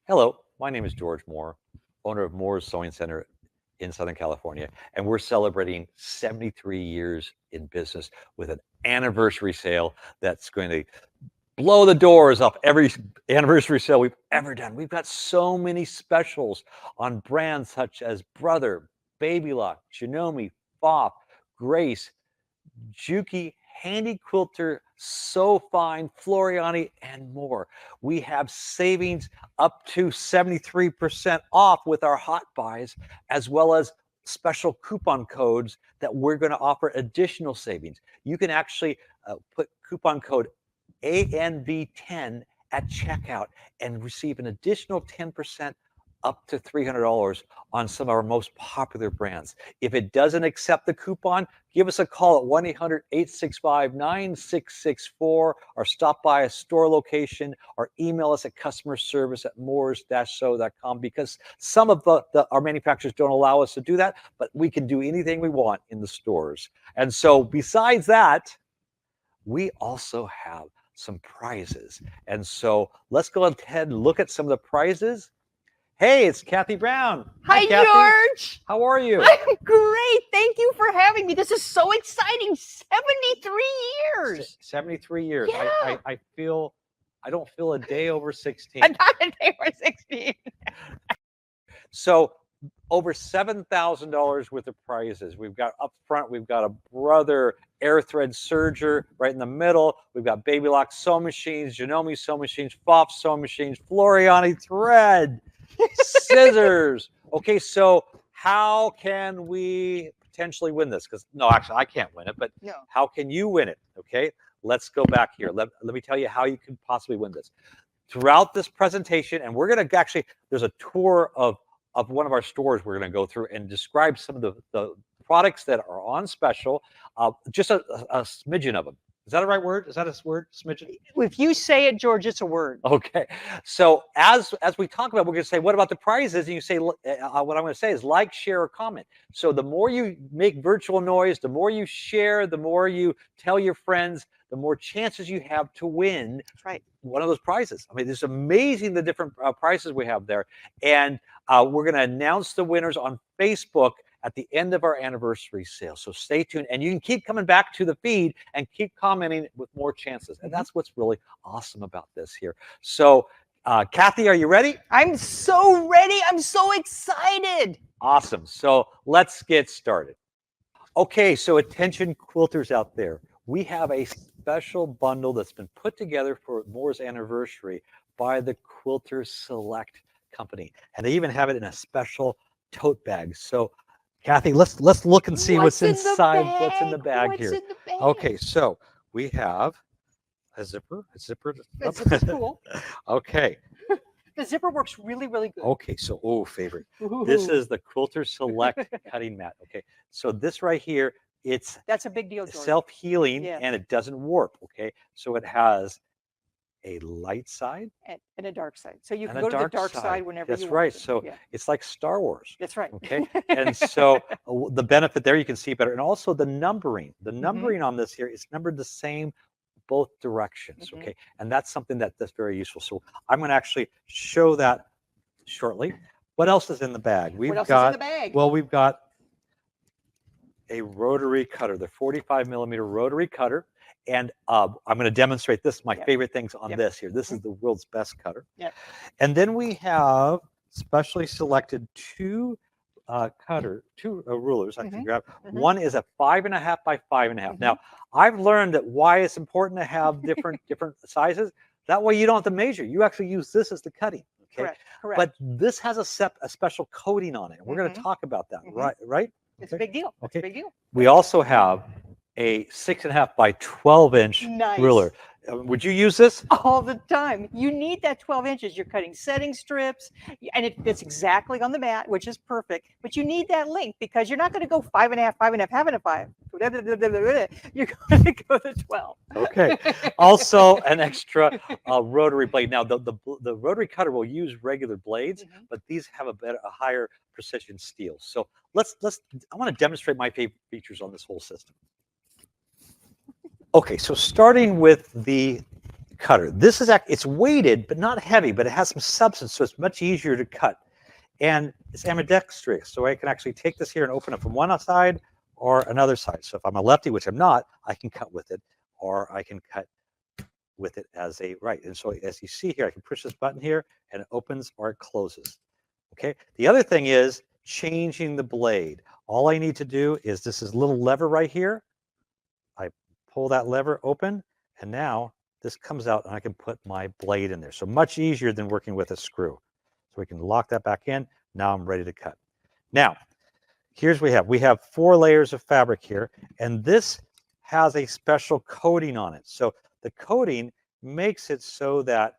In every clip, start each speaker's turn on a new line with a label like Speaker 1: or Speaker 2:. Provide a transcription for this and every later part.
Speaker 1: Hello, my name is George Moore, owner of Moore's Sewing Center in Southern California, and we're celebrating 73 years in business with an anniversary sale that's going to blow the doors off every anniversary sale we've ever done. We've got so many specials on brands such as Brother, Baby Lock, Janome, Fop, Grace, Juki, Handy Quilter, So Fine, Floriani, and more. We have savings up to 73% off with our hot buys, as well as special coupon codes that we're going to offer additional savings. You can actually put coupon code ANV10 at checkout and receive an additional 10% up to $300 on some of our most popular brands. If it doesn't accept the coupon, give us a call at 1-800-865-9664 or stop by a store location or email us at customerservice@moores-sew.com, because some of our manufacturers don't allow us to do that, but we can do anything we want in the stores. And so besides that, we also have some prizes. And so let's go ahead and look at some of the prizes. Hey, it's Cathy Brown.
Speaker 2: Hi,
Speaker 1: Cathy.
Speaker 2: George.
Speaker 1: How are you?
Speaker 2: I'm great. Thank you for having me. This is so exciting. 73 years.
Speaker 1: 73 years.
Speaker 2: Yeah.
Speaker 1: I don't feel a day over 16.
Speaker 2: Not a day over 16.
Speaker 1: So over $7,000 worth of prizes. We've got up front, we've got a Brother air thread serger right in the middle. We've got Baby Lock sewing machines, Janome sewing machines, Fop sewing machines, Floriani thread, scissors. Okay, so how can we potentially win this? Because no, actually I can't win it, but
Speaker 2: No.
Speaker 1: how can you win it? Okay, let's go back here. Let me tell you how you can possibly win this. Throughout this presentation, and we're going to actually, there's a tour of one of our stores we're going to go through and describe some of the products that are on special, just a smidgen of them. Is that a right word? Is that a word, smidgen?
Speaker 2: If you say it, George, it's a word.
Speaker 1: Okay. So as we talk about, we're going to say, what about the prizes? And you say, what I'm going to say is like, share, or comment. So the more you make virtual noise, the more you share, the more you tell your friends, the more chances you have to win.
Speaker 2: That's right.
Speaker 1: One of those prizes. I mean, it's amazing the different prizes we have there. And we're going to announce the winners on Facebook at the end of our anniversary sale. So stay tuned, and you can keep coming back to the feed and keep commenting with more chances. And that's what's really awesome about this here. So Cathy, are you ready?
Speaker 2: I'm so ready. I'm so excited.
Speaker 1: Awesome. So let's get started. Okay, so attention quilters out there. We have a special bundle that's been put together for Moore's anniversary by the Quilter Select Company. And they even have it in a special tote bag. So Cathy, let's look and see what's inside. What's in the bag here?
Speaker 2: In the bag?
Speaker 1: Okay, so we have a zipper. A zipper.
Speaker 2: The zipper's cool.
Speaker 1: Okay.
Speaker 2: The zipper works really, really good.
Speaker 1: Okay, so favorite.
Speaker 2: Ooh.
Speaker 1: This is the Quilter Select cutting mat. Okay, so this right here,
Speaker 2: that's a big deal, George.
Speaker 1: Self-healing,
Speaker 2: Yes.
Speaker 1: and it doesn't warp. Okay, so it has a light side
Speaker 2: and a dark side. So you
Speaker 1: and
Speaker 2: can
Speaker 1: a
Speaker 2: go to the dark side whenever
Speaker 1: That's
Speaker 2: you
Speaker 1: right.
Speaker 2: want to.
Speaker 1: So
Speaker 2: Yeah.
Speaker 1: it's like Star Wars.
Speaker 2: That's right.
Speaker 1: Okay, and so the benefit there you can see better, and also the numbering. The numbering on this here is numbered the same both directions. Okay, and that's something that's very useful. So I'm going to actually show that shortly. What else is in the bag?
Speaker 2: What else is in the bag?
Speaker 1: Well, we've got a rotary cutter, the 45mm rotary cutter. And I'm going to demonstrate this, my favorite things on this here. This is the world's best cutter.
Speaker 2: Yep.
Speaker 1: And then we have specially selected two rulers I can grab. One is a 5.5 by 5.5. Now, I've learned that why it's important to have different sizes. That way you don't have to measure. You actually use this as the cutting. Okay?
Speaker 2: Correct.
Speaker 1: But this has a special coating on it. We're going to talk about that, right?
Speaker 2: It's a big deal. It's a big deal.
Speaker 1: We also have a 6.5 by 12-inch ruler. Would you use this?
Speaker 2: All the time. You need that 12 inches. You're cutting setting strips, and it fits exactly on the mat, which is perfect. But you need that length because you're not going to go 5.5, 5.5, having a 5. You're going to go to 12.
Speaker 1: Okay. Also, an extra rotary blade. Now, the rotary cutter will use regular blades, but these have a higher precision steel. So I want to demonstrate my favorite features on this whole system. Okay, so starting with the cutter. This is it's weighted, but not heavy, but it has some substance, so it's much easier to cut. And it's ambidextrous, so I can actually take this here and open it from one side or another side. So if I'm a lefty, which I'm not, I can cut with it, or I can cut with it as a right. And so as you see here, I can push this button here and it opens or it closes. Okay. The other thing is changing the blade. All I need to do is this little lever right here. I pull that lever open, and now this comes out and I can put my blade in there. So much easier than working with a screw. So we can lock that back in. Now I'm ready to cut. Now, here's what we have. We have 4 layers of fabric here, and this has a special coating on it. So the coating makes it so that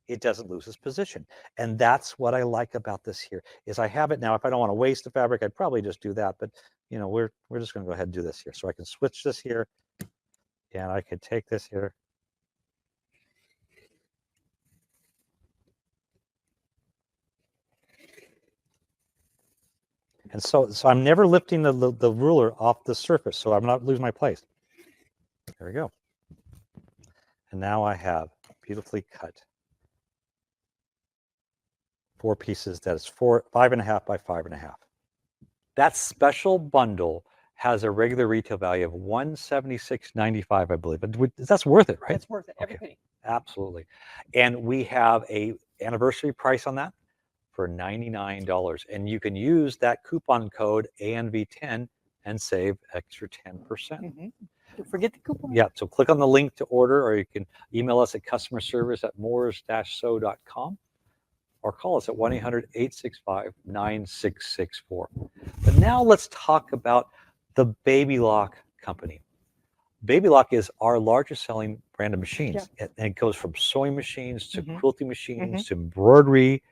Speaker 1: it doesn't lose its position. And that's what I like about this here, is I have it now. If I don't want to waste the fabric, I'd probably just do that. But, you know, we're just going to go ahead and do this here. So I can switch this here, and I could take this here. And so I'm never lifting the ruler off the surface, so I'm not losing my place. There we go. And now I have beautifully cut 4 pieces. That is 5.5 by 5.5. That special bundle has a regular retail value of $176.95, I believe. But that's worth it, right?
Speaker 2: That's worth it. Every penny.
Speaker 1: Absolutely. And we have a anniversary price on that for $99. And you can use that coupon code ANV10 and save extra 10%.
Speaker 2: Mm-hmm. Don't forget the coupon.
Speaker 1: Yeah, so click on the link to order, or you can email us at customerservice@moores-so.com, or call us at 1-800-865-9664. But now let's talk about the Baby Lock company. Baby Lock is our largest selling brand of machines. Yeah. And it goes from sewing machines to quilting machines to embroidery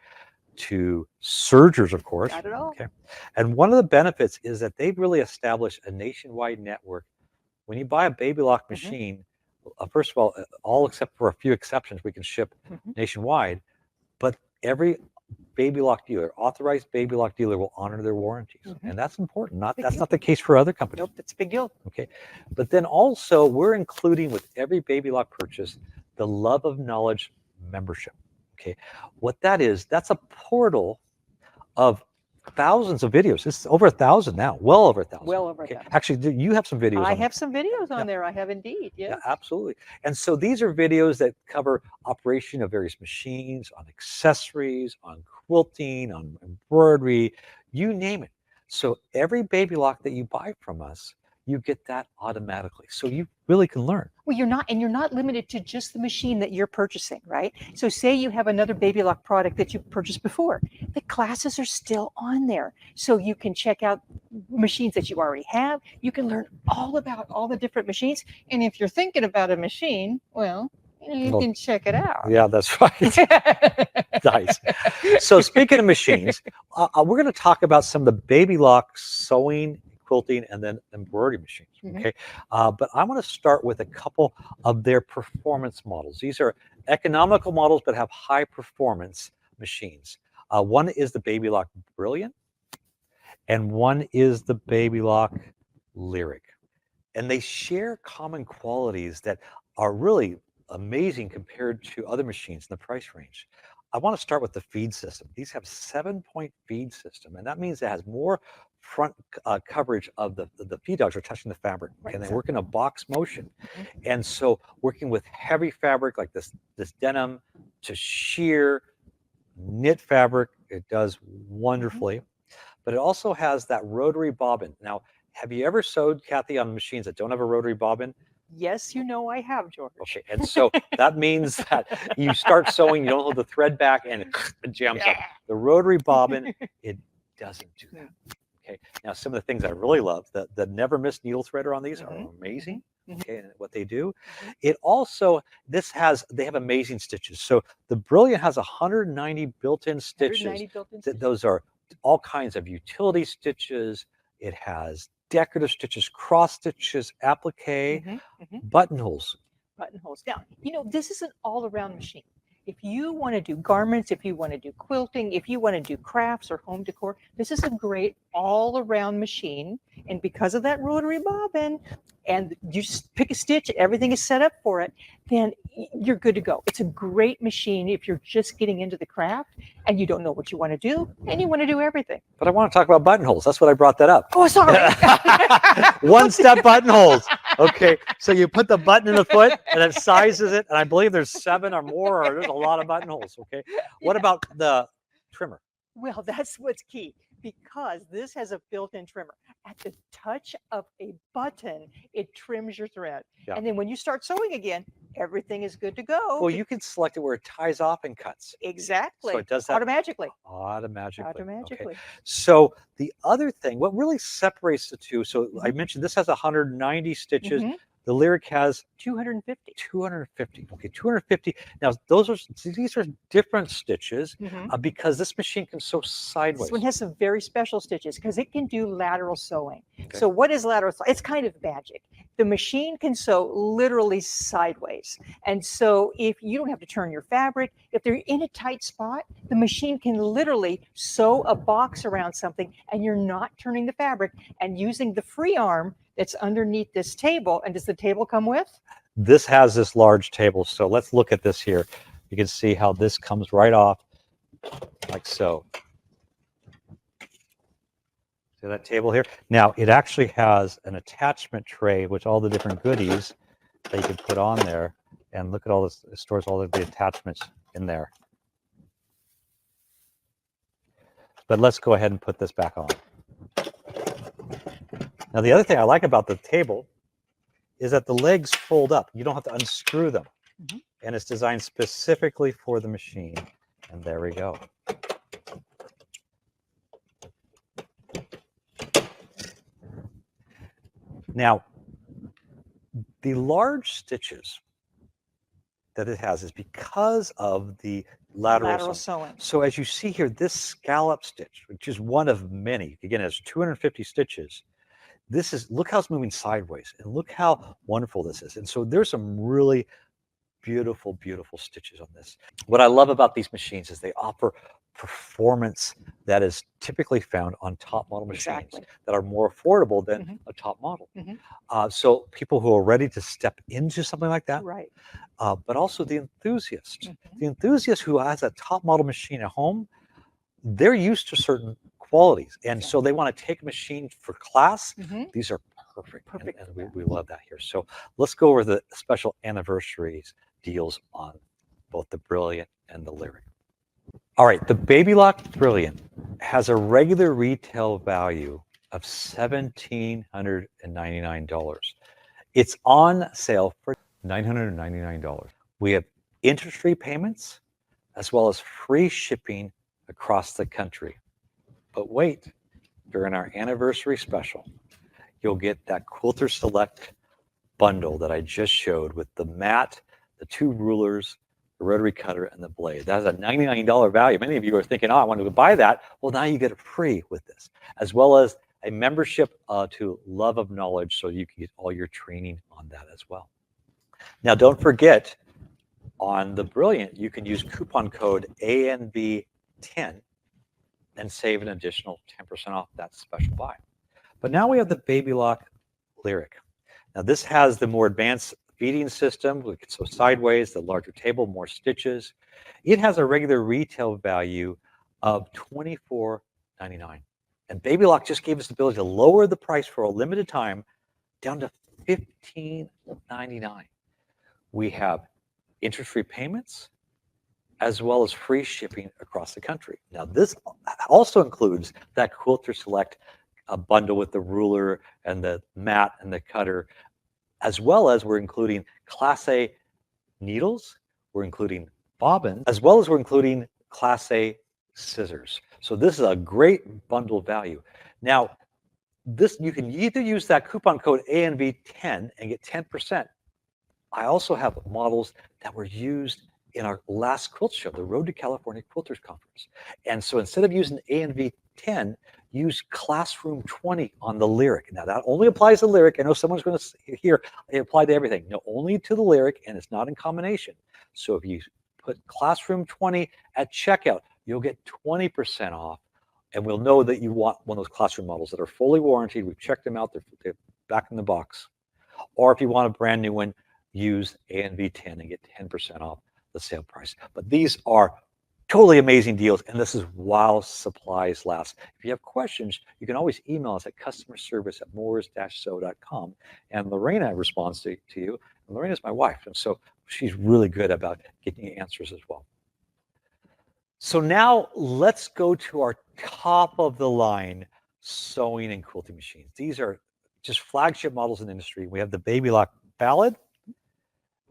Speaker 1: to sergers, of course.
Speaker 2: Got it all.
Speaker 1: Okay. And one of the benefits is that they've really established a nationwide network. When you buy a Baby Lock machine, first of all except for a few exceptions, we can ship nationwide. But every Baby Lock dealer, authorized Baby Lock dealer, will honor their warranties, and that's important. That's not the case for other companies.
Speaker 2: Nope, that's a big deal.
Speaker 1: Okay, but then also we're including with every Baby Lock purchase the Love of Knowledge membership. Okay, what that is, that's a portal of thousands of videos. It's over 1,000 now, well over 1,000.
Speaker 2: Well over 1,000.
Speaker 1: Actually, you have some videos.
Speaker 2: I have some videos on there. I have indeed. Yes.
Speaker 1: Yeah, absolutely. And so these are videos that cover operation of various machines, on accessories, on quilting, on embroidery, you name it. So every Baby Lock that you buy from us, you get that automatically. So you really can learn.
Speaker 2: Well, you're not limited to just the machine that you're purchasing, right? So say you have another Baby Lock product that you purchased before. The classes are still on there. So you can check out machines that you already have. You can learn all about all the different machines. And if you're thinking about a machine, well, you can check it out.
Speaker 1: Yeah, that's right. Nice. So speaking of machines, we're going to talk about some of the Baby Lock sewing, quilting, and then embroidery machines. Okay, but I want to start with a couple of their performance models. These are economical models but have high performance machines. One is the Baby Lock Brilliant, and one is the Baby Lock Lyric, and they share common qualities that are really amazing compared to other machines in the price range. I want to start with the feed system. These have 7-point feed system, and that means it has more front coverage of the feed dogs are touching the fabric, and they work in a box motion. And so working with heavy fabric like this denim to sheer knit fabric, it does wonderfully. But it also has that rotary bobbin. Now, have you ever sewed, Cathy, on machines that don't have a rotary bobbin?
Speaker 2: Yes, you know I have, George.
Speaker 1: Okay, and so that means that you start sewing, you don't hold the thread back, and it jams up. The rotary bobbin, it doesn't do that. Okay, now some of the things I really love, the never miss needle threader on these are amazing. Okay, and what they do. It also, they have amazing stitches. So the Brilliant has 190 built-in stitches.
Speaker 2: 190 built-in stitches.
Speaker 1: Those are all kinds of utility stitches. It has decorative stitches, cross stitches, applique, buttonholes.
Speaker 2: Buttonholes. Now, this is an all-around machine. If you want to do garments, if you want to do quilting, if you want to do crafts or home decor, this is a great all-around machine. And because of that rotary bobbin, and you just pick a stitch, everything is set up for it, then you're good to go. It's a great machine if you're just getting into the craft and you don't know what you want to do and you want to do everything.
Speaker 1: But I want to talk about buttonholes. That's what I brought that up.
Speaker 2: Oh, sorry.
Speaker 1: One-step buttonholes. Okay, so you put the button in the foot and it sizes it, and I believe there's 7 or more, or there's a lot of buttonholes. Okay, what about the trimmer?
Speaker 2: Well, that's what's key, because this has a built-in trimmer. At the touch of a button, it trims your thread.
Speaker 1: Yeah.
Speaker 2: And then when you start sewing again, everything is good to go.
Speaker 1: Well, you can select it where it ties off and cuts.
Speaker 2: Exactly.
Speaker 1: So it does that
Speaker 2: automatically.
Speaker 1: Automatically. Okay. So the other thing, what really separates the two, so I mentioned this has 190 stitches. The Lyric has
Speaker 2: 250.
Speaker 1: 250. Okay, 250. Now these are different stitches because this machine can sew sideways.
Speaker 2: This one has some very special stitches because it can do lateral sewing.
Speaker 1: Okay.
Speaker 2: So what is lateral sewing? It's kind of magic. The machine can sew literally sideways. And so if you don't have to turn your fabric, if they're in a tight spot, the machine can literally sew a box around something and you're not turning the fabric and using the free arm that's underneath this table. And does the table come with?
Speaker 1: This has this large table. So let's look at this here. You can see how this comes right off like so. See that table here? Now it actually has an attachment tray with all the different goodies that you can put on there. And look at all this, it stores all of the attachments in there. But let's go ahead and put this back on. Now, the other thing I like about the table is that the legs fold up. You don't have to unscrew them. And it's designed specifically for the machine. And there we go. Now, the large stitches that it has is because of the lateral
Speaker 2: sewing.
Speaker 1: So as you see here, this scallop stitch, which is one of many, again, it has 250 stitches. This is, look how it's moving sideways, and look how wonderful this is. And so there's some really beautiful, beautiful stitches on this. What I love about these machines is they offer performance that is typically found on top model machines that are more affordable than a top model. So people who are ready to step into something like that, but also the enthusiast. The enthusiast who has a top model machine at home, they're used to certain qualities, and so they want to take a machine for class. These are perfect. And we love that here. So let's go over the special anniversaries deals on both the Brilliant and the Lyric. All right, the Baby Lock Brilliant has a regular retail value of $1,799. It's on sale for $999. We have interest-free payments as well as free shipping across the country. But wait, during our anniversary special, you'll get that Quilter Select bundle that I just showed with the mat, the 2 rulers, the rotary cutter, and the blade. That has a $99 value. Many of you are thinking, oh, I want to buy that. Well, now you get it free with this, as well as a membership to Love of Knowledge, so you can get all your training on that as well. Now, don't forget, on the Brilliant, you can use coupon code ANV10 and save an additional 10% off that special buy. But now we have the Baby Lock Lyric. Now this has the more advanced feeding system, so sideways, the larger table, more stitches. It has a regular retail value of $24.99. And Baby Lock just gave us the ability to lower the price for a limited time down to $15.99. We have interest-free payments as well as free shipping across the country. Now this also includes that Quilter Select bundle with the ruler and the mat and the cutter, as well as we're including Class A needles, we're including bobbins, as well as we're including Class A scissors. So this is a great bundle value. Now, this, you can either use that coupon code ANV10 and get 10%. I also have models that were used in our last quilt show, the Road to California Quilters Conference. And so instead of using ANV10, use Classroom 20 on the Lyric. Now that only applies to Lyric. I know someone's going to hear it apply to everything. No, only to the Lyric, and it's not in combination. So if you put Classroom 20 at checkout, you'll get 20% off and we'll know that you want one of those classroom models that are fully warranted. We've checked them out. They're back in the box. Or if you want a brand new one, use ANV10 and get 10% off the sale price. But these are totally amazing deals, and this is while supplies last. If you have questions, you can always email us at customerservice@moores-so.com, and Lorena responds to you. And Lorena's my wife, and so she's really good about getting you answers as well. So now let's go to our top of the line sewing and quilting machines. These are just flagship models in the industry. We have the Baby Lock Ballad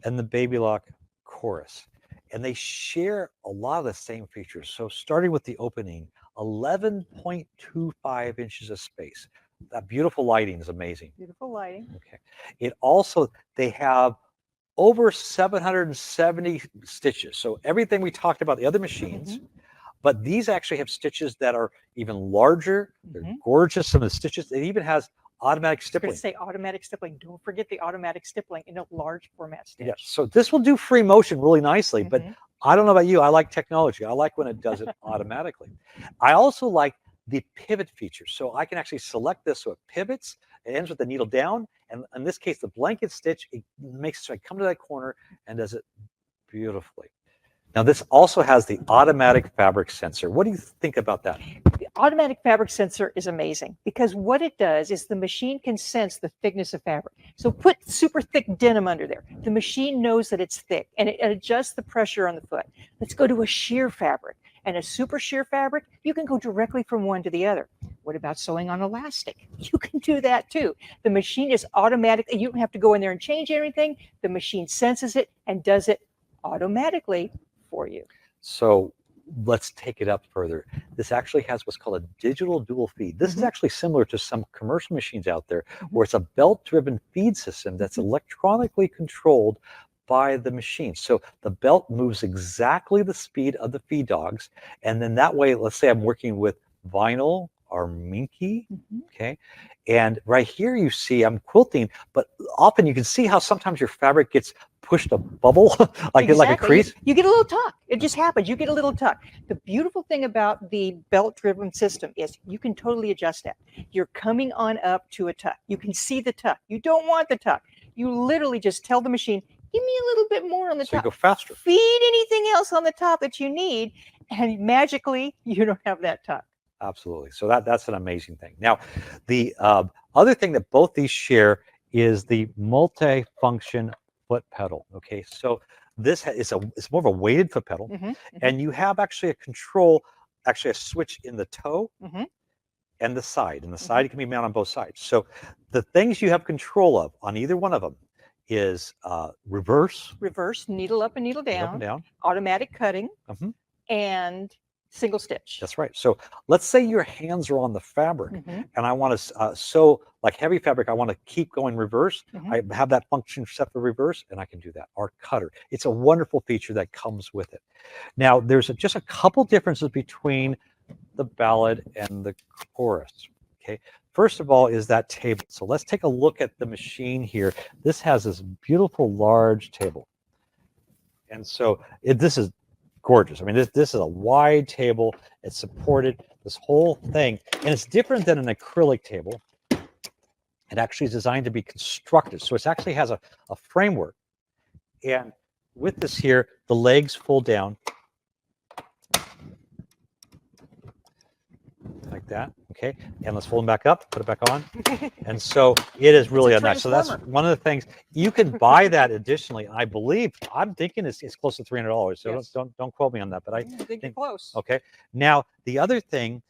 Speaker 1: and the Baby Lock Chorus, and they share a lot of the same features. So starting with the opening, 11.25 inches of space. That beautiful lighting is amazing.
Speaker 2: Beautiful lighting.
Speaker 1: Okay. It also, they have over 770 stitches. So everything we talked about the other machines, but these actually have stitches that are even larger. They're gorgeous. Some of the stitches, it even has automatic stippling.
Speaker 2: Say automatic stippling. Don't forget the automatic stippling in a large format stitch.
Speaker 1: Yes. So this will do free motion really nicely, but I don't know about you. I like technology. I like when it does it automatically. I also like the pivot feature. So I can actually select this so it pivots. It ends with the needle down. And in this case, the blanket stitch, it makes it so I come to that corner and does it beautifully. Now this also has the automatic fabric sensor. What do you think about that?
Speaker 2: The automatic fabric sensor is amazing because what it does is the machine can sense the thickness of fabric. So put super thick denim under there. The machine knows that it's thick and it adjusts the pressure on the foot. Let's go to a sheer fabric. And a super sheer fabric, you can go directly from one to the other. What about sewing on elastic? You can do that too. The machine is automatic. You don't have to go in there and change anything. The machine senses it and does it automatically for you.
Speaker 1: So let's take it up further. This actually has what's called a digital dual feed. This is actually similar to some commercial machines out there where it's a belt-driven feed system that's electronically controlled by the machine. So the belt moves exactly the speed of the feed dogs. And then that way, let's say I'm working with vinyl or minky, okay? And right here you see I'm quilting, but often you can see how sometimes your fabric gets pushed a bubble, like like a crease.
Speaker 2: You get a little tuck. It just happens. You get a little tuck. The beautiful thing about the belt-driven system is you can totally adjust that. You're coming on up to a tuck. You can see the tuck. You don't want the tuck. You literally just tell the machine, give me a little bit more on the top.
Speaker 1: So you go faster.
Speaker 2: Feed anything else on the top that you need, and magically you don't have that tuck.
Speaker 1: Absolutely. So that's an amazing thing. Now, the other thing that both these share is the multi-function foot pedal. Okay, so this it's more of a weighted foot pedal, and you have actually a control, actually a switch in the toe and the side. And the side can be mounted on both sides. So the things you have control of on either one of them is reverse,
Speaker 2: needle up and needle down,
Speaker 1: up and down,
Speaker 2: automatic cutting, and single stitch.
Speaker 1: That's right. So let's say your hands are on the fabric and I want to sew like heavy fabric. I want to keep going reverse. I have that function set for reverse and I can do that. Our cutter. It's a wonderful feature that comes with it. Now there's just a couple differences between the ballad and the chorus. Okay. First of all is that table. So let's take a look at the machine here. This has this beautiful large table. And so this is gorgeous. I mean, this is a wide table. It's supported, this whole thing. And it's different than an acrylic table. It actually is designed to be constructed. So it actually has a framework. And with this here, the legs fold down like that. Okay. And let's fold them back up, put it back on. And so it is really nice. So that's one of the things. You can buy that additionally. I believe, I'm thinking it's close to $300. So yes. don't quote me on that, but I
Speaker 2: think you're close.
Speaker 1: Okay. Now, the other thing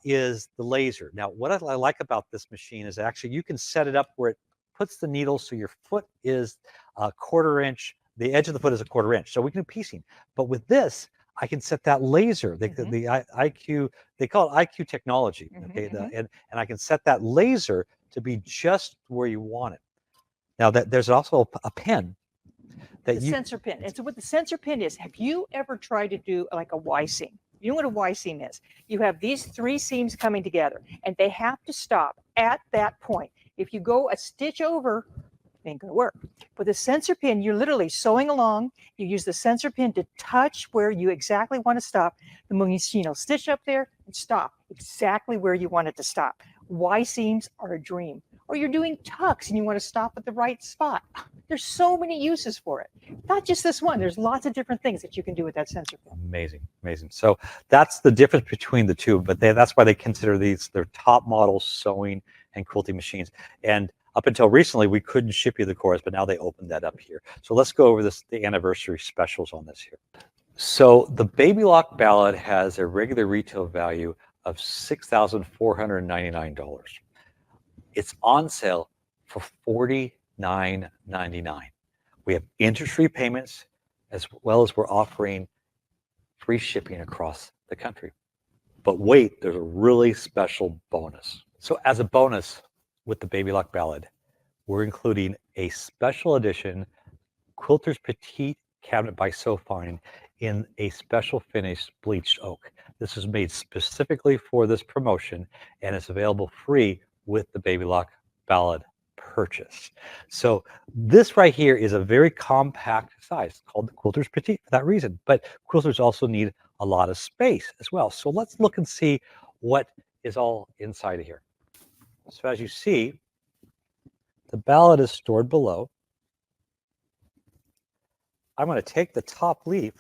Speaker 1: is the laser. Now, what I like about this machine is actually you can set it up where it puts the needle so your foot is a 1/4 inch. The edge of the foot is a 1/4 inch. So we can do piecing. But with this, I can set that laser, the IQ, they call it IQ technology, okay? And I can set that laser to be just where you want it. Now, there's also a pin.
Speaker 2: The sensor pin. And so what the sensor pin is, have you ever tried to do like a Y seam? You know what a Y seam is? You have these 3 seams coming together, and they have to stop at that point. If you go a stitch over, it ain't gonna work. With a sensor pin, you're literally sewing along. You use the sensor pin to touch where you exactly want to stop. The machine will stitch up there and stop. exactly where you want it to stop. Y seams are a dream. Or you're doing tucks and you want to stop at the right spot. There's so many uses for it. Not just this one. There's lots of different things that you can do with that sensor pin.
Speaker 1: Amazing, amazing. So that's the difference between the two, but that's why they consider these their top model sewing and quilting machines. And up until recently, we couldn't ship you the Chorus, but now they opened that up here. So let's go over the anniversary specials on this here. So the Baby Lock Ballad has a regular retail value of $6,499. It's on sale for $49.99. We have interest-free payments, as well as we're offering free shipping across the country. But wait, there's a really special bonus. So as a bonus with the Baby Lock Ballad, we're including a special edition Quilter's Petite Cabinet by SoFine in a special finish bleached oak. This is made specifically for this promotion, and it's available free with the Baby Lock Ballad purchase. So this right here is a very compact size called the Quilter's Petite for that reason, but quilters also need a lot of space as well. So let's look and see what is all inside of here. So as you see, the ballad is stored below. I'm going to take the top leaf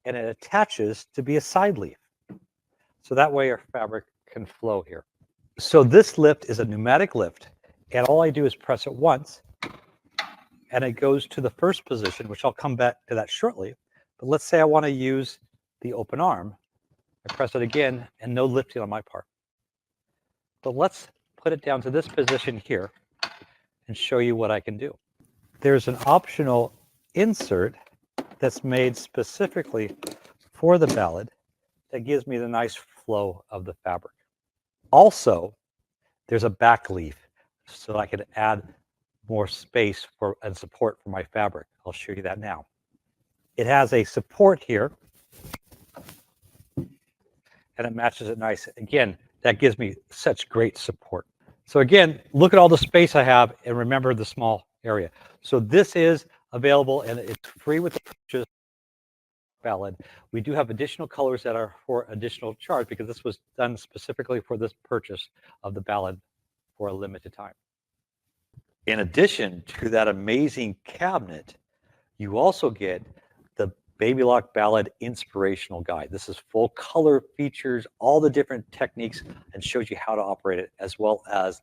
Speaker 1: and it attaches to be a side leaf. So that way our fabric can flow here. So this lift is a pneumatic lift, and all I do is press it once and it goes to the first position, which I'll come back to that shortly. But let's say I want to use the open arm. I press it again and no lifting on my part. But let's put it down to this position here and show you what I can do. There's an optional insert that's made specifically for the ballad that gives me the nice flow of the fabric. Also, there's a back leaf so I can add more space for and support for my fabric. I'll show you that now. It has a support here and it matches it nice. Again, that gives me such great support. So again, look at all the space I have and remember the small area. So this is available and it's free with the purchase ballad. We do have additional colors that are for additional charge because this was done specifically for this purchase of the ballad for a limited time. In addition to that amazing cabinet, you also get the Baby Lock Ballad Inspirational Guide. This is full color, features all the different techniques and shows you how to operate it, as well as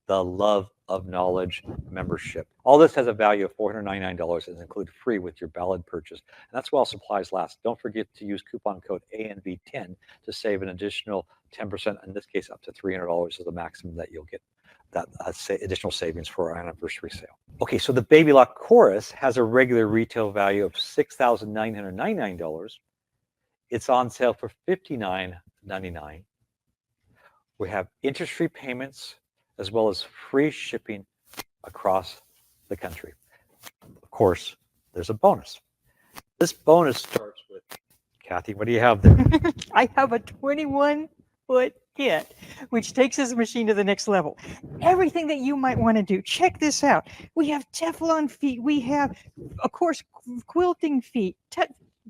Speaker 1: the Love of Knowledge membership. All this has a value of $499 and is included free with your ballad purchase. And that's while supplies last. Don't forget to use coupon code ANV10 to save an additional 10%, in this case up to $300 is the maximum that you'll get that additional savings for our anniversary sale. Okay, so the Baby Lock Chorus has a regular retail value of $6,999. It's on sale for $59.99. We have interest-free payments as well as free shipping across the country. Of course, there's a bonus. This bonus starts with, Cathy, what do you have there?
Speaker 2: I have a 21-foot kit, which takes this machine to the next level. Everything that you might want to do. Check this out. We have Teflon feet. We have, of course, quilting feet,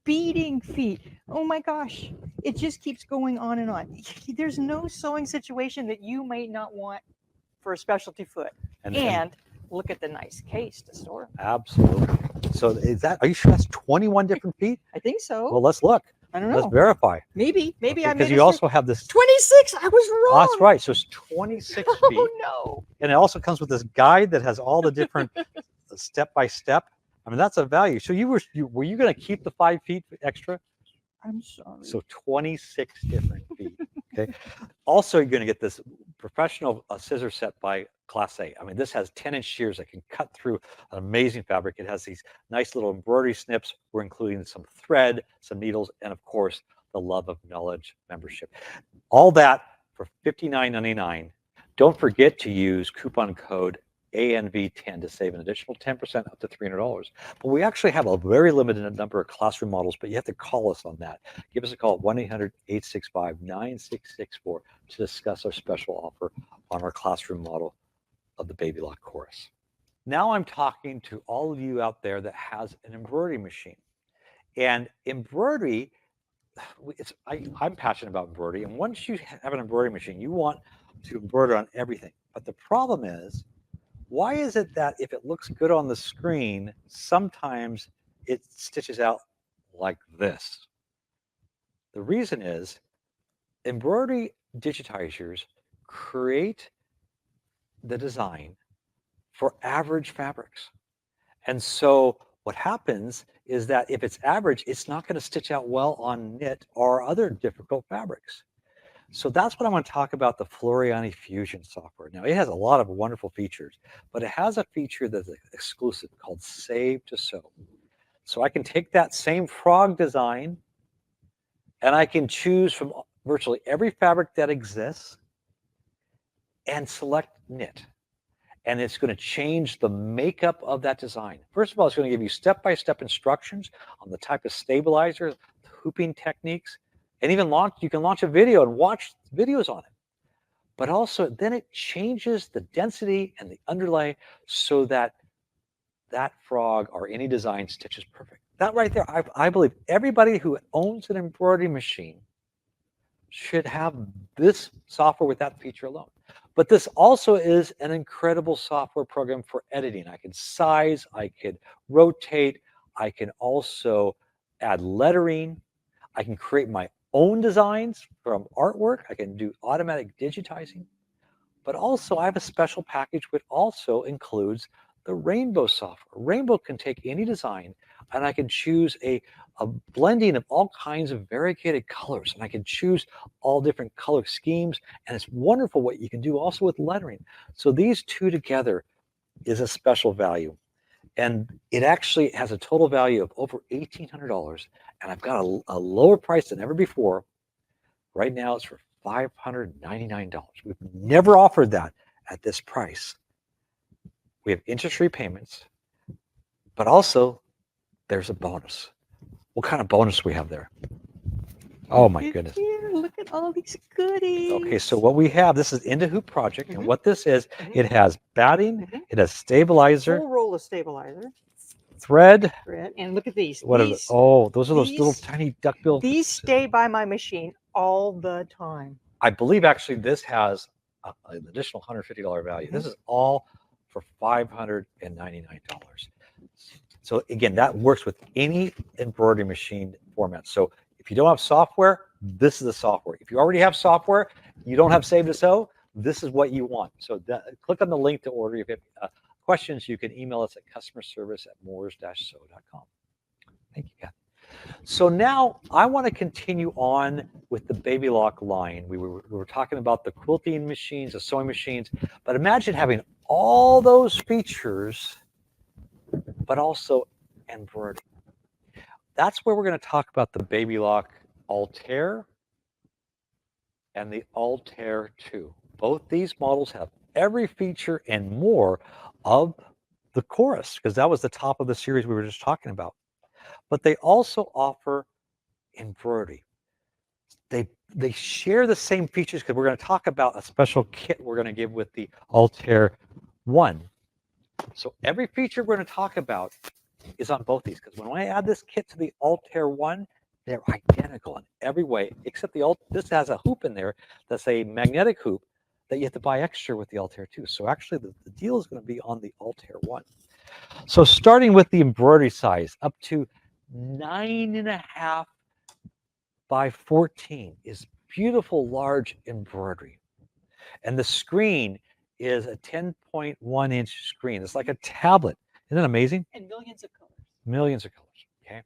Speaker 2: beading feet. Oh my gosh. It just keeps going on and on. There's no sewing situation that you might not want for a specialty foot. And look at the nice case to store.
Speaker 1: Absolutely. So is that, are you sure that's 21 different feet?
Speaker 2: I think so.
Speaker 1: Well, let's look.
Speaker 2: I don't know.
Speaker 1: Let's verify.
Speaker 2: Maybe I made
Speaker 1: because you also have this
Speaker 2: 26. I was wrong.
Speaker 1: Oh, that's right. So it's 26 feet.
Speaker 2: Oh no.
Speaker 1: And it also comes with this guide that has all the different step by step. I mean, that's a value. So were you going to keep the 5 feet extra?
Speaker 2: I'm sorry.
Speaker 1: So 26 different feet. Okay. Also, you're going to get this professional scissor set by Class A. I mean, this has 10-inch shears that can cut through an amazing fabric. It has these nice little embroidery snips. We're including some thread, some needles, and of course, the Love of Knowledge membership. All that for $59.99. Don't forget to use coupon code ANV10 to save an additional 10% up to $300. But we actually have a very limited number of classroom models, but you have to call us on that. Give us a call at 1-800-865-9664 to discuss our special offer on our classroom model of the Baby Lock Chorus. Now I'm talking to all of you out there that has an embroidery machine. And embroidery I'm passionate about embroidery, and once you have an embroidery machine, you want to embroider on everything. But the problem is, why is it that if it looks good on the screen, sometimes it stitches out like this? The reason is embroidery digitizers create the design for average fabrics. And so what happens is that if it's average, it's not going to stitch out well on knit or other difficult fabrics. So that's what I want to talk about, the Floriani Fusion software. Now, it has a lot of wonderful features, but it has a feature that's exclusive called Save to Sew. So I can take that same frog design and I can choose from virtually every fabric that exists and select knit. And it's going to change the makeup of that design. First of all, it's going to give you step-by-step instructions on the type of stabilizer, hooping techniques, and even you can launch a video and watch videos on it. But also, then it changes the density and the underlay so that that frog or any design stitches perfect. That right there, I believe everybody who owns an embroidery machine should have this software with that feature alone. But this also is an incredible software program for editing. I can size, I can rotate, I can also add lettering, I can create my own designs from artwork, I can do automatic digitizing, but also I have a special package which also includes the Rainbow software. Rainbow can take any design and I can choose a blending of all kinds of variegated colors, and I can choose all different color schemes, and it's wonderful what you can do also with lettering. So these two together is a special value, and it actually has a total value of over $1,800, and I've got a lower price than ever before. Right now it's for $599. We've never offered that at this price. We have interest-free payments, but also there's a bonus. What kind of bonus we have there? Oh my goodness.
Speaker 2: Here, look at all these goodies.
Speaker 1: Okay, so what we have, this is Into Hoop Project, and what this is, it has batting, it has stabilizer,
Speaker 2: Full roll of stabilizer,
Speaker 1: thread.
Speaker 2: and look at these.
Speaker 1: What are
Speaker 2: these,
Speaker 1: oh, those are those little tiny duckbill.
Speaker 2: These stay by my machine all the time.
Speaker 1: I believe actually this has an additional $150 value. This is all for $599. So again, that works with any embroidery machine format. So if you don't have software, this is the software. If you already have software, you don't have Save to Sew, this is what you want. So click on the link to order. If you have questions, you can email us at customerservice@moores-sew.com. Thank you, Cathy. So now I want to continue on with the Baby Lock line. We were talking about the quilting machines, the sewing machines, but imagine having all those features but also embroidery. That's where we're going to talk about the Baby Lock Altair and the Altair 2. Both these models have every feature and more of the chorus, because that was the top of the series we were just talking about. But they also offer embroidery. They share the same features, because we're going to talk about a special kit we're going to give with the Altair 1. So every feature we're going to talk about is on both these, because when I add this kit to the Altair 1, they're identical in every way, except this has a hoop in there that's a magnetic hoop that you have to buy extra with the Altair 2. So actually the deal is going to be on the Altair 1. So starting with the embroidery size, up to 9.5 by 14 is beautiful large embroidery. And the screen is a 10.1 inch screen. It's like a tablet. Isn't that amazing?
Speaker 2: And millions of colors.
Speaker 1: Millions of colors. Okay.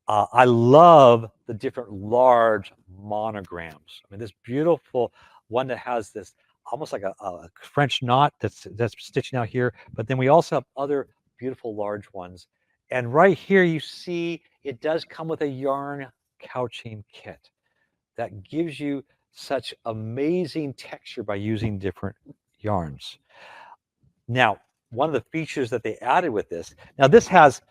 Speaker 1: I love the different large monograms. I mean, this beautiful one that has this almost like a French knot that's stitching out here. But then we also have other beautiful large ones. And right here you see it does come with a yarn couching kit that gives you such amazing texture by using different yarns. Now, one of the features that they added with this, now this has,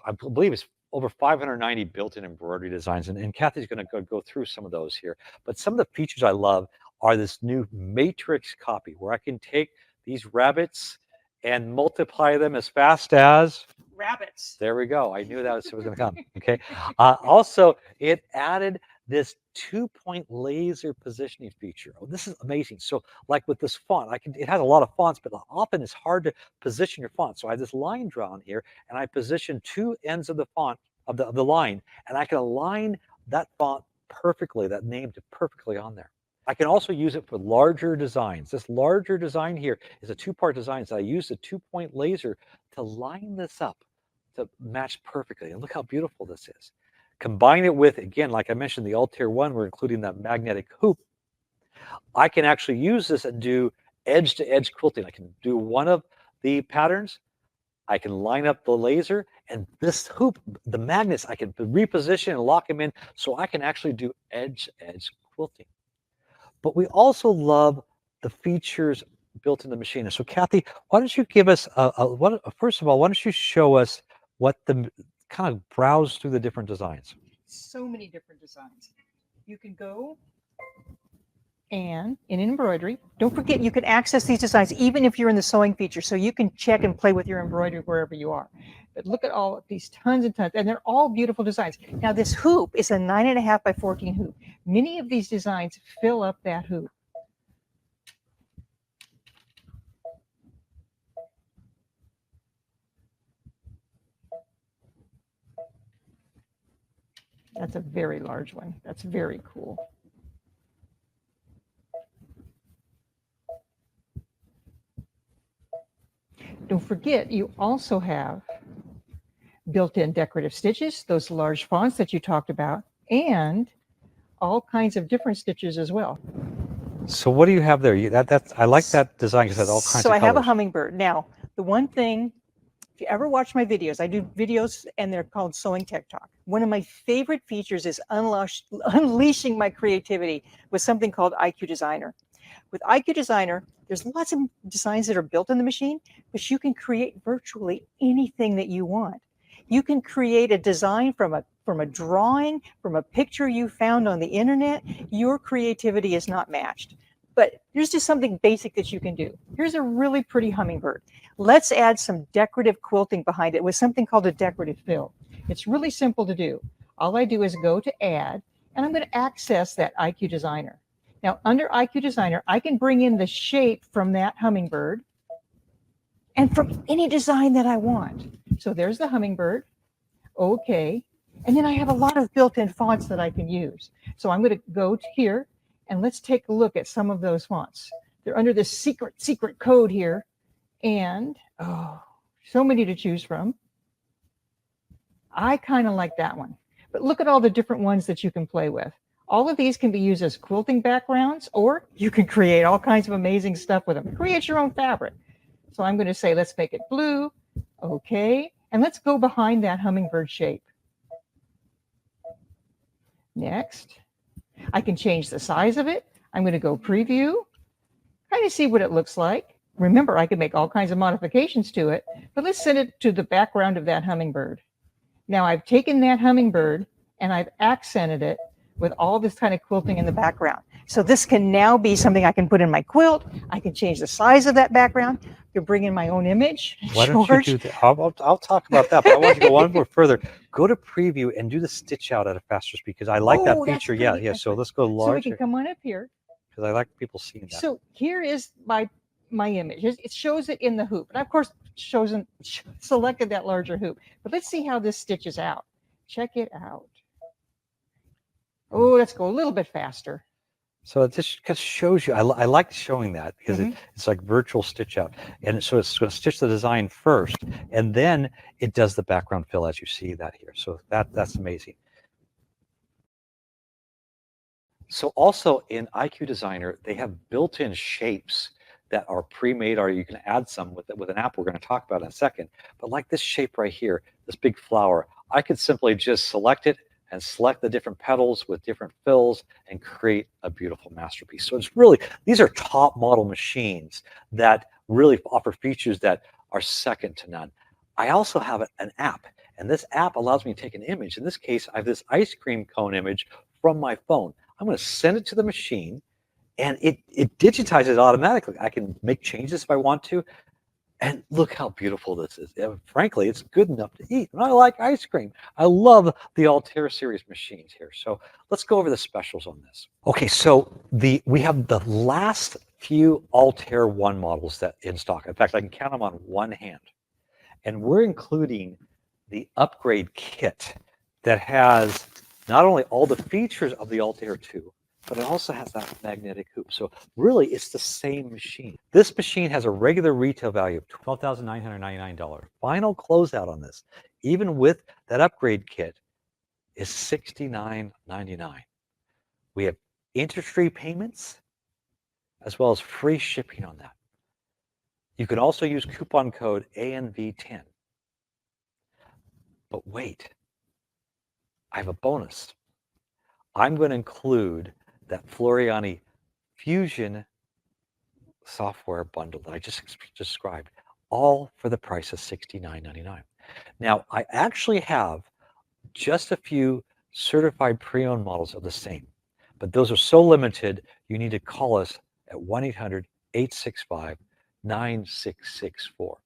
Speaker 1: I believe it's over 590 built-in embroidery designs, and Cathy's going to go through some of those here. But some of the features I love are this new matrix copy, where I can take these rabbits and multiply them as fast as
Speaker 2: rabbits.
Speaker 1: There we go. I knew that was going to come. Okay. Also, it added this 2-point laser positioning feature. Oh, this is amazing. So like with this font, it has a lot of fonts, but often it's hard to position your font. So I have this line drawn here, and I position two ends of the font of the line, and I can align that font perfectly, that name to perfectly on there. I can also use it for larger designs. This larger design here is a two-part design. So I use the 2-point laser to line this up to match perfectly. And look how beautiful this is. Combine it with, again, like I mentioned, the Altair one, we're including that magnetic hoop. I can actually use this and do edge-to-edge quilting. I can do one of the patterns, I can line up the laser, and this hoop, the magnets, I can reposition and lock them in, so I can actually do edge-to-edge quilting. But we also love the features built in the machine. And so Cathy, why don't you give us, first of all, why don't you show us what the, kind of browse through the different designs.
Speaker 2: So many different designs. You can go and in embroidery, don't forget you can access these designs even if you're in the sewing feature, so you can check and play with your embroidery wherever you are. But look at all of these tons and tons, and they're all beautiful designs. Now this hoop is a 9.5 by 14 hoop. Many of these designs fill up that hoop. That's a very large one. That's very cool. Don't forget, you also have built-in decorative stitches, those large fonts that you talked about, and all kinds of different stitches as well.
Speaker 1: So what do you have there? I like that design because it has all kinds of
Speaker 2: So I
Speaker 1: colors.
Speaker 2: have a hummingbird. Now, the one thing, if you ever watch my videos, I do videos and they're called Sewing Tech Talk. One of my favorite features is unleashing my creativity with something called IQ Designer. With IQ Designer, there's lots of designs that are built in the machine, but you can create virtually anything that you want. You can create a design from a drawing, from a picture you found on the internet. Your creativity is not matched. But here's just something basic that you can do. Here's a really pretty hummingbird. Let's add some decorative quilting behind it with something called a decorative fill. It's really simple to do. All I do is go to Add, and I'm going to access that IQ Designer. Now, under IQ Designer, I can bring in the shape from that hummingbird and from any design that I want. So there's the hummingbird. Okay. And then I have a lot of built-in fonts that I can use. So I'm going to go to here, and let's take a look at some of those fonts. They're under this secret code here. And, oh, so many to choose from. I kind of like that one. But look at all the different ones that you can play with. All of these can be used as quilting backgrounds, or you can create all kinds of amazing stuff with them. Create your own fabric. So I'm going to say, let's make it blue. Okay. And let's go behind that hummingbird shape. Next. I can change the size of it. I'm going to go preview, kind of see what it looks like. Remember, I can make all kinds of modifications to it, but let's send it to the background of that hummingbird. Now I've taken that hummingbird and I've accented it with all this kind of quilting in the background. So this can now be something I can put in my quilt. I can change the size of that background. I can bring in my own image.
Speaker 1: Why don't you do that? I'll talk about that, but I want to go one more further. Go to preview and do the stitch out at a faster speed because I like that feature. Yeah. So let's go larger.
Speaker 2: So we can come on up here.
Speaker 1: Because I like people seeing that.
Speaker 2: So here is my image. It shows it in the hoop. And of course, selected that larger hoop. But let's see how this stitches out. Check it out. Oh, let's go a little bit faster.
Speaker 1: So it just shows you, I like showing that because it's like virtual stitch out. And so it's going to stitch the design first, and then it does the background fill as you see that here. So that's amazing. So also in IQ Designer, they have built-in shapes that are pre-made, or you can add some with an app we're going to talk about in a second. But like this shape right here, this big flower, I could simply just select it and select the different petals with different fills and create a beautiful masterpiece. So it's really, these are top model machines that really offer features that are second to none. I also have an app, and this app allows me to take an image. In this case, I have this ice cream cone image from my phone. I'm going to send it to the machine, and it digitizes it automatically. I can make changes if I want to. And look how beautiful this is. And frankly, it's good enough to eat. And I like ice cream. I love the Altair series machines here. So let's go over the specials on this. Okay, so we have the last few Altair 1 models that in stock. In fact, I can count them on one hand. And we're including the upgrade kit that has not only all the features of the Altair 2, but it also has that magnetic hoop. So really, it's the same machine. This machine has a regular retail value of $12,999. Final closeout on this, even with that upgrade kit, is $69.99. We have interest-free payments as well as free shipping on that. You can also use coupon code ANV10. But wait, I have a bonus. I'm going to include that Floriani Fusion software bundle that I just described, all for the price of $69.99. Now, I actually have just a few certified pre-owned models of the same, but those are so limited, you need to call us at 1-800-865-9664.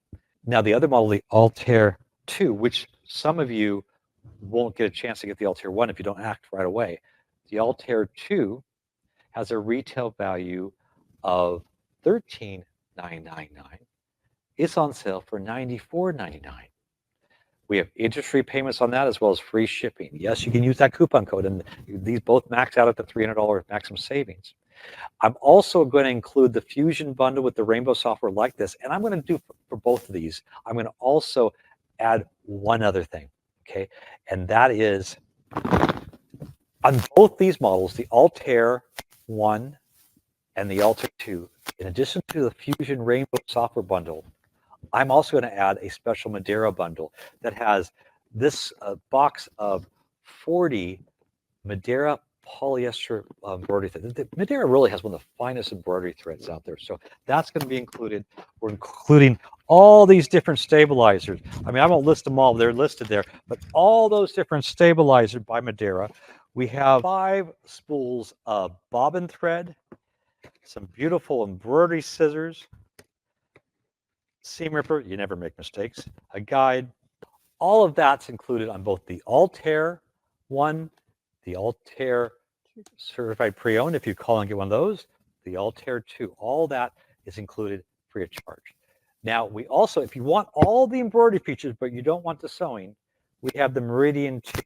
Speaker 1: Now, the other model, the Altair 2, which some of you won't get a chance to get the Altair 1 if you don't act right away. The Altair 2 has a retail value of $13,999. It's on sale for $94.99. We have interest-free payments on that as well as free shipping. Yes, you can use that coupon code, and these both max out at the $300 maximum savings. I'm also going to include the Fusion bundle with the Rainbow software like this, and I'm going to do for both of these, I'm going to also add one other thing, okay? And that is, on both these models, the Altair 1 and the Altair 2, in addition to the Fusion Rainbow software bundle, I'm also going to add a special Madeira bundle that has this box of 40 Madeira polyester embroidery thread. The Madeira really has one of the finest embroidery threads out there. So that's going to be included. We're including all these different stabilizers. I mean, I won't list them all. They're listed there. But all those different stabilizers by Madeira. We have 5 spools of bobbin thread, some beautiful embroidery scissors, seam ripper, you never make mistakes, a guide. All of that's included on both the Altair 1, the Altair certified pre-owned, if you call and get one of those, the Altair 2, all that is included free of charge. Now, we also, if you want all the embroidery features, but you don't want the sewing, we have the Meridian 2,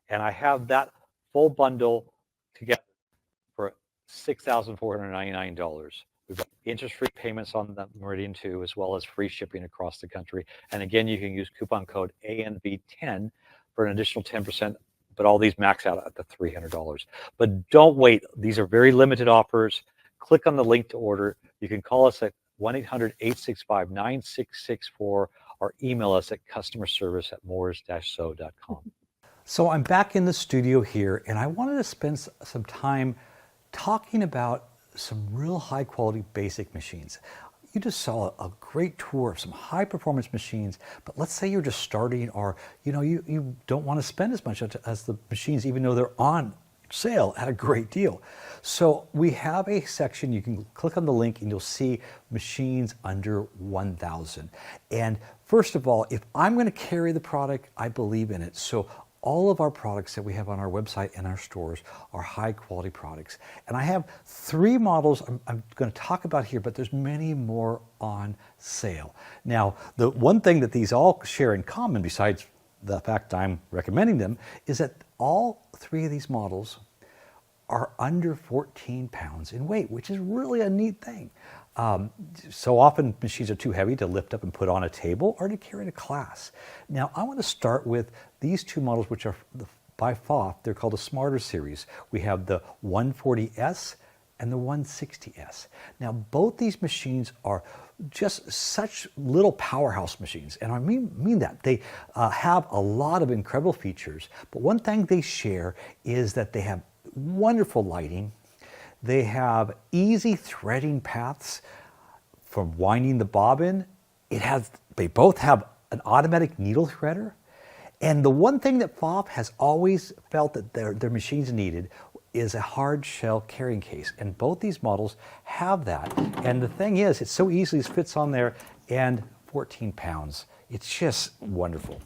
Speaker 1: and I have that full bundle together for $6,499. We've got interest-free payments on the Meridian 2, as well as free shipping across the country. And again, you can use coupon code ANV10 for an additional 10%, but all these max out at the $300. But don't wait. These are very limited offers. Click on the link to order. You can call us at 1-800-865-9664 or email us at customerservice@moores-sew.com. So I'm back in the studio here, and I wanted to spend some time talking about some real high quality basic machines. You just saw a great tour of some high performance machines, but let's say you're just starting, or you don't want to spend as much as the machines, even though they're on sale at a great deal. So we have a section, you can click on the link and you'll see machines under 1,000. And first of all, if I'm going to carry the product, I believe in it. So all of our products that we have on our website and our stores are high quality products. And I have 3 models I'm going to talk about here, but there's many more on sale. Now, the one thing that these all share in common, besides the fact I'm recommending them, is that all 3 of these models are under 14 pounds in weight, which is really a neat thing. So often machines are too heavy to lift up and put on a table or to carry in a class. Now I want to start with these 2 models, which are by FOF. They're called the Smarter Series. We have the 140S and the 160S. Now both these machines are just such little powerhouse machines, and I mean that. They have a lot of incredible features, but one thing they share is that they have wonderful lighting. They have easy threading paths for winding the bobbin. They both have an automatic needle threader. And the one thing that FOF has always felt that their machines needed is a hard shell carrying case. And both these models have that. And the thing is, it so easily fits on there,
Speaker 3: and 14 pounds. It's just wonderful.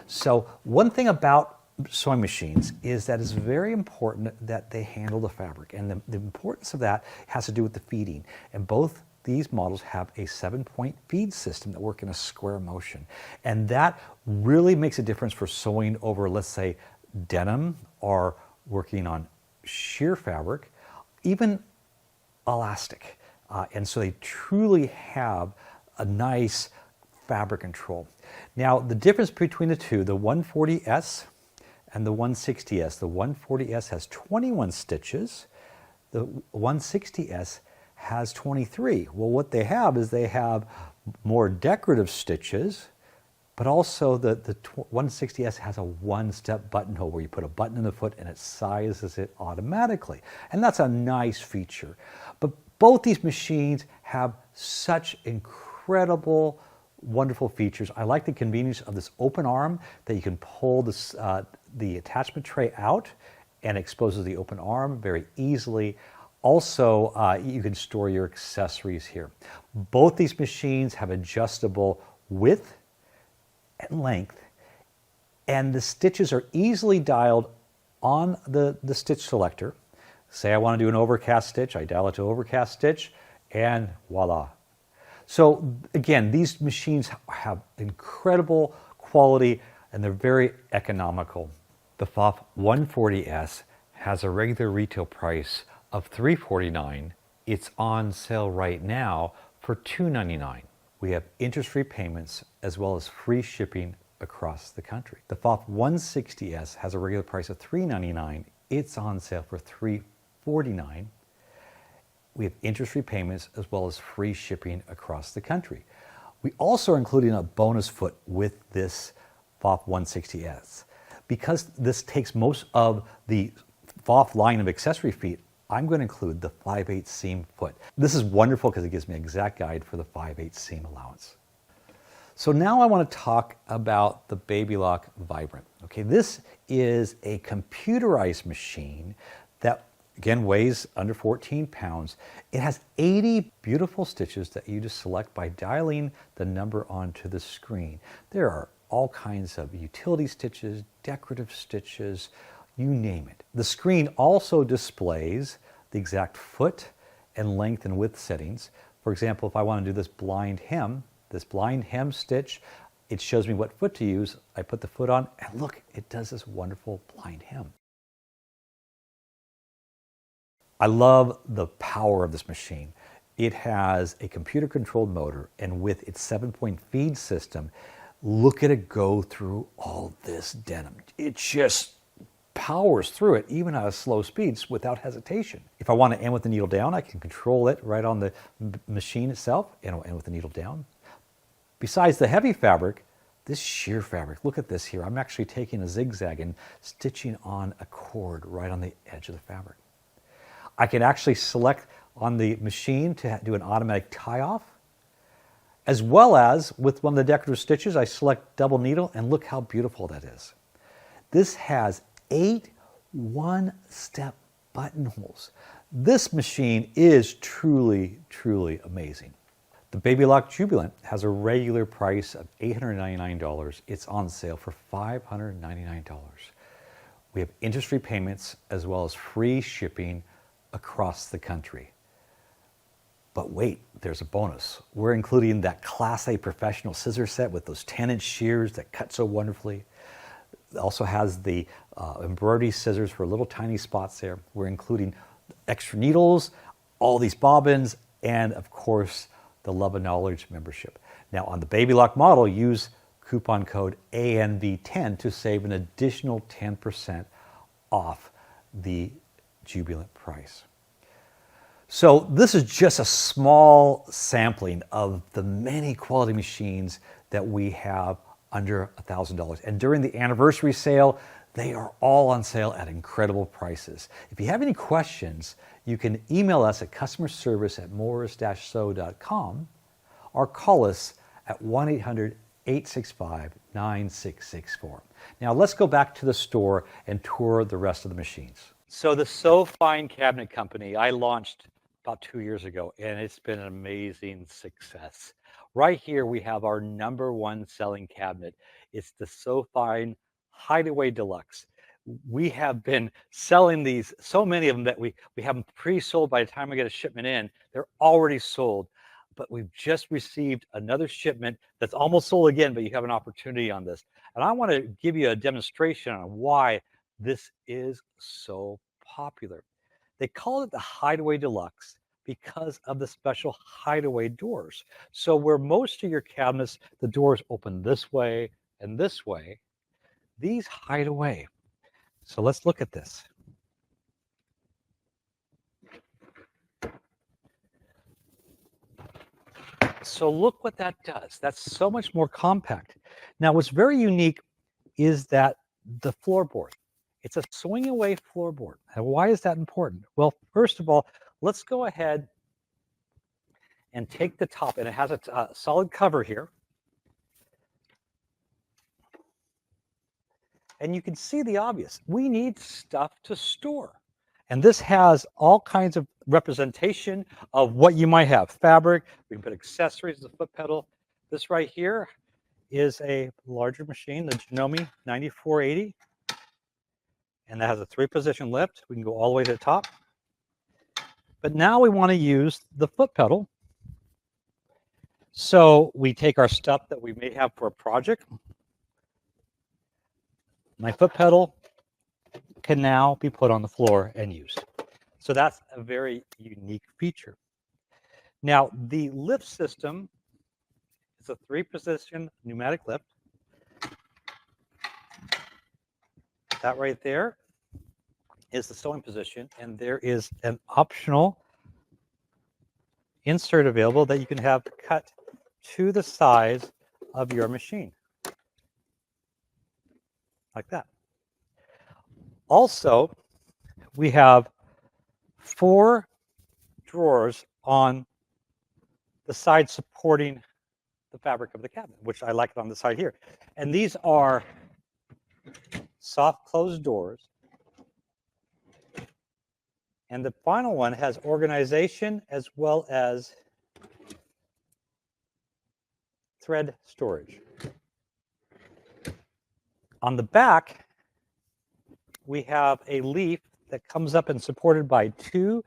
Speaker 3: So one thing about sewing machines is that it's very important that they handle the fabric, and the importance of that has to do with the feeding. And both these models have a 7-point feed system that work in a square motion, and that really makes a difference for sewing over, let's say, denim, or working on sheer fabric, even elastic. And so they truly have a nice fabric control. Now, the difference between the two, the 140S and the 160S, the 140S has 21 stitches, the 160S has 23. Well, what they have is they have more decorative stitches, but also the 160S has a one-step buttonhole where you put a button in the foot and it sizes it automatically. And that's a nice feature. But both these machines have such incredible, wonderful features. I like the convenience of this open arm that you can pull this, the attachment tray out and exposes the open arm very easily. Also, you can store your accessories here. Both these machines have adjustable width and length, and the stitches are easily dialed on the stitch selector. Say I want to do an overcast stitch, I dial it to overcast stitch, and voila. So again, these machines have incredible quality and they're very economical. The FOF 140S has a regular retail price of $349. It's on sale right now for $299. We have interest-free payments as well as free shipping across the country. The FOF 160S has a regular price of $399. It's on sale for $349. We have interest-free payments as well as free shipping across the country. We also are including a bonus foot with this FOF 160S. Because this takes most of the FOF line of accessory feet, I'm going to include the 5/8 seam foot. This is wonderful because it gives me an exact guide for the 5/8 seam allowance. So now I want to talk about the Baby Lock Vibrant. Okay, this is a computerized machine that again weighs under 14 pounds. It has 80 beautiful stitches that you just select by dialing the number onto the screen. There are all kinds of utility stitches, decorative stitches, you name it. The screen also displays the exact foot and length and width settings. For example, if I want to do this blind hem stitch, it shows me what foot to use. I put the foot on and look, it does this wonderful blind hem. I love the power of this machine. It has a computer controlled motor, and with its 7-point feed system, look at it go through all this denim. It just powers through it, even at a slow speeds, without hesitation. If I want to end with the needle down, I can control it right on the machine itself, and it'll end with the needle down. Besides the heavy fabric, this sheer fabric, look at this here. I'm actually taking a zigzag and stitching on a cord right on the edge of the fabric. I can actually select on the machine to do an automatic tie-off, as well as with one of the decorative stitches, I select double needle, and look how beautiful that is. This has 8 one-step buttonholes. This machine is truly, truly amazing. The Baby Lock Jubilant has a regular price of $899. It's on sale for $599. We have interest-free payments as well as free shipping across the country. But wait, there's a bonus. We're including that Class A professional scissor set with those 10-inch shears that cut so wonderfully. It also has the embroidery scissors for little tiny spots there. We're including extra needles, all these bobbins, and of course, the Love of Knowledge membership. Now on the Baby Lock model, use coupon code ANV10 to save an additional 10% off the Jubilant price. So this is just a small sampling of the many quality machines that we have under $1,000. And during the anniversary sale, they are all on sale at incredible prices. If you have any questions, you can email us at customerservice@morris-sew.com or call us at 1-800-865-9664. Now let's go back to the store and tour the rest of the machines. So the Sew Fine Cabinet Company, I launched about 2 years ago, and it's been an amazing success.
Speaker 1: Right here, we have our #1 selling cabinet. It's the SoFine Hideaway Deluxe. We have been selling these, so many of them that we have them pre-sold. By the time we get a shipment in, they're already sold. But we've just received another shipment that's almost sold again, but you have an opportunity on this. And I want to give you a demonstration on why this is so popular. They call it the Hideaway Deluxe because of the special hideaway doors. So where most of your cabinets, the doors open this way and this way, these hide away. So let's look at this. So look what that does. That's so much more compact. Now, what's very unique is that the floorboard. It's a swing away floorboard. And why is that important? Well, first of all, let's go ahead and take the top, and it has a solid cover here. And you can see the obvious. We need stuff to store. And this has all kinds of representation of what you might have. Fabric, we can put accessories, the foot pedal. This right here is a larger machine, the Janome 9480. And that has a 3-position lift. We can go all the way to the top. But now we want to use the foot pedal. So we take our stuff that we may have for a project. My foot pedal can now be put on the floor and used. So that's a very unique feature. Now, the lift system is a 3-position pneumatic lift. That right there is the sewing position, and there is an optional insert available that you can have cut to the size of your machine, like that. Also, we have 4 drawers on the side supporting the fabric of the cabinet, which I like it on the side here. And these are soft closed doors. And the final one has organization as well as thread storage. On the back, we have a leaf that comes up and supported by 2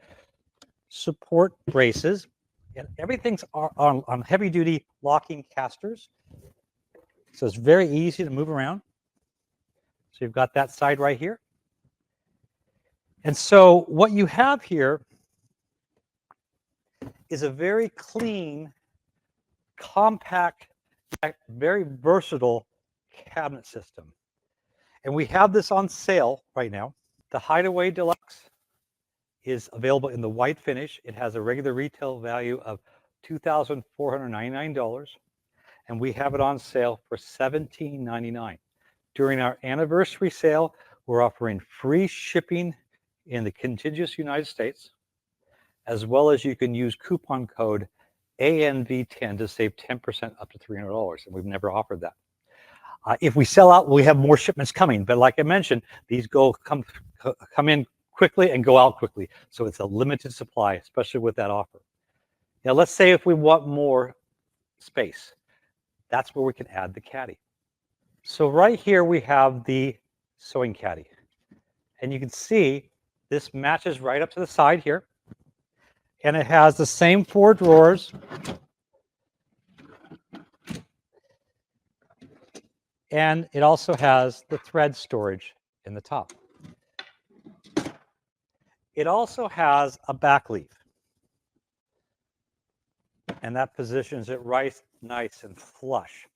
Speaker 1: support braces. And everything's on heavy-duty locking casters. So it's very easy to move around. So you've got that side right here. And so what you have here is a very clean, compact, very versatile cabinet system. And we have this on sale right now. The Hideaway Deluxe is available in the white finish. It has a regular retail value of $2,499, and we have it on sale for $17.99. During our anniversary sale, we're offering free shipping in the contiguous United States, as well as you can use coupon code ANV10 to save 10% up to $300, and we've never offered that. If we sell out, we have more shipments coming, but like I mentioned, these come in quickly and go out quickly. So it's a limited supply, especially with that offer. Now, let's say if we want more space, that's where we can add the caddy. So right here we have the sewing caddy. And you can see this matches right up to the side here. And it has the same 4 drawers. And it also has the thread storage in the top. It also has a back leaf. And that positions it right nice and flush.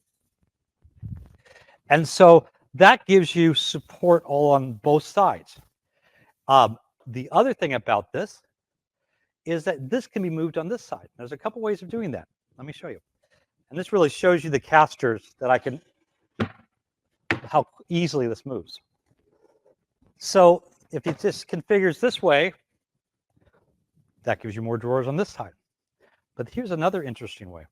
Speaker 1: And so that gives you support all on both sides. The other thing about this is that this can be moved on this side. There's a couple ways of doing that. Let me show you. And this really shows you the casters that I can, how easily this moves. So if it just configures this way, that gives you more drawers on this side. But here's another interesting way.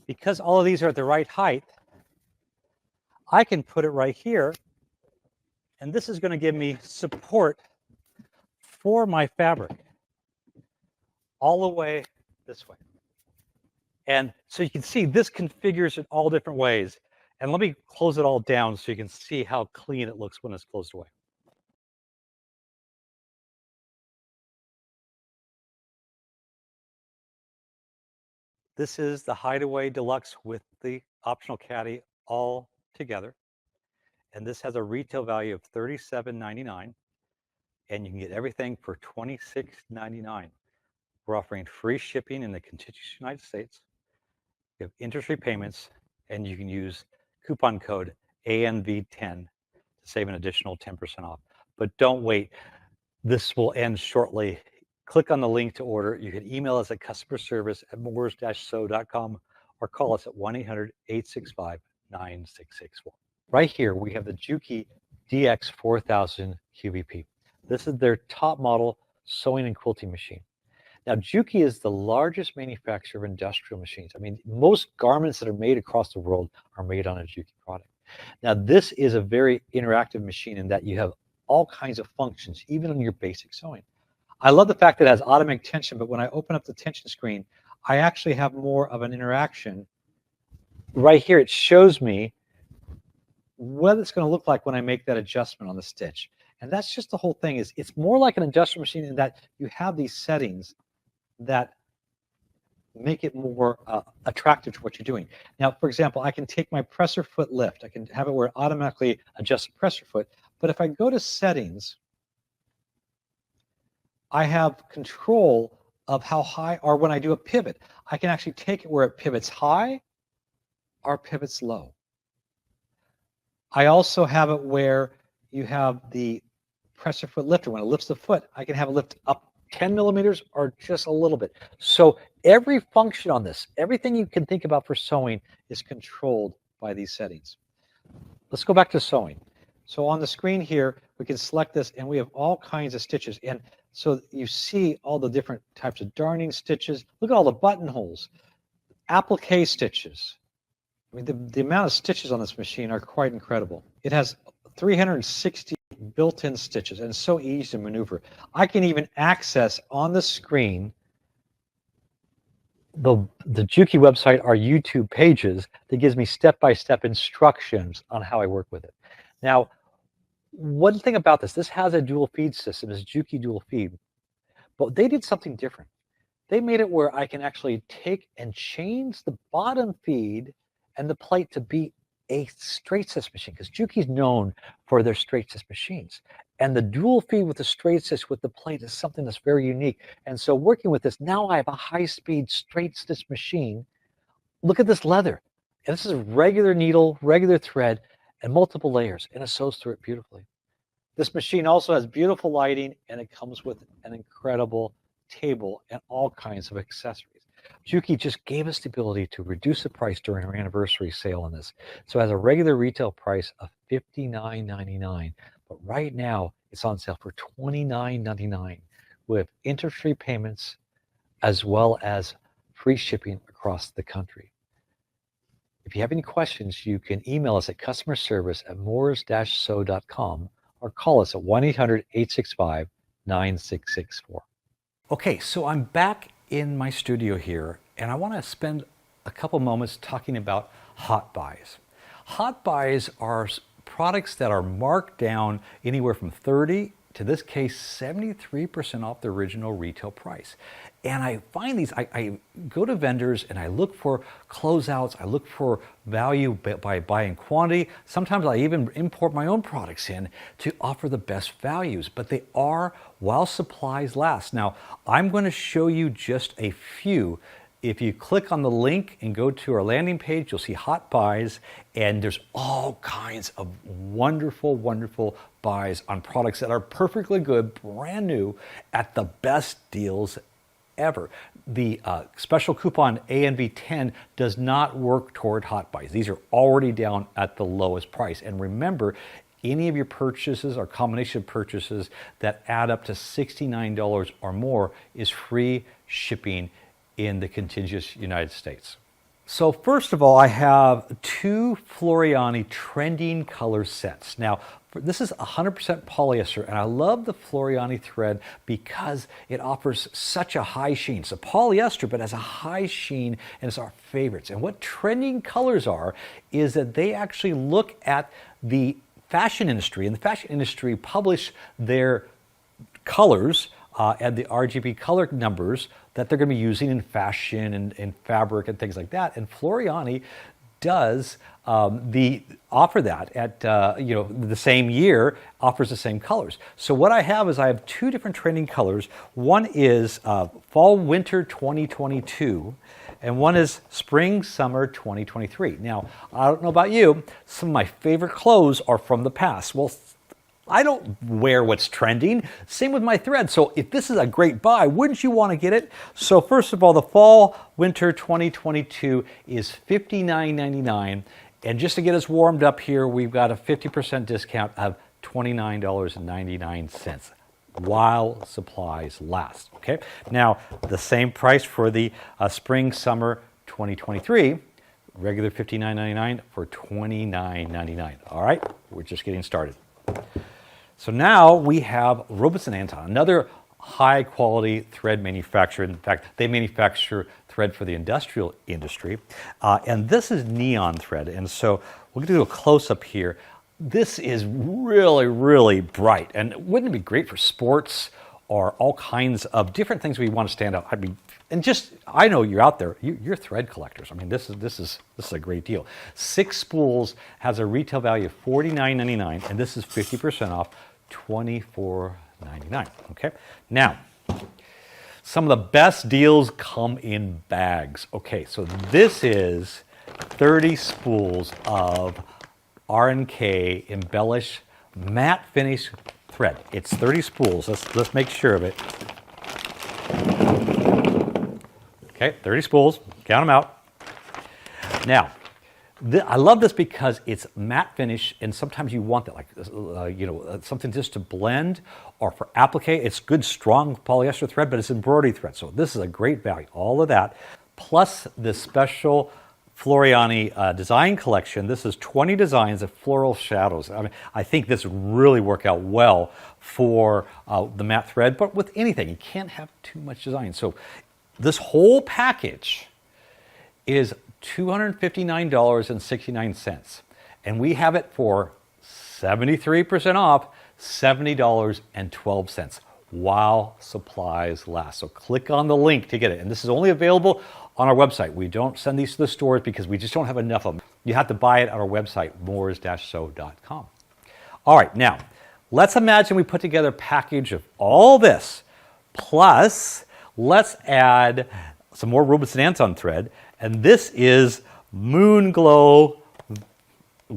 Speaker 1: Because all of these are at the right height, I can put it right here, and this is going to give me support for my fabric.
Speaker 3: all the way this way. And so you can see this configures in all different ways. And let me close it all down so you can see how clean it looks when it's closed away. This is the Hideaway Deluxe with the optional caddy all together. And this has a retail value of $37.99. And you can get everything for $26.99. We're offering free shipping in the contiguous United States. You have interest-free payments, and you can use coupon code ANV10 to save an additional 10% off. But don't wait. This will end shortly. Click on the link to order. You can email us at customer service at moores-so.com or call us at 1-800-865-9664. Right here, we have the Juki DX4000 QVP. This is their top model sewing and quilting machine. Now, Juki is the largest manufacturer of industrial machines. I mean, most garments that are made across the world are made on a Juki product. Now, this is a very interactive machine in that you have all kinds of functions, even on your basic sewing. I love the fact that it has automatic tension, but when I open up the tension screen, I actually have more of an interaction. Right here, it shows me what it's going to look like when I make that adjustment on the stitch. And that's just the whole thing. Is it's more like an industrial machine in that you have these settings that make it more attractive to what you're doing. Now, for example, I can take my presser foot lift. I can have it where it automatically adjusts the presser foot. But if I go to settings, I have control of how high, or when I do a pivot, I can actually take it where it pivots high or pivots low. I also have it where you have the presser foot lifter. When it lifts the foot, I can have it lift up 10 millimeters or just a little bit. So every function on this, everything you can think about for sewing is controlled by these settings. Let's go back to sewing. So on the screen here, we can select this and we have all kinds of stitches. And so you see all the different types of darning stitches. Look at all the buttonholes, applique stitches. I mean, the amount of stitches on this machine are quite incredible. It has 360 built-in stitches and so easy to maneuver. I can even access on the screen the Juki website, our YouTube pages, that gives me step-by-step instructions on how I work with it. Now, one thing about this has a dual feed system, it's Juki dual feed, but they did something different. They made it where I can actually take and change the bottom feed and the plate to be a straight stitch machine, because Juki is known for their straight stitch machines. And the dual feed with the straight stitch with the plate is something that's very unique. And so working with this, now I have a high-speed straight stitch machine. Look at this leather. And this is a regular needle, regular thread, and multiple layers, and it sews through it beautifully. This machine also has beautiful lighting, and it comes with an incredible table and all kinds of accessories. Juki just gave us the ability to reduce the price during our anniversary sale on this. So it has a regular retail price of $59.99, but right now it's on sale for $29.99 with interest-free payments as well as free shipping across the country. If you have any questions, you can email us at customer service at moores-so.com or call us at 1-800-865-9664. Okay, so I'm back in my studio here, and I want to spend a couple moments talking about hot buys. Hot buys are products that are marked down anywhere from 30 to this case 73% off the original retail price. And I find these, I go to vendors and I look for closeouts, I look for value by buying quantity. Sometimes I even import my own products in to offer the best values, but they are while supplies last. Now, I'm going to show you just a few. If you click on the link and go to our landing page, you'll see hot buys, and there's all kinds of wonderful, wonderful buys on products that are perfectly good, brand new, at the best deals ever. The special coupon ANV10 does not work toward hot buys. These are already down at the lowest price. And remember, any of your purchases or combination of purchases that add up to $69 or more is free shipping in the contiguous United States. So first of all, I have 2 Floriani trending color sets. Now, this is 100% polyester, and I love the Floriani thread because it offers such a high sheen. So polyester, but has a high sheen, and it's our favorites. And what trending colors are is that they actually look at the fashion industry, and the fashion industry publish their colors and the RGB color numbers that they're going to be using in fashion and fabric and things like that. And Floriani does offer that at the same year, offers the same colors. So what I have is I have 2 different trending colors. One is fall winter 2022, and one is spring summer 2023. Now, I don't know about you, some of my favorite clothes are from the past. Well, I don't wear what's trending. Same with my thread. So if this is a great buy, wouldn't you want to get it? So first of all, the fall winter 2022 is $59.99. And just to get us warmed up here, we've got a 50% discount of $29.99 while supplies last. Okay. Now, the same price for the spring summer 2023, regular $59.99 for $29.99. All right. We're just getting started. So now we have Robertson Anton, another high quality thread manufacturer. In fact, they manufacture thread for the industrial industry. And this is neon thread. And so we're going to do a close up here. This is really, really bright. And wouldn't it be great for sports or all kinds of different things we want to stand out? I mean, and just, I know you're out there, you're thread collectors. I mean, this is a great deal. 6 spools has a retail value of $49.99, and this is 50% off, $24.99. Okay. Now, some of the best deals come in bags. Okay, so this is 30 spools of R&K embellish matte finish thread. It's 30 spools. Let's make sure of it. Okay, 30 spools. Count them out. Now, I love this because it's matte finish, and sometimes you want that, like something just to blend or for applique. It's good, strong polyester thread, but it's embroidery thread. So this is a great value. All of that, plus this special Floriani design collection. This is 20 designs of floral shadows. I mean, I think this would really work out well for the matte thread, but with anything, you can't have too much design. So this whole package is $259.69, and we have it for 73% off, $70.12 while supplies last. So click on the link to get it, and this is only available on our website. We don't send these to the stores because we just don't have enough of them. You have to buy it at our website, moors-sew.com. All right, now let's imagine we put together a package of all this, plus let's add some more Robertson Anton thread, and this is Moon Glow,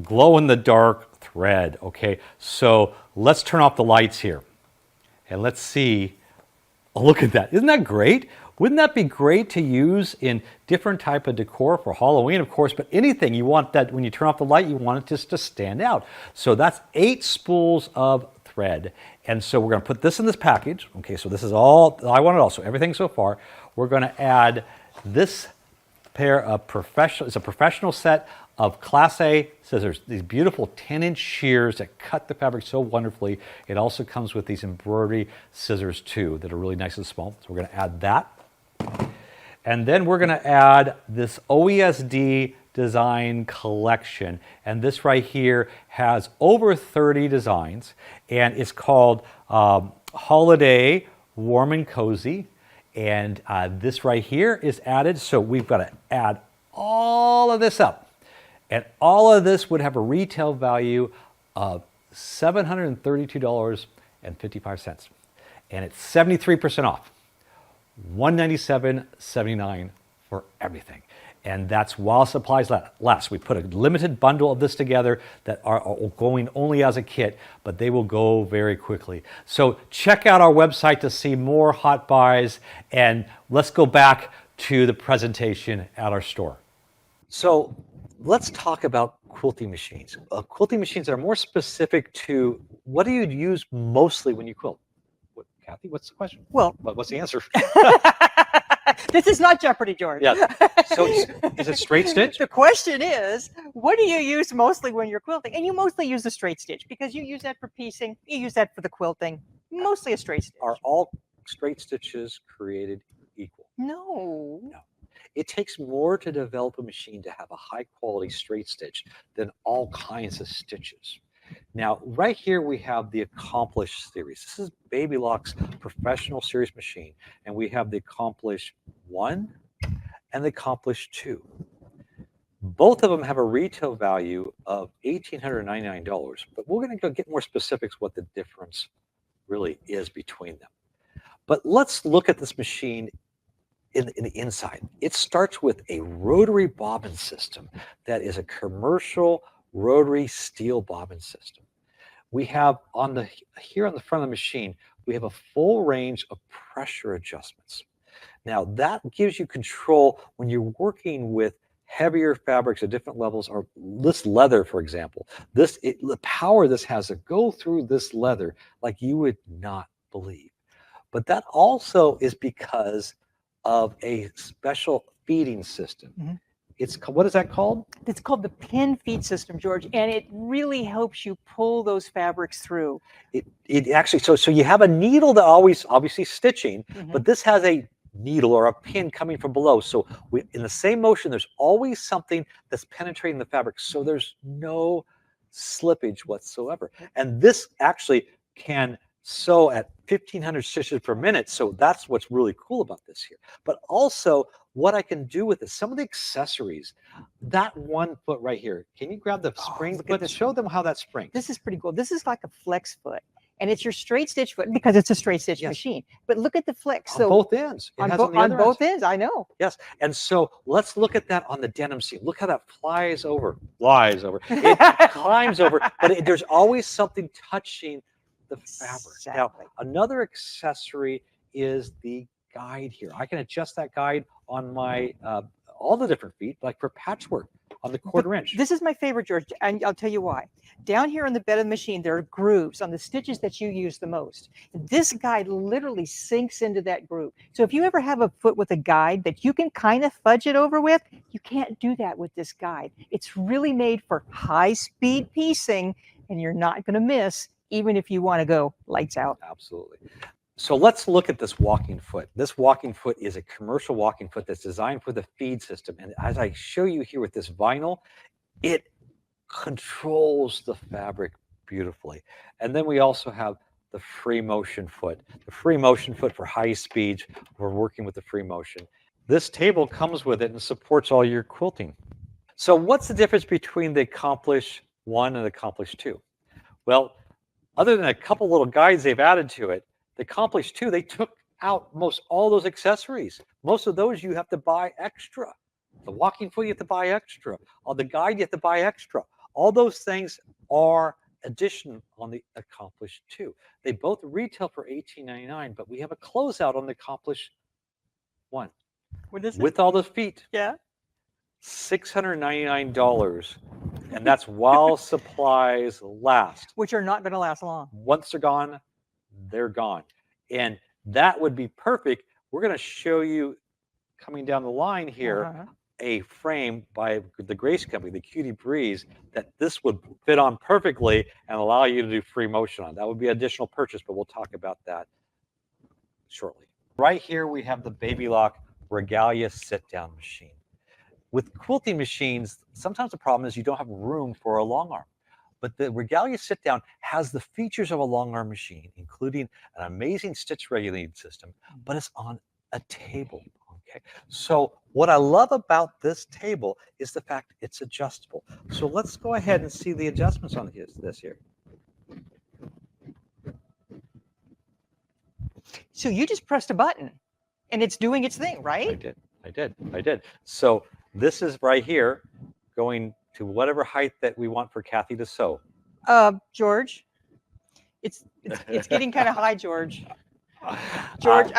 Speaker 3: glow-in-the-dark thread. Okay, so let's turn off the lights here, and let's see. Oh, look at that. Isn't that great? Wouldn't that be great to use in different type of decor for Halloween, of course, but anything you want that when you turn off the light, you want it just to stand out. So that's 8 spools of thread. And so we're going to put this in this package. Okay, so this is all I wanted also, everything so far. We're going to add this pair of it's a professional set of Class A scissors, these beautiful 10-inch shears that cut the fabric so wonderfully. It also comes with these embroidery scissors too that are really nice and small. So we're going to add that. And then we're going to add this OESD design collection. And this right here has over 30 designs, and it's called Holiday Warm and Cozy. And this right here is added. So we've got to add all of this up. And all of this would have a retail value of $732.55. And it's 73% off. $197.79 for everything. And that's while supplies last. We put a limited bundle of this together that are going only as a kit, but they will go very quickly. So check out our website to see more hot buys, and let's go back to the presentation at our store. So let's talk about quilting machines. Quilting machines are more specific to what do you use mostly when you quilt? Cathy, what's the question?
Speaker 2: Well,
Speaker 1: what's the answer?
Speaker 2: This is not Jeopardy, George.
Speaker 1: Yeah. So is it straight stitch?
Speaker 2: The question is, what do you use mostly when you're quilting? And you mostly use a straight stitch because you use that for piecing. You use that for the quilting. Mostly a straight stitch.
Speaker 1: Are all straight stitches created equal?
Speaker 2: No.
Speaker 1: No. It takes more to develop a machine to have a high quality straight stitch than all kinds of stitches. Now, right here we have the Accomplished series. This is Baby Lock's professional series machine, and we have the Accomplished 1 and the Accomplished 2. Both of them have a retail value of $1,899, but we're going to go get more specifics what the difference really is between them. But let's look at this machine in the inside. It starts with a rotary bobbin system that is a commercial rotary steel bobbin system. We have here on the front of the machine, we have a full range of pressure adjustments. Now that gives you control when you're working with heavier fabrics at different levels, or this leather, for example. The power this has to go through this leather like you would not believe. But that also is because of a special feeding system. Mm-hmm. What is that called?
Speaker 2: It's called the pin feed system, George, and it really helps you pull those fabrics through.
Speaker 1: It actually, so you have a needle that always obviously stitching,
Speaker 2: Mm-hmm.
Speaker 1: but this has a needle or a pin coming from below. So in the same motion, there's always something that's penetrating the fabric. So there's no slippage whatsoever. And this actually can sew at 1,500 stitches per minute. So that's what's really cool about this here. But also what I can do with it, some of the accessories, that 1 foot right here, can you grab the spring foot and show them how that springs?
Speaker 2: This is pretty cool. This is like a flex foot. And it's your straight stitch foot because it's a straight stitch machine. But look at the flex.
Speaker 1: So on both ends.
Speaker 2: On both ends, I know.
Speaker 1: Yes. And so let's look at that on the denim seam. Look how that flies over. It climbs over. But there's always something touching the fabric.
Speaker 2: Exactly.
Speaker 1: Now, another accessory is the guide here. I can adjust that guide on my all the different feet, like for patchwork on the 1/4 inch.
Speaker 2: This is my favorite, George, and I'll tell you why. Down here on the bed of the machine, there are grooves on the stitches that you use the most. This guide literally sinks into that groove. So if you ever have a foot with a guide that you can kind of fudge it over with, you can't do that with this guide. It's really made for high-speed piecing, and you're not going to miss, even if you want to go lights out.
Speaker 1: Absolutely. So let's look at this walking foot. This walking foot is a commercial walking foot that's designed for the feed system. And as I show you here with this vinyl, it controls the fabric beautifully. And then we also have the free motion foot. The free motion foot for high speeds. We're working with the free motion. This table comes with it and supports all your quilting. So what's the difference between the Accomplished 1 and the Accomplished 2? Well, other than a couple little guides they've added to it, the Accomplished 2, they took out most all those accessories. Most of those you have to buy extra. The walking foot you have to buy extra. On the guide you have to buy extra. All those things are addition on the Accomplished 2. They both retail for $18.99, but we have a closeout on the Accomplished 1.
Speaker 2: What is it?
Speaker 1: With all the feet.
Speaker 2: Yeah.
Speaker 1: $699, and that's while supplies last.
Speaker 2: Which are not going to last long.
Speaker 1: Once they're gone, they're gone. And that would be perfect. We're going to show you coming down the line here a frame by the Grace Company, the Cutie Breeze, that this would fit on perfectly and allow you to do free motion on. That would be additional purchase, but we'll talk about that shortly. Right here we have the Baby Lock Regalia sit-down machine. With quilting machines, sometimes the problem is you don't have room for a long arm. But the Regalia sit-down has the features of a long arm machine, including an amazing stitch regulating system, but it's on a table. Okay. So what I love about this table is the fact it's adjustable. So let's go ahead and see the adjustments on this here.
Speaker 2: So you just pressed a button and it's doing its thing, right?
Speaker 1: I did. So this is right here going to whatever height that we want for Cathy to sew.
Speaker 2: George, it's getting kind of high, George. George,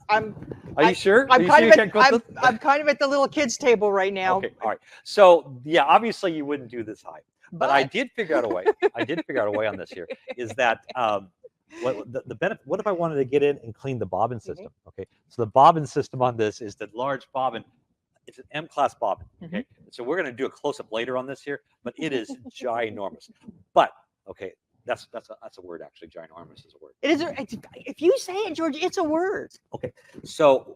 Speaker 2: I'm.
Speaker 1: Are you sure?
Speaker 2: I'm kind of at the little kids table right now.
Speaker 1: Okay, all right. So yeah, obviously you wouldn't do this high, but I did figure out a way. I did figure out a way on this here. Is that the benefit? What if I wanted to get in and clean the bobbin system? Okay, so the bobbin system on this is the large bobbin. It's an M-class bobbin. Okay, so we're going to do a close-up later on this here, but it is ginormous. But okay, that's a word actually. Ginormous is a word.
Speaker 2: It is. If you say it, George, it's a word.
Speaker 1: Okay, so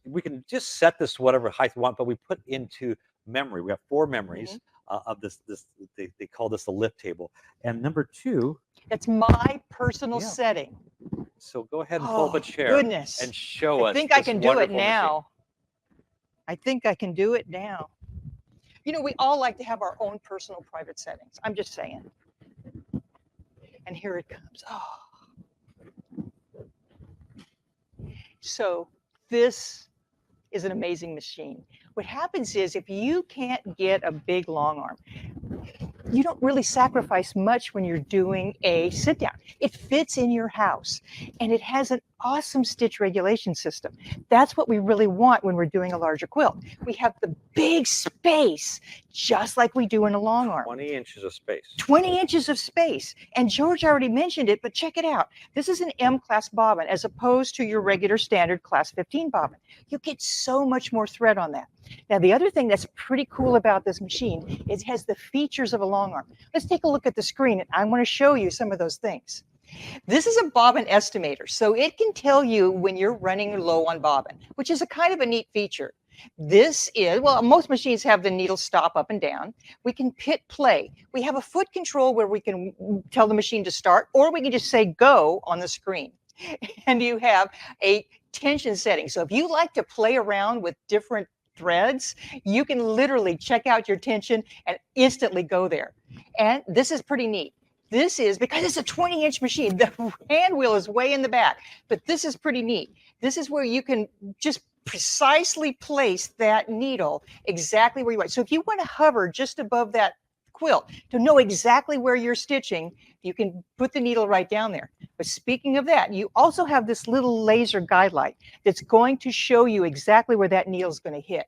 Speaker 1: we can just set this to whatever height we want, but we put into memory. We have 4 memories of this. They call this the lift table. And number 2.
Speaker 2: That's my personal setting.
Speaker 1: So go ahead and pull up a chair.
Speaker 2: Goodness.
Speaker 1: And show us.
Speaker 2: I think I can do it now. I think I can do it now. You know, we all like to have our own personal private settings. I'm just saying. And here it comes. Oh. So this is an amazing machine. What happens is if you can't get a big long arm, you don't really sacrifice much when you're doing a sit down. It fits in your house and it has an awesome stitch regulation system. That's what we really want when we're doing a larger quilt. We have the big space, just like we do in a long arm.
Speaker 1: 20 inches of space.
Speaker 2: 20 inches of space. And George already mentioned it, but check it out. This is an M-class bobbin as opposed to your regular standard class 15 bobbin. You get so much more thread on that. Now, the other thing that's pretty cool about this machine is it has the features of a long arm. Let's take a look at the screen, and I want to show you some of those things. This is a bobbin estimator, so it can tell you when you're running low on bobbin, which is a kind of a neat feature. This is, well, most machines have the needle stop up and down. We can pit play. We have a foot control where we can tell the machine to start, or we can just say go on the screen. And you have a tension setting. So if you like to play around with different threads, you can literally check out your tension and instantly go there. And this is pretty neat. This is, because it's a 20-inch machine, the hand wheel is way in the back, but this is pretty neat. This is where you can just precisely place that needle exactly where you want. So if you want to hover just above that quilt to know exactly where you're stitching, you can put the needle right down there. But speaking of that, you also have this little laser guide light that's going to show you exactly where that needle is going to hit.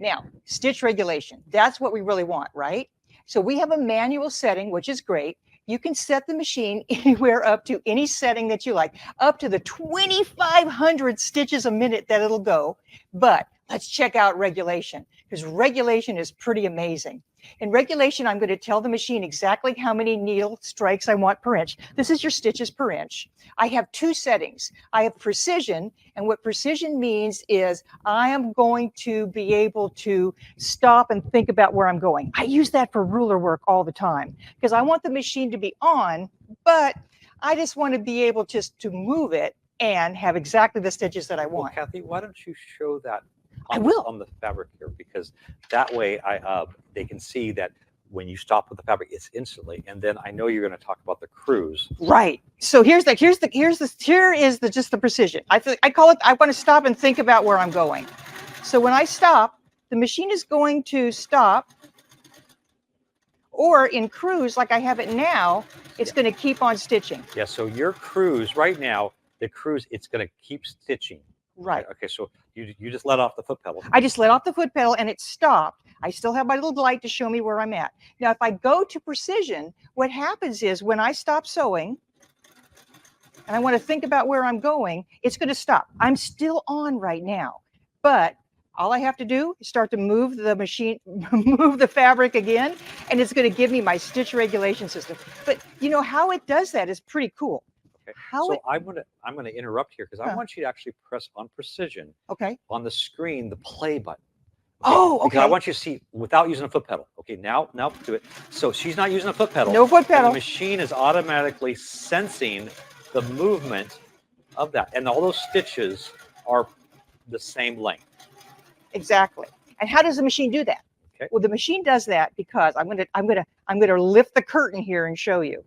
Speaker 2: Now, stitch regulation, that's what we really want, right? So we have a manual setting, which is great. You can set the machine anywhere up to any setting that you like, up to the 2,500 stitches a minute that it'll go. But let's check out regulation, because regulation is pretty amazing. In regulation, I'm going to tell the machine exactly how many needle strikes I want per inch. This is your stitches per inch. I have 2 settings. I have precision, and what precision means is I am going to be able to stop and think about where I'm going. I use that for ruler work all the time because I want the machine to be on, but I just want to be able just to move it and have exactly the stitches that I want.
Speaker 1: Well, Cathy, why don't you show that
Speaker 2: on
Speaker 1: the fabric here, because that way they can see that when you stop with the fabric, it's instantly. And then I know you're going to talk about the cruise.
Speaker 2: Right. So here is just the precision. I call it, I want to stop and think about where I'm going. So when I stop, the machine is going to stop, or in cruise, like I have it now, it's going to keep on stitching.
Speaker 1: Yeah. So your cruise right now, the cruise, it's going to keep stitching.
Speaker 2: Right.
Speaker 1: Okay, so you just let off the foot pedal.
Speaker 2: I just let off the foot pedal and it stopped. I still have my little light to show me where I'm at. Now, if I go to precision, what happens is when I stop sewing and I want to think about where I'm going, it's going to stop. I'm still on right now, but all I have to do is start to move the machine, move the fabric again, and it's going to give me my stitch regulation system. But you know how it does that is pretty cool.
Speaker 1: Okay. I'm gonna interrupt here because I want you to actually press on precision.
Speaker 2: Okay.
Speaker 1: On the screen, the play button.
Speaker 2: Okay? Oh, okay.
Speaker 1: Because I want you to see without using a foot pedal. Okay, now do it. So she's not using a foot pedal.
Speaker 2: No foot pedal.
Speaker 1: The machine is automatically sensing the movement of that, and all those stitches are the same length.
Speaker 2: Exactly. And how does the machine do that?
Speaker 1: Okay.
Speaker 2: Well, the machine does that because I'm gonna lift the curtain here and show you.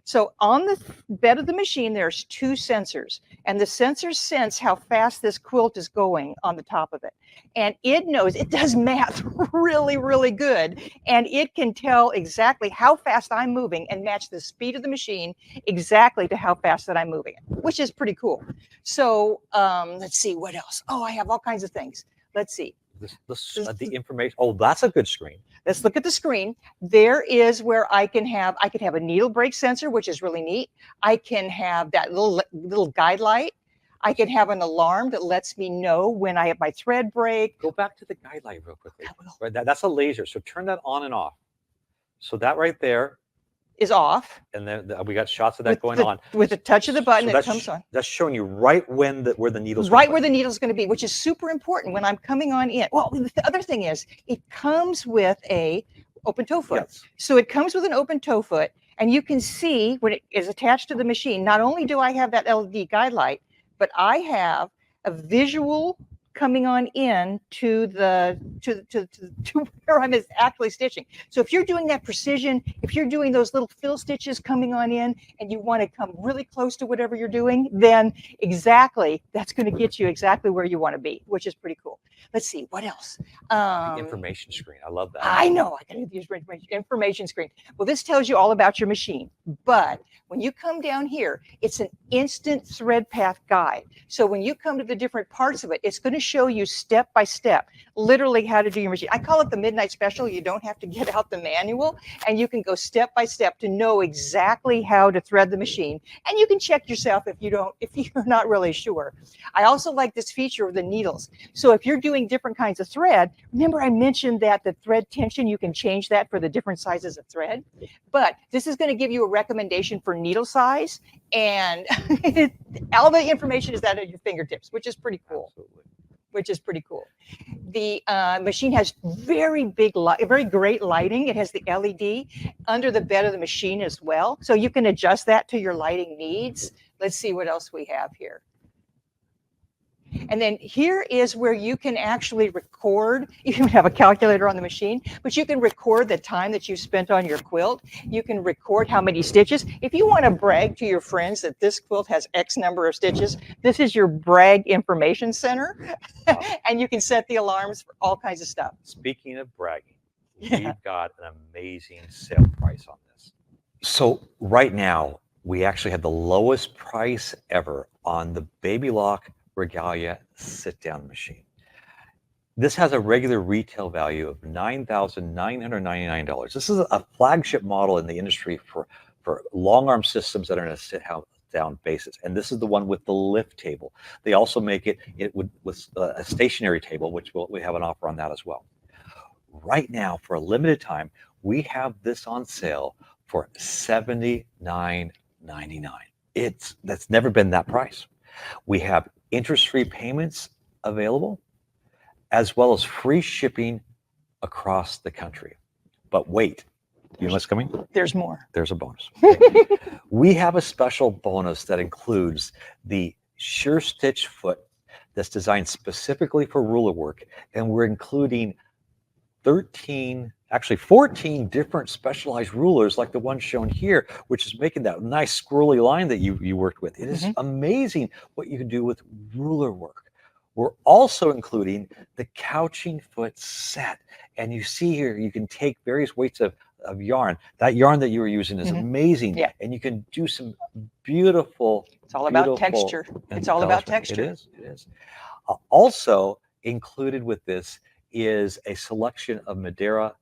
Speaker 2: So on the bed of the machine, there's 2 sensors, and the sensors sense how fast this quilt is going on the top of it. And it knows, it does math really, really good. And it can tell exactly how fast I'm moving and match the speed of the machine exactly to how fast that I'm moving it, which is pretty cool. So let's see what else. Oh, I have all kinds of things. Let's see.
Speaker 1: The information. Oh, that's a good screen.
Speaker 2: Let's look at the screen. There is where I could have a needle break sensor, which is really neat. I can have that little guide light. I can have an alarm that lets me know when I have my thread break.
Speaker 1: Go back to the guide light real quickly.
Speaker 2: I will.
Speaker 1: Right, that's a laser. So turn that on and off. So that right there,
Speaker 2: Is off.
Speaker 1: and then we got shots of that going on.
Speaker 2: With a touch of the button,
Speaker 1: So
Speaker 2: it comes on.
Speaker 1: That's showing you right when where the needle's
Speaker 2: Right
Speaker 1: gonna
Speaker 2: where
Speaker 1: put.
Speaker 2: the needle's going to be, which is super important when I'm coming on in. Well, the other thing is it comes with a open toe foot.
Speaker 1: Yes.
Speaker 2: So it comes with an open toe foot, and you can see when it is attached to the machine, not only do I have that LED guide light, but I have a visual coming on in to where I'm actually stitching. So if you're doing that precision, if you're doing those little fill stitches coming on in and you want to come really close to whatever you're doing, then exactly that's going to get you exactly where you want to be, which is pretty cool. Let's see what else.
Speaker 1: The information screen. I love that.
Speaker 2: I know I got to use information screen. Well, this tells you all about your machine, but when you come down here, it's an instant thread path guide. So when you come to the different parts of it, it's going to show you step by step, literally how to do your machine. I call it the midnight special. You don't have to get out the manual, and you can go step by step to know exactly how to thread the machine. And you can check yourself if you're not really sure. I also like this feature of the needles. So if you're doing different kinds of thread, remember I mentioned that the thread tension, you can change that for the different sizes of thread. But this is going to give you a recommendation for needle size, and all the information is at your fingertips, which is pretty cool.
Speaker 1: Absolutely.
Speaker 2: Which is pretty cool. The machine has very great lighting. It has the LED under the bed of the machine as well, so you can adjust that to your lighting needs. Let's see what else we have here. And then here is where you can actually record. You can have a calculator on the machine, but you can record the time that you spent on your quilt. You can record how many stitches. If you want to brag to your friends that this quilt has X number of stitches, this is your brag information center. And you can set the alarms for all kinds of stuff.
Speaker 1: Speaking of bragging, we've got an amazing sale price on this. So right now, we actually had the lowest price ever on the Baby Lock Regalia sit-down machine. This has a regular retail value of $9,999. This is a flagship model in the industry for long arm systems that are in a sit-down basis. And this is the one with the lift table. They also make it with a stationary table, which we have an offer on that as well. Right now, for a limited time, we have this on sale for $79.99. That's never been that price. We have interest-free payments available, as well as free shipping across the country. But wait, you know what's coming?
Speaker 2: There's more.
Speaker 1: There's a bonus. Okay. We have a special bonus that includes the Sure Stitch foot that's designed specifically for ruler work, and we're including 14 different specialized rulers like the one shown here, which is making that nice squirrely line that you worked with. It is amazing what you can do with ruler work. We're also including the couching foot set. And you see here, you can take various weights of yarn. That yarn that you were using is amazing.
Speaker 2: Yeah.
Speaker 1: And you can do some beautiful.
Speaker 2: It's all about texture. It's all about texture.
Speaker 1: It is. Also included with this is a selection of Madeira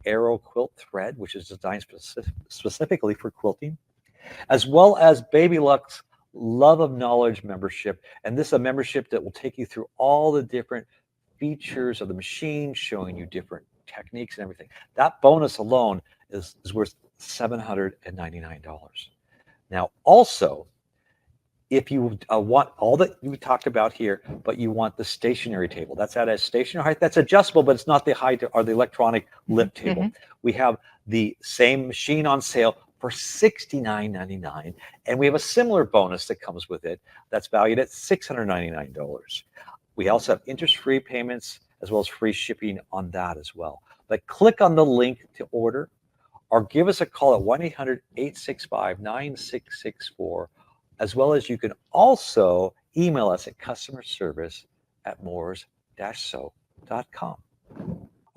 Speaker 1: Arrow quilt thread, which is designed specifically for quilting, as well as Baby Luck's Love of Knowledge membership. And this is a membership that will take you through all the different features of the machine, showing you different techniques and everything. That bonus alone is worth $799. Now, also, if you want all that we talked about here, but you want the stationary table, that's at a stationary height, that's adjustable, but it's not the height or the electronic lift table. We have the same machine on sale for $69.99, and we have a similar bonus that comes with it that's valued at $699. We also have interest-free payments as well as free shipping on that as well. But click on the link to order, or give us a call at 1-800-865-9664. As well as you can also email us at customerservice@moores-sew.com.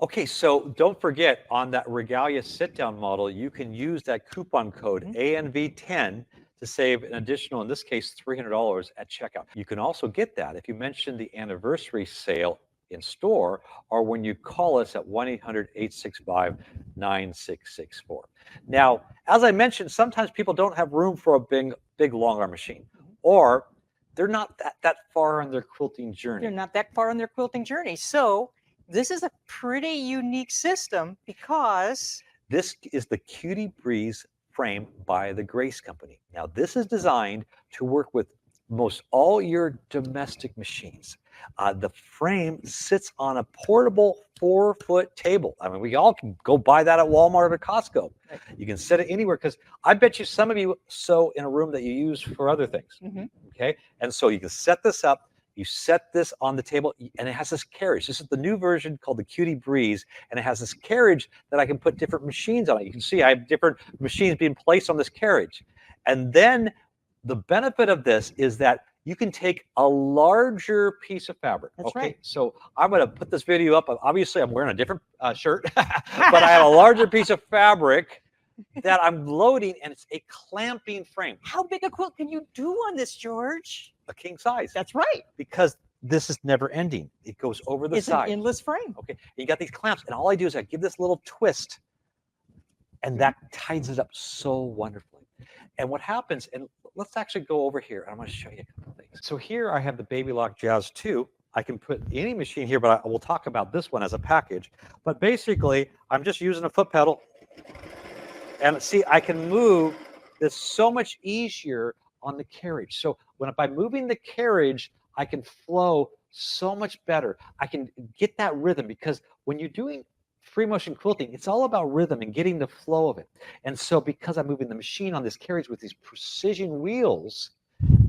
Speaker 1: Okay, so don't forget, on that Regalia sit-down model, you can use that coupon code ANV10 to save an additional, in this case, $300 at checkout. You can also get that if you mention the anniversary sale in store or when you call us at 1-800-865-9664. Now, as I mentioned, sometimes people don't have room for a big long arm machine, or they're not that far on their quilting journey.
Speaker 2: They're not that far on their quilting journey. So this is a pretty unique system because
Speaker 1: this is the Cutie Breeze frame by the Grace Company. Now, this is designed to work with most all your domestic machines. The frame sits on a portable 4-foot table. I mean, we all can go buy that at Walmart or Costco.
Speaker 2: Right.
Speaker 1: You can set it anywhere because I bet you some of you sew in a room that you use for other things. Okay, and so you can set this up. You set this on the table, and it has this carriage. This is the new version called the Cutie Breeze, and it has this carriage that I can put different machines on it. You can see I have different machines being placed on this carriage. And then the benefit of this is that you can take a larger piece of fabric.
Speaker 2: That's
Speaker 1: okay,
Speaker 2: right.
Speaker 1: so I'm going to put this video up. Obviously, I'm wearing a different shirt, but I have a larger piece of fabric that I'm loading, and it's a clamping frame.
Speaker 2: how big a quilt can you do on this, George?
Speaker 1: A king size.
Speaker 2: That's right.
Speaker 1: Because this is never ending. It goes over the
Speaker 2: It's
Speaker 1: side.
Speaker 2: an endless frame.
Speaker 1: Okay, and you got these clamps, and all I do is I give this little twist, and that tightens it up so wonderfully. And what happens, and let's actually go over here. I want to show you a couple of things. So here I have the Baby Lock Jazz 2. I can put any machine here, but I will talk about this one as a package. But basically, I'm just using a foot pedal. And see, I can move this so much easier on the carriage. So by moving the carriage, I can flow so much better. I can get that rhythm, because when you're doing free motion quilting, it's all about rhythm and getting the flow of it. And so because I'm moving the machine on this carriage with these precision wheels,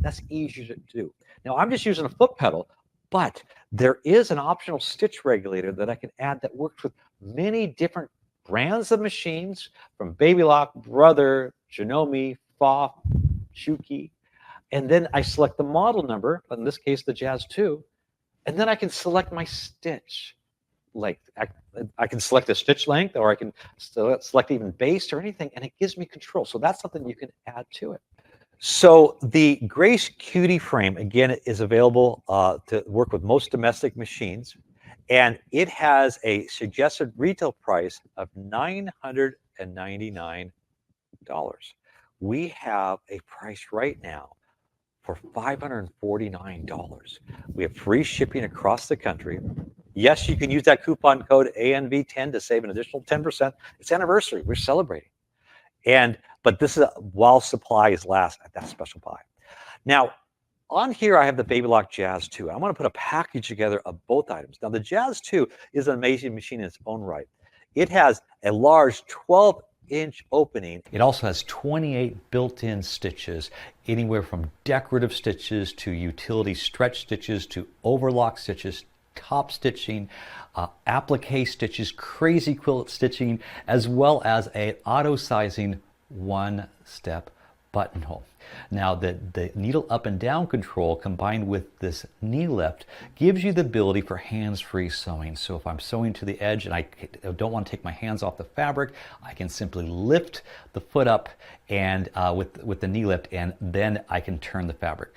Speaker 1: that's easier to do. Now I'm just using a foot pedal, but there is an optional stitch regulator that I can add that works with many different brands of machines, from Baby Lock, Brother, Janome, Fa, Juki. And then I select the model number, in this case, the Jazz 2, and then I can select my stitch length. I can select a stitch length, or I can select even base or anything, and it gives me control. So that's something you can add to it. So the Grace Cutie frame, again, is available to work with most domestic machines, and it has a suggested retail price of $999. We have a price right now for $549. We have free shipping across the country. Yes, you can use that coupon code ANV10 to save an additional 10%. It's anniversary. We're celebrating. But this is while supplies last at that special buy. Now, on here, I have the Baby Lock Jazz 2. I want to put a package together of both items. Now, the Jazz 2 is an amazing machine in its own right. It has a large 12-inch opening. It also has 28 built-in stitches, anywhere from decorative stitches to utility stretch stitches to overlock stitches, top stitching, applique stitches, crazy quilt stitching, as well as a auto-sizing one-step buttonhole. Now, the needle up and down control combined with this knee lift gives you the ability for hands-free sewing. So if I'm sewing to the edge and I don't want to take my hands off the fabric, I can simply lift the foot up and with the knee lift, and then I can turn the fabric.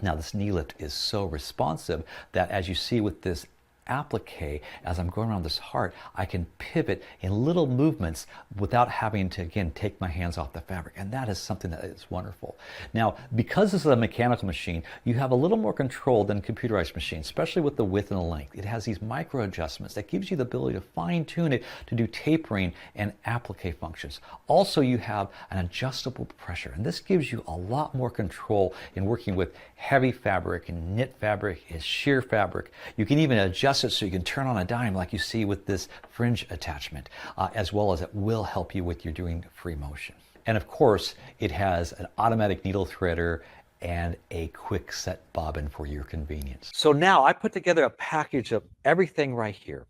Speaker 1: Now, this knee lift is so responsive that, as you see with this applique, as I'm going around this heart, I can pivot in little movements without having to, again, take my hands off the fabric. And that is something that is wonderful. Now, because this is a mechanical machine, you have a little more control than computerized machines, especially with the width and the length. It has these micro adjustments that gives you the ability to fine tune it to do tapering and applique functions. Also, you have an adjustable pressure, and this gives you a lot more control in working with heavy fabric and knit fabric, sheer fabric. You can even adjust it so you can turn on a dime like you see with this fringe attachment, as well as it will help you with your doing free motion. And of course, it has an automatic needle threader and a quick set bobbin for your convenience. So now I put together a package of everything right here,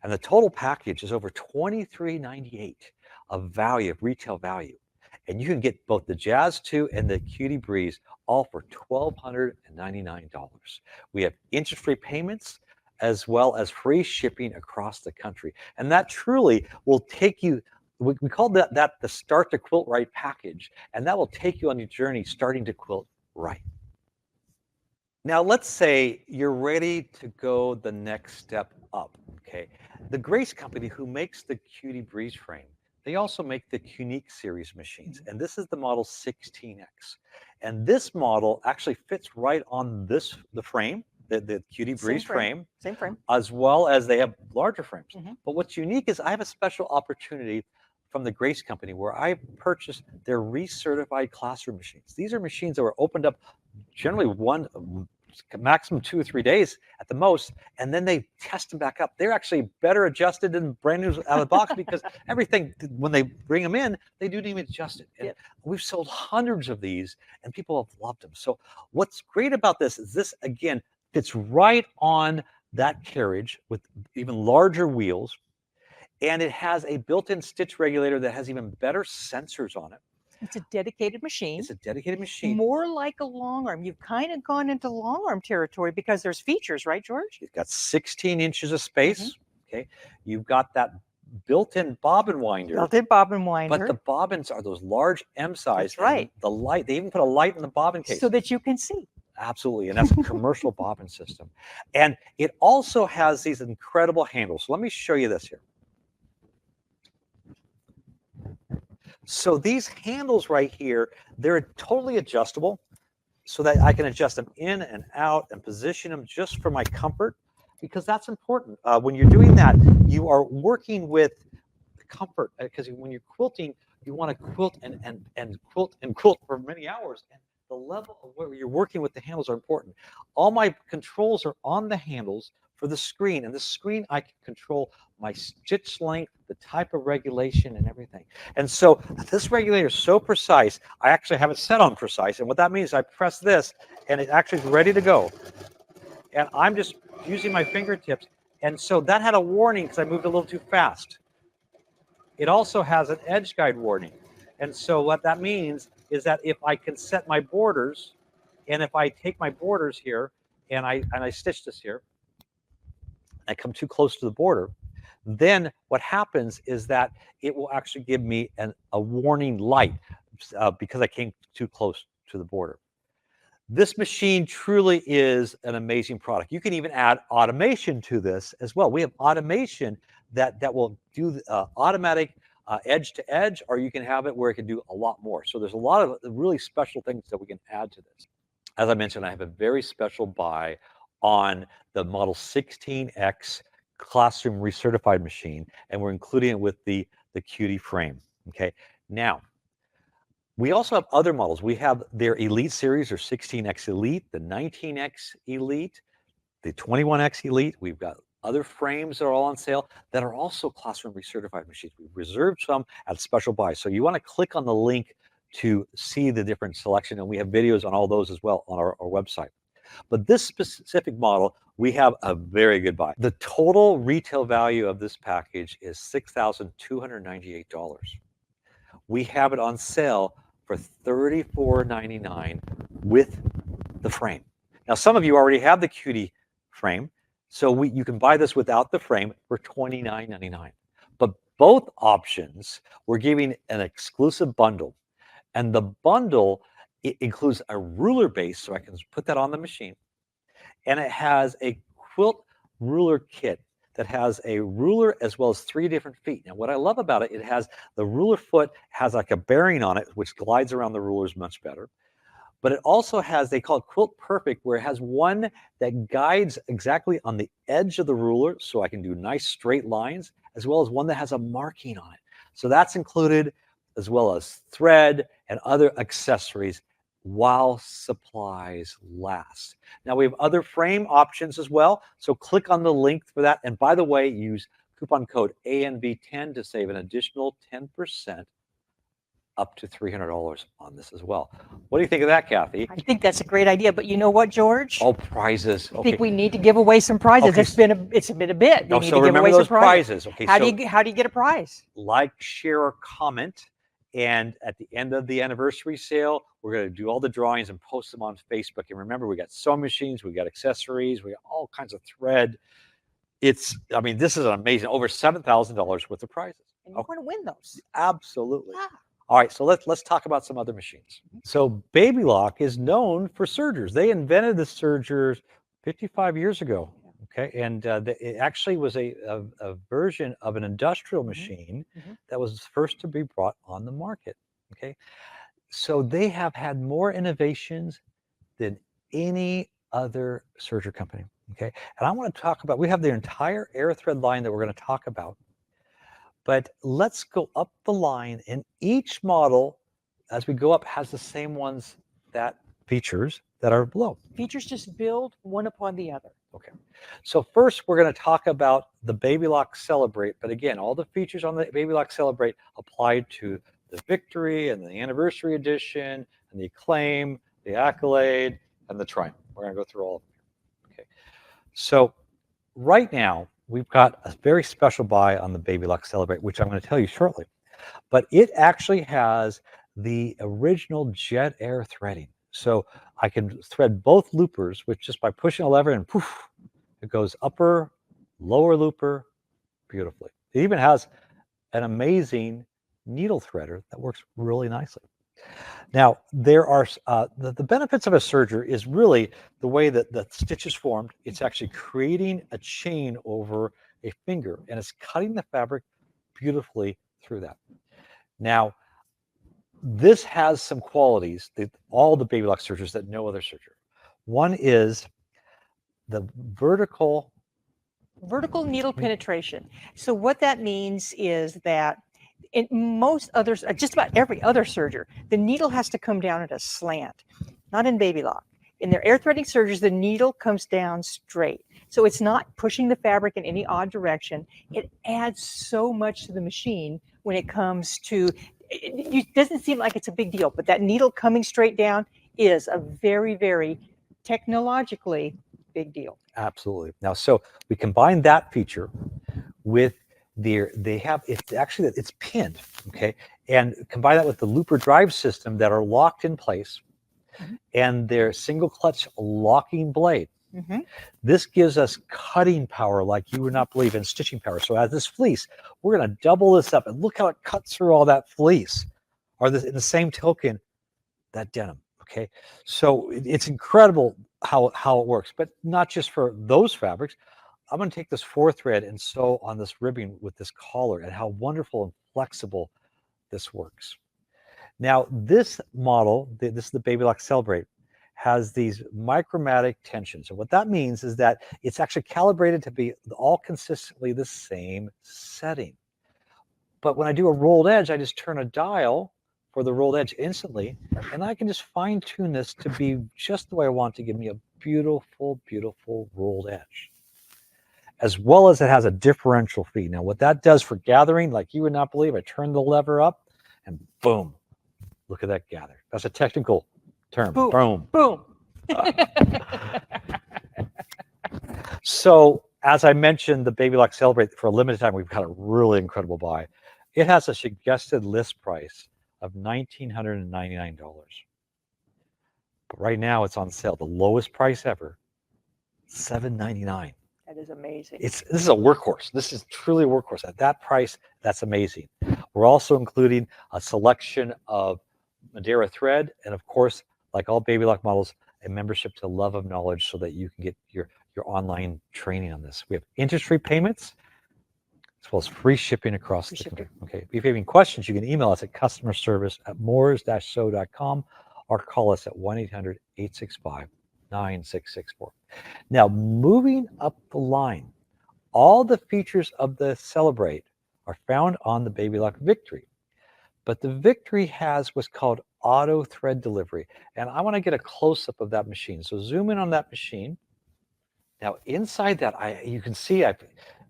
Speaker 1: and the total package is over $23.98 of value, of retail value. And you can get both the Jazz 2 and the Cutie Breeze all for $1,299. We have interest-free payments, as well as free shipping across the country. And that truly will take you, we call that the Start to Quilt Right package, and that will take you on your journey starting to quilt right. Now, let's say you're ready to go the next step up, okay? The Grace Company, who makes the Cutie Breeze frame, they also make the Unique series machines, and this is the model 16X. And this model actually fits right on the frame, the Cutie Breeze frame,
Speaker 2: Same frame.
Speaker 1: as well as they have larger frames.
Speaker 2: Mhm.
Speaker 1: But what's unique is I have a special opportunity from the Grace Company where I purchased their recertified classroom machines. These are machines that were opened up generally maximum 2 or 3 days at the most, and then they test them back up. They're actually better adjusted than brand new out of the box because everything, when they bring them in, they do need adjust it. And we've sold hundreds of these, and people have loved them. So what's great about this is this, again, fits right on that carriage with even larger wheels, and it has a built-in stitch regulator that has even better sensors on it.
Speaker 2: It's a dedicated machine.
Speaker 1: It's a dedicated machine.
Speaker 2: More like a long arm. You've kind of gone into long arm territory because there's features, right, George?
Speaker 1: You've got 16 inches of space. Okay. You've got that built-in bobbin winder.
Speaker 2: Built-in bobbin winder.
Speaker 1: But the bobbins are those large M size.
Speaker 2: That's right.
Speaker 1: The light, they even put a light in the bobbin case.
Speaker 2: So that you can see.
Speaker 1: Absolutely. And that's a commercial bobbin system. And it also has these incredible handles. So let me show you this here. So these handles right here, they're totally adjustable so that I can adjust them in and out and position them just for my comfort, because that's important. When you're doing that, you are working with comfort, because when you're quilting, you want to quilt and quilt for many hours. And the level of where you're working with the handles are important. All my controls are on the handles for the screen, and the screen I can control my stitch length, the type of regulation, and everything. And so this regulator is so precise. I actually have it set on precise, and what that means is I press this and it actually is ready to go, and I'm just using my fingertips. And so that had a warning because I moved a little too fast. It also has an edge guide warning, and so what that means is that if I can set my borders, and if I take my borders here and I stitch this here, I come too close to the border, then what happens is that it will actually give me a warning light because I came too close to the border. This machine truly is an amazing product. You can even add automation to this as well. We have automation that will do automatic edge to edge, or you can have it where it can do a lot more. So there's a lot of really special things that we can add to this. As I mentioned, I have a very special buy on the model 16X classroom recertified machine, and we're including it with the Cutie frame. Okay, now we also have other models. We have their Elite series, or 16X Elite, the 19X Elite, the 21X Elite. We've got other frames that are all on sale that are also classroom recertified machines. We've reserved some at special buy. So you want to click on the link to see the different selection, and we have videos on all those as well on our website. But this specific model, we have a very good buy. The total retail value of this package is $6,298. We have it on sale for $34.99 with the frame. Now, some of you already have the Cutie frame, so you can buy this without the frame for $29.99. But both options, we're giving an exclusive bundle. And the bundle, it includes a ruler base, so I can put that on the machine. And it has a quilt ruler kit that has a ruler as well as 3 different feet. Now, what I love about it, it has the ruler foot, has like a bearing on it, which glides around the rulers much better. But it also has, they call it Quilt Perfect, where it has one that guides exactly on the edge of the ruler, so I can do nice straight lines, as well as one that has a marking on it. So that's included, as well as thread and other accessories while supplies last. Now, we have other frame options as well, so click on the link for that. And by the way, use coupon code ANV10 to save an additional 10% up to $300 on this as well. What do you think of that, Cathy?
Speaker 2: I think that's a great idea, but you know what, George?
Speaker 1: Oh, prizes.
Speaker 2: I think we need to give away some prizes.
Speaker 1: Okay.
Speaker 2: It's been a bit. We
Speaker 1: No,
Speaker 2: need
Speaker 1: so
Speaker 2: to give
Speaker 1: remember
Speaker 2: away
Speaker 1: those
Speaker 2: some prizes.
Speaker 1: Okay,
Speaker 2: How
Speaker 1: so
Speaker 2: do you get a prize?
Speaker 1: like, share, or comment. And at the end of the anniversary sale, we're going to do all the drawings and post them on Facebook. And remember, we got sewing machines, we got accessories, we got all kinds of thread. I mean, this is an amazing, over $7,000 worth of prizes.
Speaker 2: And you want to win those.
Speaker 1: Absolutely.
Speaker 2: Yeah.
Speaker 1: All right, so let's talk about some other machines. So Baby Lock is known for sergers. They invented the sergers 55 years ago. Okay, and it actually was a version of an industrial machine that was first to be brought on the market. Okay, so they have had more innovations than any other serger company. Okay, and I want to talk about, we have the entire air thread line that we're going to talk about, but let's go up the line, and each model, as we go up, has the same ones, that features that are below.
Speaker 2: Features just build one upon the other.
Speaker 1: Okay, so first we're going to talk about the Baby Lock Celebrate, but again, all the features on the Baby Lock Celebrate apply to the Victory and the Anniversary Edition and the Acclaim, the Accolade, and the Triumph. We're going to go through all of them. Okay, so right now we've got a very special buy on the Baby Lock Celebrate, which I'm going to tell you shortly, but it actually has the original jet air threading. So I can thread both loopers, which just by pushing a lever and poof, it goes upper, lower looper beautifully. It even has an amazing needle threader that works really nicely. Now, there are the benefits of a serger is really the way that the stitch is formed. It's actually creating a chain over a finger, and it's cutting the fabric beautifully through that. Now, this has some qualities that all the Baby Lock sergers that no other serger. One is the vertical
Speaker 2: needle penetration. So what that means is that in most others, just about every other serger, the needle has to come down at a slant, not in Baby Lock. In their air threading sergers, the needle comes down straight. So it's not pushing the fabric in any odd direction. It adds so much to the machine when it comes to, it doesn't seem like it's a big deal, but that needle coming straight down is a very, very technologically big deal.
Speaker 1: Absolutely. Now, so we combine that feature with it's pinned, okay, and combine that with the looper drive system that are locked in place, and their single clutch locking blade. This gives us cutting power like you would not believe, and stitching power. So as this fleece, we're going to double this up, and look how it cuts through all that fleece, or in the same token, that denim. Okay, so it's incredible how it works, but not just for those fabrics. I'm going to take this 4-thread and sew on this ribbing with this collar, and how wonderful and flexible this works. Now, this model, this is the Baby Lock Celebrate, has these micromatic tensions. And what that means is that it's actually calibrated to be all consistently the same setting. But when I do a rolled edge, I just turn a dial for the rolled edge instantly, and I can just fine tune this to be just the way I want to give me a beautiful, beautiful rolled edge. As well as it has a differential feed. Now, what that does for gathering, like you would not believe, I turn the lever up and boom, look at that gather. That's a technical term.
Speaker 2: Boom.
Speaker 1: Boom.
Speaker 2: Boom.
Speaker 1: So, as I mentioned, the Baby Lock Celebrate, for a limited time, we've got a really incredible buy. It has a suggested list price of $1,999. But right now it's on sale, the lowest price ever, $799.
Speaker 2: That is amazing.
Speaker 1: This is a workhorse. This is truly a workhorse. At that price, that's amazing. We're also including a selection of Madeira thread, and of course, like all Baby Lock models, a membership to Love of Knowledge so that you can get your online training on this. We have interest-free payments, as well as free shipping across the country. Okay. If you have any questions, you can email us at customerservice@moores-sew.com or call us at 1-800-865-9664. Now, moving up the line, all the features of the Celebrate are found on the Baby Lock Victory. But the Victory has what's called auto thread delivery. And I want to get a close-up of that machine. So zoom in on that machine. Now, inside that, you can see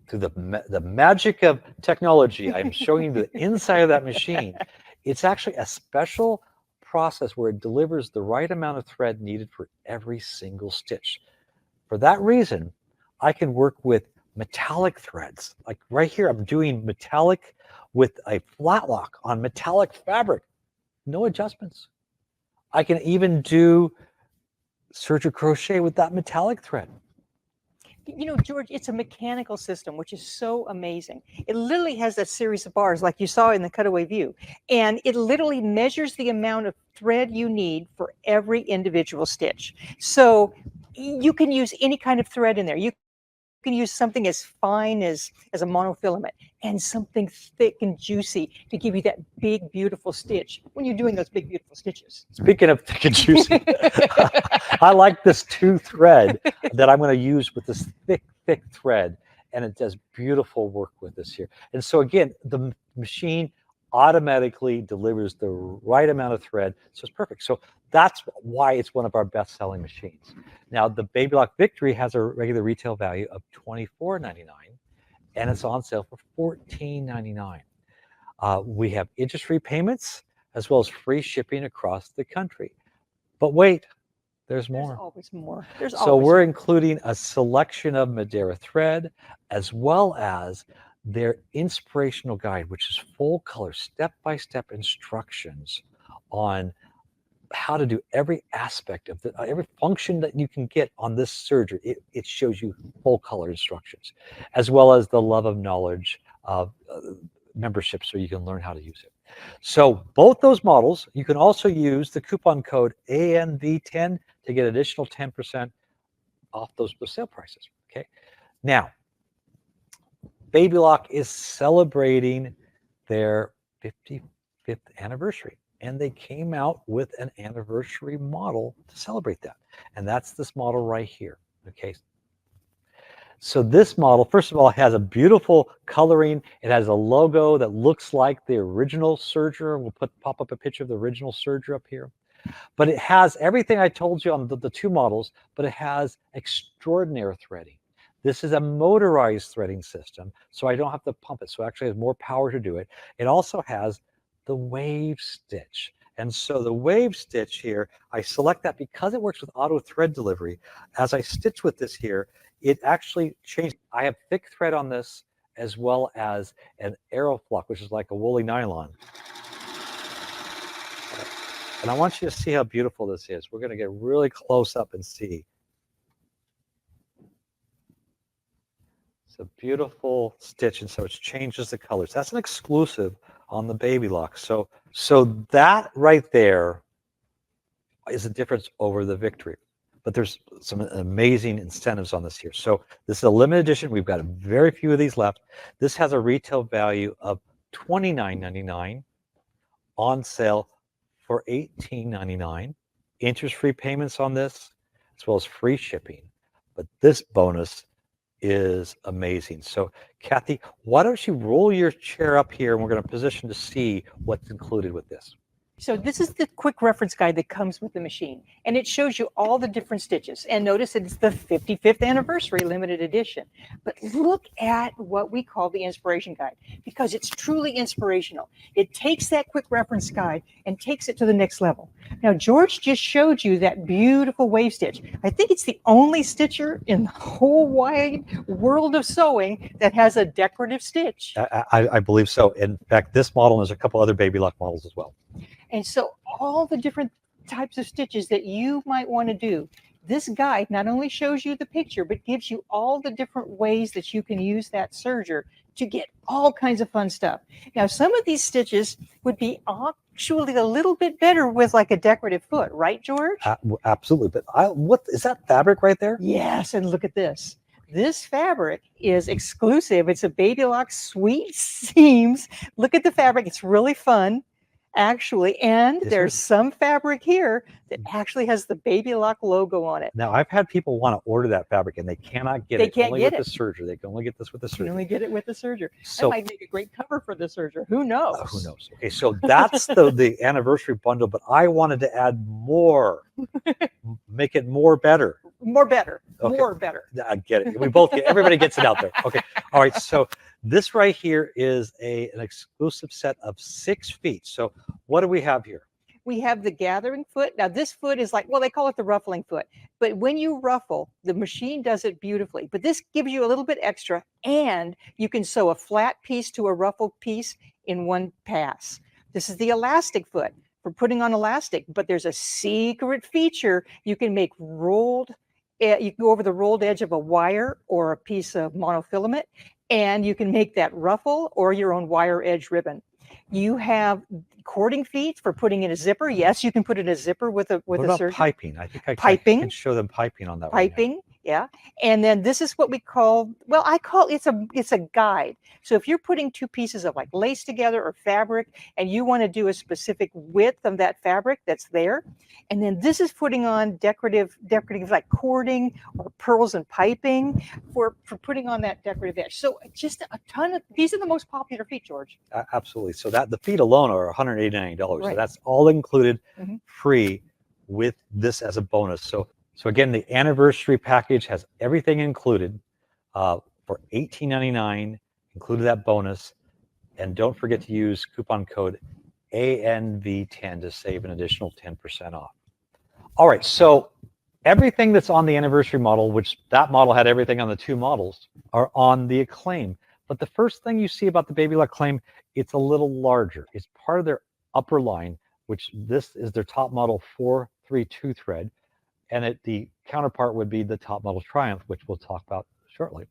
Speaker 1: through the magic of technology, I'm showing you the inside of that machine. It's actually a special process where it delivers the right amount of thread needed for every single stitch. For that reason, I can work with metallic threads. Like right here, I'm doing metallic with a flat lock on metallic fabric. No adjustments. I can even do serger crochet with that metallic thread.
Speaker 2: You know, George, it's a mechanical system, which is so amazing. It literally has that series of bars like you saw in the cutaway view. And it literally measures the amount of thread you need for every individual stitch. So you can use any kind of thread in there. You can use something as fine as a monofilament and something thick and juicy to give you that big, beautiful stitch when you're doing those big, beautiful stitches.
Speaker 1: Speaking of thick and juicy, I like this 2 thread that I'm going to use with this thick thread, and it does beautiful work with this here. And so again, the machine automatically delivers the right amount of thread, so it's perfect. So that's why it's one of our best-selling machines. Now, the Baby Lock Victory has a regular retail value of $24.99, and it's on sale for $14.99. We have interest-free payments as well as free shipping across the country. But wait, there's more.
Speaker 2: There's always more. There's
Speaker 1: So
Speaker 2: always
Speaker 1: we're
Speaker 2: more.
Speaker 1: including a selection of Madeira thread as well as their inspirational guide, which is full color, step-by-step instructions on how to do every aspect of every function that you can get on this serger. It shows you full color instructions, as well as the love of knowledge of membership so you can learn how to use it. So both those models, you can also use the coupon code ANV10 to get additional 10% off those sale prices. Okay. Now, Baby Lock is celebrating their 55th anniversary, and they came out with an anniversary model to celebrate that. And that's this model right here. Okay. So this model, first of all, has a beautiful coloring. It has a logo that looks like the original serger. We'll pop up a picture of the original serger up here. But it has everything I told you on the 2 models, but it has extraordinary threading. This is a motorized threading system, so I don't have to pump it. So it actually has more power to do it. It also has the wave stitch. And so the wave stitch here, I select that because it works with auto thread delivery. As I stitch with this here, it actually changed. I have thick thread on this as well as an Aeroflock, which is like a woolly nylon. And I want you to see how beautiful this is. We're going to get really close up and see. It's a beautiful stitch, and so it changes the colors. That's an exclusive on the Baby Lock. So that right there is a difference over the Victory. But there's some amazing incentives on this here. So this is a limited edition. We've got very few of these left. This has a retail value of $29.99, on sale for $18.99. Interest-free payments on this, as well as free shipping. But this bonus is amazing. So Cathy, why don't you roll your chair up here, and we're going to position to see what's included with this.
Speaker 2: So this is the quick reference guide that comes with the machine, and it shows you all the different stitches. And notice that it's the 55th anniversary limited edition. But look at what we call the inspiration guide, because it's truly inspirational. It takes that quick reference guide and takes it to the next level. Now, George just showed you that beautiful wave stitch. I think it's the only stitcher in the whole wide world of sewing that has a decorative stitch.
Speaker 1: I believe so. In fact, this model, and there's a couple other Baby Lock models as well.
Speaker 2: And so all the different types of stitches that you might want to do, this guide not only shows you the picture, but gives you all the different ways that you can use that serger to get all kinds of fun stuff. Now, some of these stitches would be actually a little bit better with like a decorative foot, right, George?
Speaker 1: Absolutely. But what is that fabric right there?
Speaker 2: Yes, and look at this. This fabric is exclusive. It's a Baby Lock Sweet Seams. Look at the fabric. It's really fun, actually. And there's some fabric here that actually has the Baby Lock logo on it.
Speaker 1: Now, I've had people want to order that fabric, and they cannot get it.
Speaker 2: They can't
Speaker 1: only
Speaker 2: get
Speaker 1: with
Speaker 2: it.
Speaker 1: the serger. They can only get this with the
Speaker 2: You can
Speaker 1: serger.
Speaker 2: only get it with the serger.
Speaker 1: So
Speaker 2: That might make a great cover for the serger. Who knows?
Speaker 1: who knows? Okay, so that's the anniversary bundle, but I wanted to add more, make it more better.
Speaker 2: More better.
Speaker 1: Okay.
Speaker 2: More better.
Speaker 1: I get it. We both get, everybody gets it out there. Okay. All right. So this right here is an exclusive set of 6 feet. So what do we have here?
Speaker 2: We have the gathering foot. Now this foot is like, well, they call it the ruffling foot, but when you ruffle, the machine does it beautifully. But this gives you a little bit extra, and you can sew a flat piece to a ruffled piece in one pass. This is the elastic foot for putting on elastic, but there's a secret feature. You can make rolled You can go over the rolled edge of a wire or a piece of monofilament, and you can make that ruffle or your own wire edge ribbon. You have cording feet for putting in a zipper. Yes, you can put in a zipper with a
Speaker 3: What about
Speaker 2: serger.
Speaker 3: piping? I think I
Speaker 2: Piping.
Speaker 3: can show them piping on that right now.
Speaker 2: Piping, yeah. And then this is what we call, well, I call it's a guide. So if you're putting two pieces of like lace together or fabric and you want to do a specific width of that fabric that's there, and then this is putting on decorative like cording or pearls and piping for putting on that decorative edge. So just a ton of, these are the most popular feet, George.
Speaker 3: Absolutely. So that the feet alone are $189.
Speaker 2: Right.
Speaker 3: So that's all included,
Speaker 2: Mhm.
Speaker 3: free with this as a bonus. So again, the anniversary package has everything included for $18.99, included that bonus. And don't forget to use coupon code ANV10 to save an additional 10% off. All right, so everything that's on the anniversary model, which that model had everything on the two models, are on the Acclaim. But the first thing you see about the Baby Lock Acclaim, it's a little larger. It's part of their upper line, which this is their top model 432 thread. And the counterpart would be the top model Triumph, which we'll talk about shortly.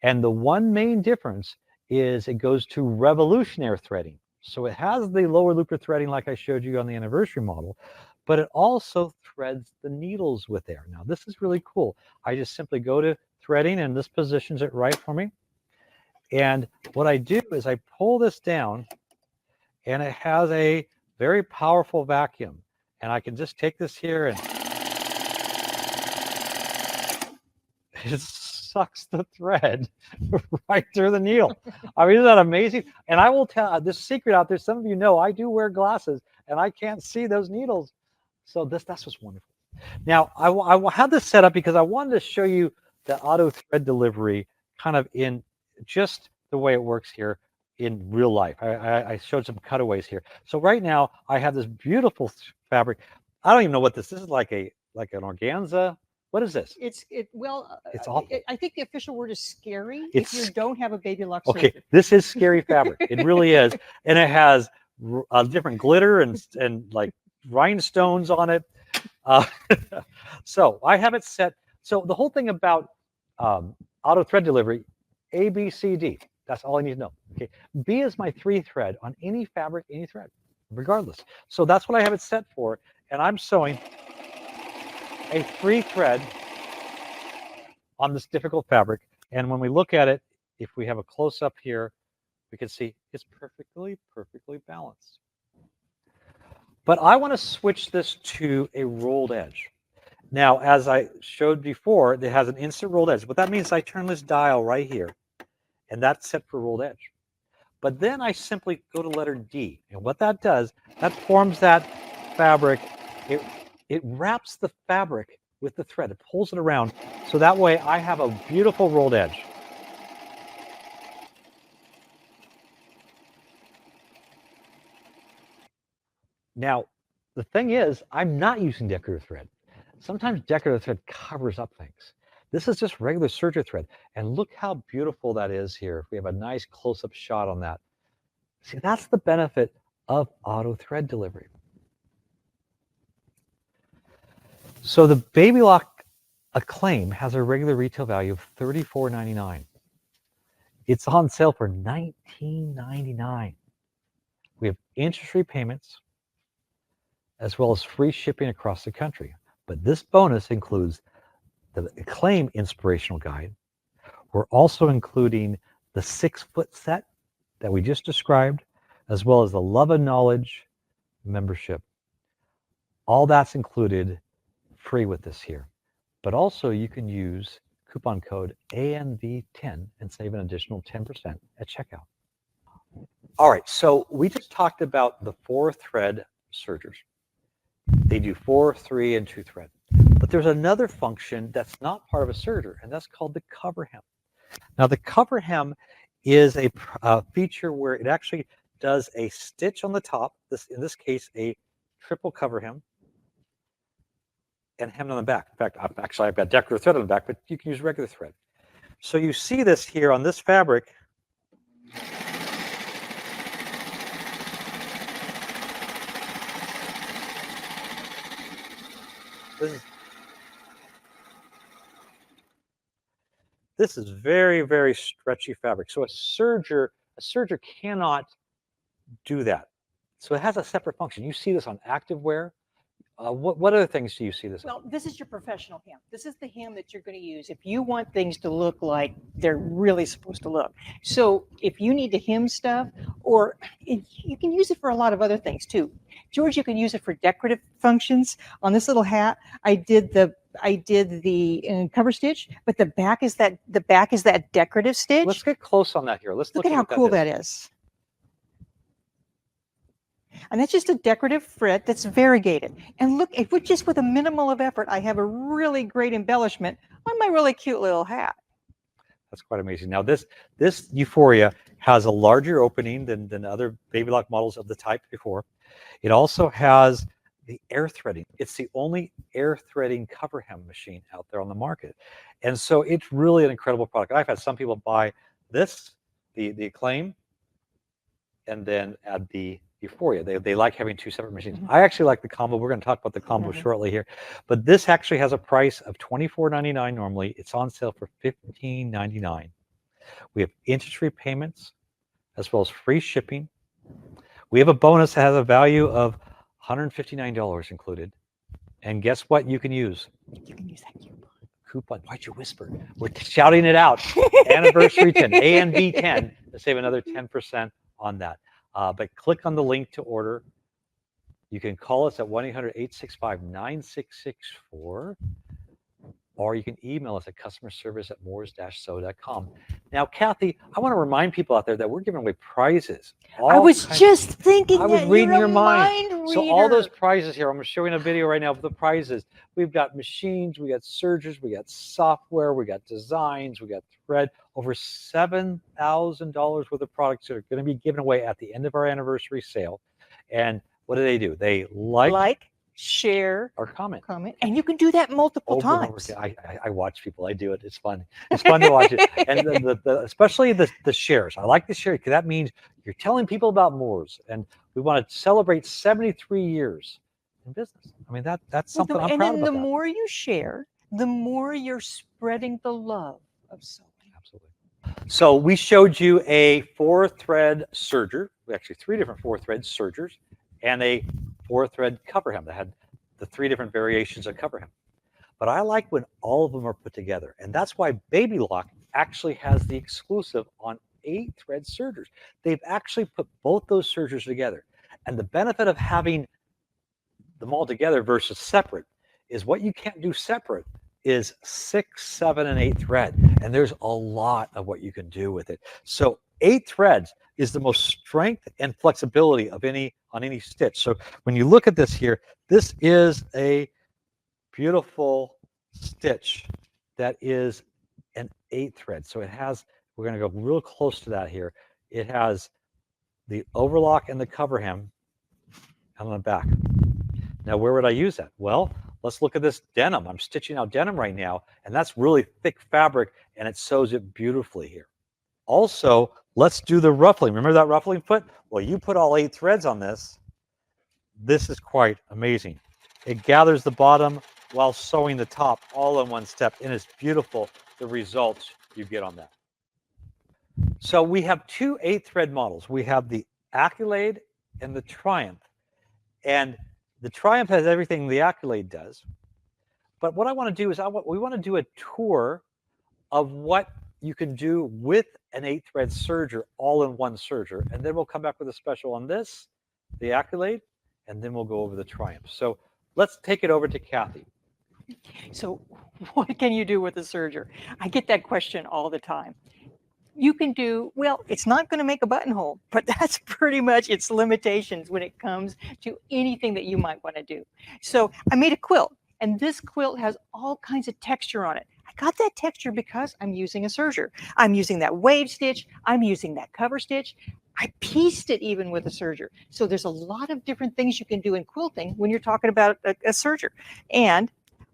Speaker 3: And the one main difference is it goes to revolutionary threading. So it has the lower looper threading like I showed you on the anniversary model, but it also threads the needles with air. Now this is really cool. I just simply go to threading and this positions it right for me. And what I do is I pull this down and it has a very powerful vacuum. And I can just take this here and it sucks the thread right through the needle. I mean, isn't that amazing? And I will tell this secret out there. Some of you know I do wear glasses and I can't see those needles. So that's what's wonderful. Now, I had this set up because I wanted to show you the auto thread delivery kind of in just the way it works here in real life. I showed some cutaways here. So right now I have this beautiful fabric. I don't even know what this is, like an organza. What is this?
Speaker 2: It's
Speaker 3: awful.
Speaker 2: I think the official word is scary if
Speaker 3: It's
Speaker 2: you don't have a Baby Lock
Speaker 3: okay.
Speaker 2: serger.
Speaker 3: This is scary fabric. It really is, and it has different glitter and like rhinestones on it. So I have it set. So the whole thing about auto thread delivery, A, B, C, D. That's all I need to know. Okay. B is my 3 thread on any fabric, any thread, regardless. So that's what I have it set for, and I'm sewing a 3 thread on this difficult fabric. And when we look at it, if we have a close up here, we can see it's perfectly balanced. But I want to switch this to a rolled edge. Now, as I showed before, it has an instant rolled edge. What that means is I turn this dial right here, and that's set for rolled edge. But then I simply go to letter D. And what that does, that forms that fabric. It wraps the fabric with the thread. It pulls it around. So that way I have a beautiful rolled edge. Now, the thing is, I'm not using decorative thread. Sometimes decorative thread covers up things. This is just regular serger thread. And look how beautiful that is here. We have a nice close-up shot on that. See, that's the benefit of auto thread delivery. So the Baby Lock Acclaim has a regular retail value of $34.99. It's on sale for $19.99. We have interest-free payments as well as free shipping across the country. But this bonus includes the Acclaim inspirational guide. We're also including the 6-foot set that we just described, as well as the Love and Knowledge membership. All that's included free with this here. But also you can use coupon code ANV10 and save an additional 10% at checkout. All right, so we just talked about the 4-thread sergers. They do 4, 3, and 2 thread. But there's another function that's not part of a serger, and that's called the cover hem. Now the cover hem is a feature where it actually does a stitch on the top, in this case a triple cover hem, and hem on the back. In fact, I've got decorative thread on the back, but you can use regular thread. So you see this here on this fabric.
Speaker 1: This is very, very stretchy fabric. So a serger cannot do that. So it has a separate function. You see this on activewear. What other things do you see this on?
Speaker 2: Well, this is your professional hem. This is the hem that you're going to use if you want things to look like they're really supposed to look. So if you need to hem stuff, or you can use it for a lot of other things too. George, you can use it for decorative functions. On this little hat, I did the cover stitch, but the back is that decorative stitch.
Speaker 1: Let's get close on that here. Let's
Speaker 2: Look at how cool that is. And that's just a decorative frit that's variegated. And look, just with a minimal of effort, I have a really great embellishment on my really cute little hat.
Speaker 1: That's quite amazing. Now this Euphoria has a larger opening than other baby lock models of the type before. It also has the air threading. It's the only air threading cover hem machine out there on the market. And so it's really an incredible product. I've had some people buy this, the Acclaim, and then add the Euphoria. They like having two separate machines. I actually like the combo. We're going to talk about the combo shortly here. But this actually has a price of $24.99 normally. It's on sale for $15.99. We have interest-free payments as well as free shipping. We have a bonus that has a value of $159 included. And guess what you can use?
Speaker 2: You can use that
Speaker 1: coupon. Why'd you whisper? We're shouting it out. Anniversary 10, ANB10, to save another 10% on that. But click on the link to order. You can call us at 1-800-865-9664, or you can email us at customerservice@moores-so.com. Now, Cathy, I want to remind people out there that we're giving away prizes.
Speaker 2: I was just thinking
Speaker 1: I was
Speaker 2: that
Speaker 1: reading
Speaker 2: you're
Speaker 1: your
Speaker 2: a
Speaker 1: mind. So all
Speaker 2: reader.
Speaker 1: those prizes here, I'm showing a video right now of the prizes. We've got machines, we got sergers, we got software, we got designs, we got thread. Over $7,000 worth of products that are going to be given away at the end of our anniversary sale. And what do? They like, share, or comment.
Speaker 2: And you can do that multiple
Speaker 1: Over and over
Speaker 2: times.
Speaker 1: again. I watch people. I do it. It's fun. It's fun to watch it. And especially the shares. I like the share because that means you're telling people about Moores. And we want to celebrate 73 years in business. I mean, that's something I'm proud about.
Speaker 2: And then the more you share, the more you're spreading the love of sewing.
Speaker 1: Absolutely. So we showed you a 4-thread serger. Actually, 3 different 4-thread sergers and a 4-thread cover hem that had the 3 different variations of cover hem. But I like when all of them are put together. And that's why Baby Lock actually has the exclusive on 8-thread sergers. They've actually put both those sergers together. And the benefit of having them all together versus separate is what you can't do separate is 6, 7, and 8 thread. And there's a lot of what you can do with it. So 8 threads is the most strength and flexibility of on any stitch. So when you look at this here, this is a beautiful stitch that is an 8 thread. So it has, we're going to go real close to that here. It has the overlock and the cover hem on the back. Now, where would I use that? Well, let's look at this denim. I'm stitching out denim right now, and that's really thick fabric, and it sews it beautifully here. Also, let's do the ruffling. Remember that ruffling foot? Well, you put all 8 threads on this. This is quite amazing. It gathers the bottom while sewing the top all in one step, and it's beautiful, the results you get on that. So we have 2 8-thread models. We have the Accolade and the Triumph. And the Triumph has everything the Accolade does. But what I want to do is we want to do a tour of what you can do with an 8-thread serger, all in one serger. And then we'll come back with a special on this, the Accolade, and then we'll go over the Triumph. So let's take it over to Cathy.
Speaker 2: So what can you do with a serger? I get that question all the time. You can do, well, it's not going to make a buttonhole, but that's pretty much its limitations when it comes to anything that you might want to do. So I made a quilt, and this quilt has all kinds of texture on it. I got that texture because I'm using a serger. I'm using that wave stitch. I'm using that cover stitch. I pieced it even with a serger. So there's a lot of different things you can do in quilting when you're talking about a serger. And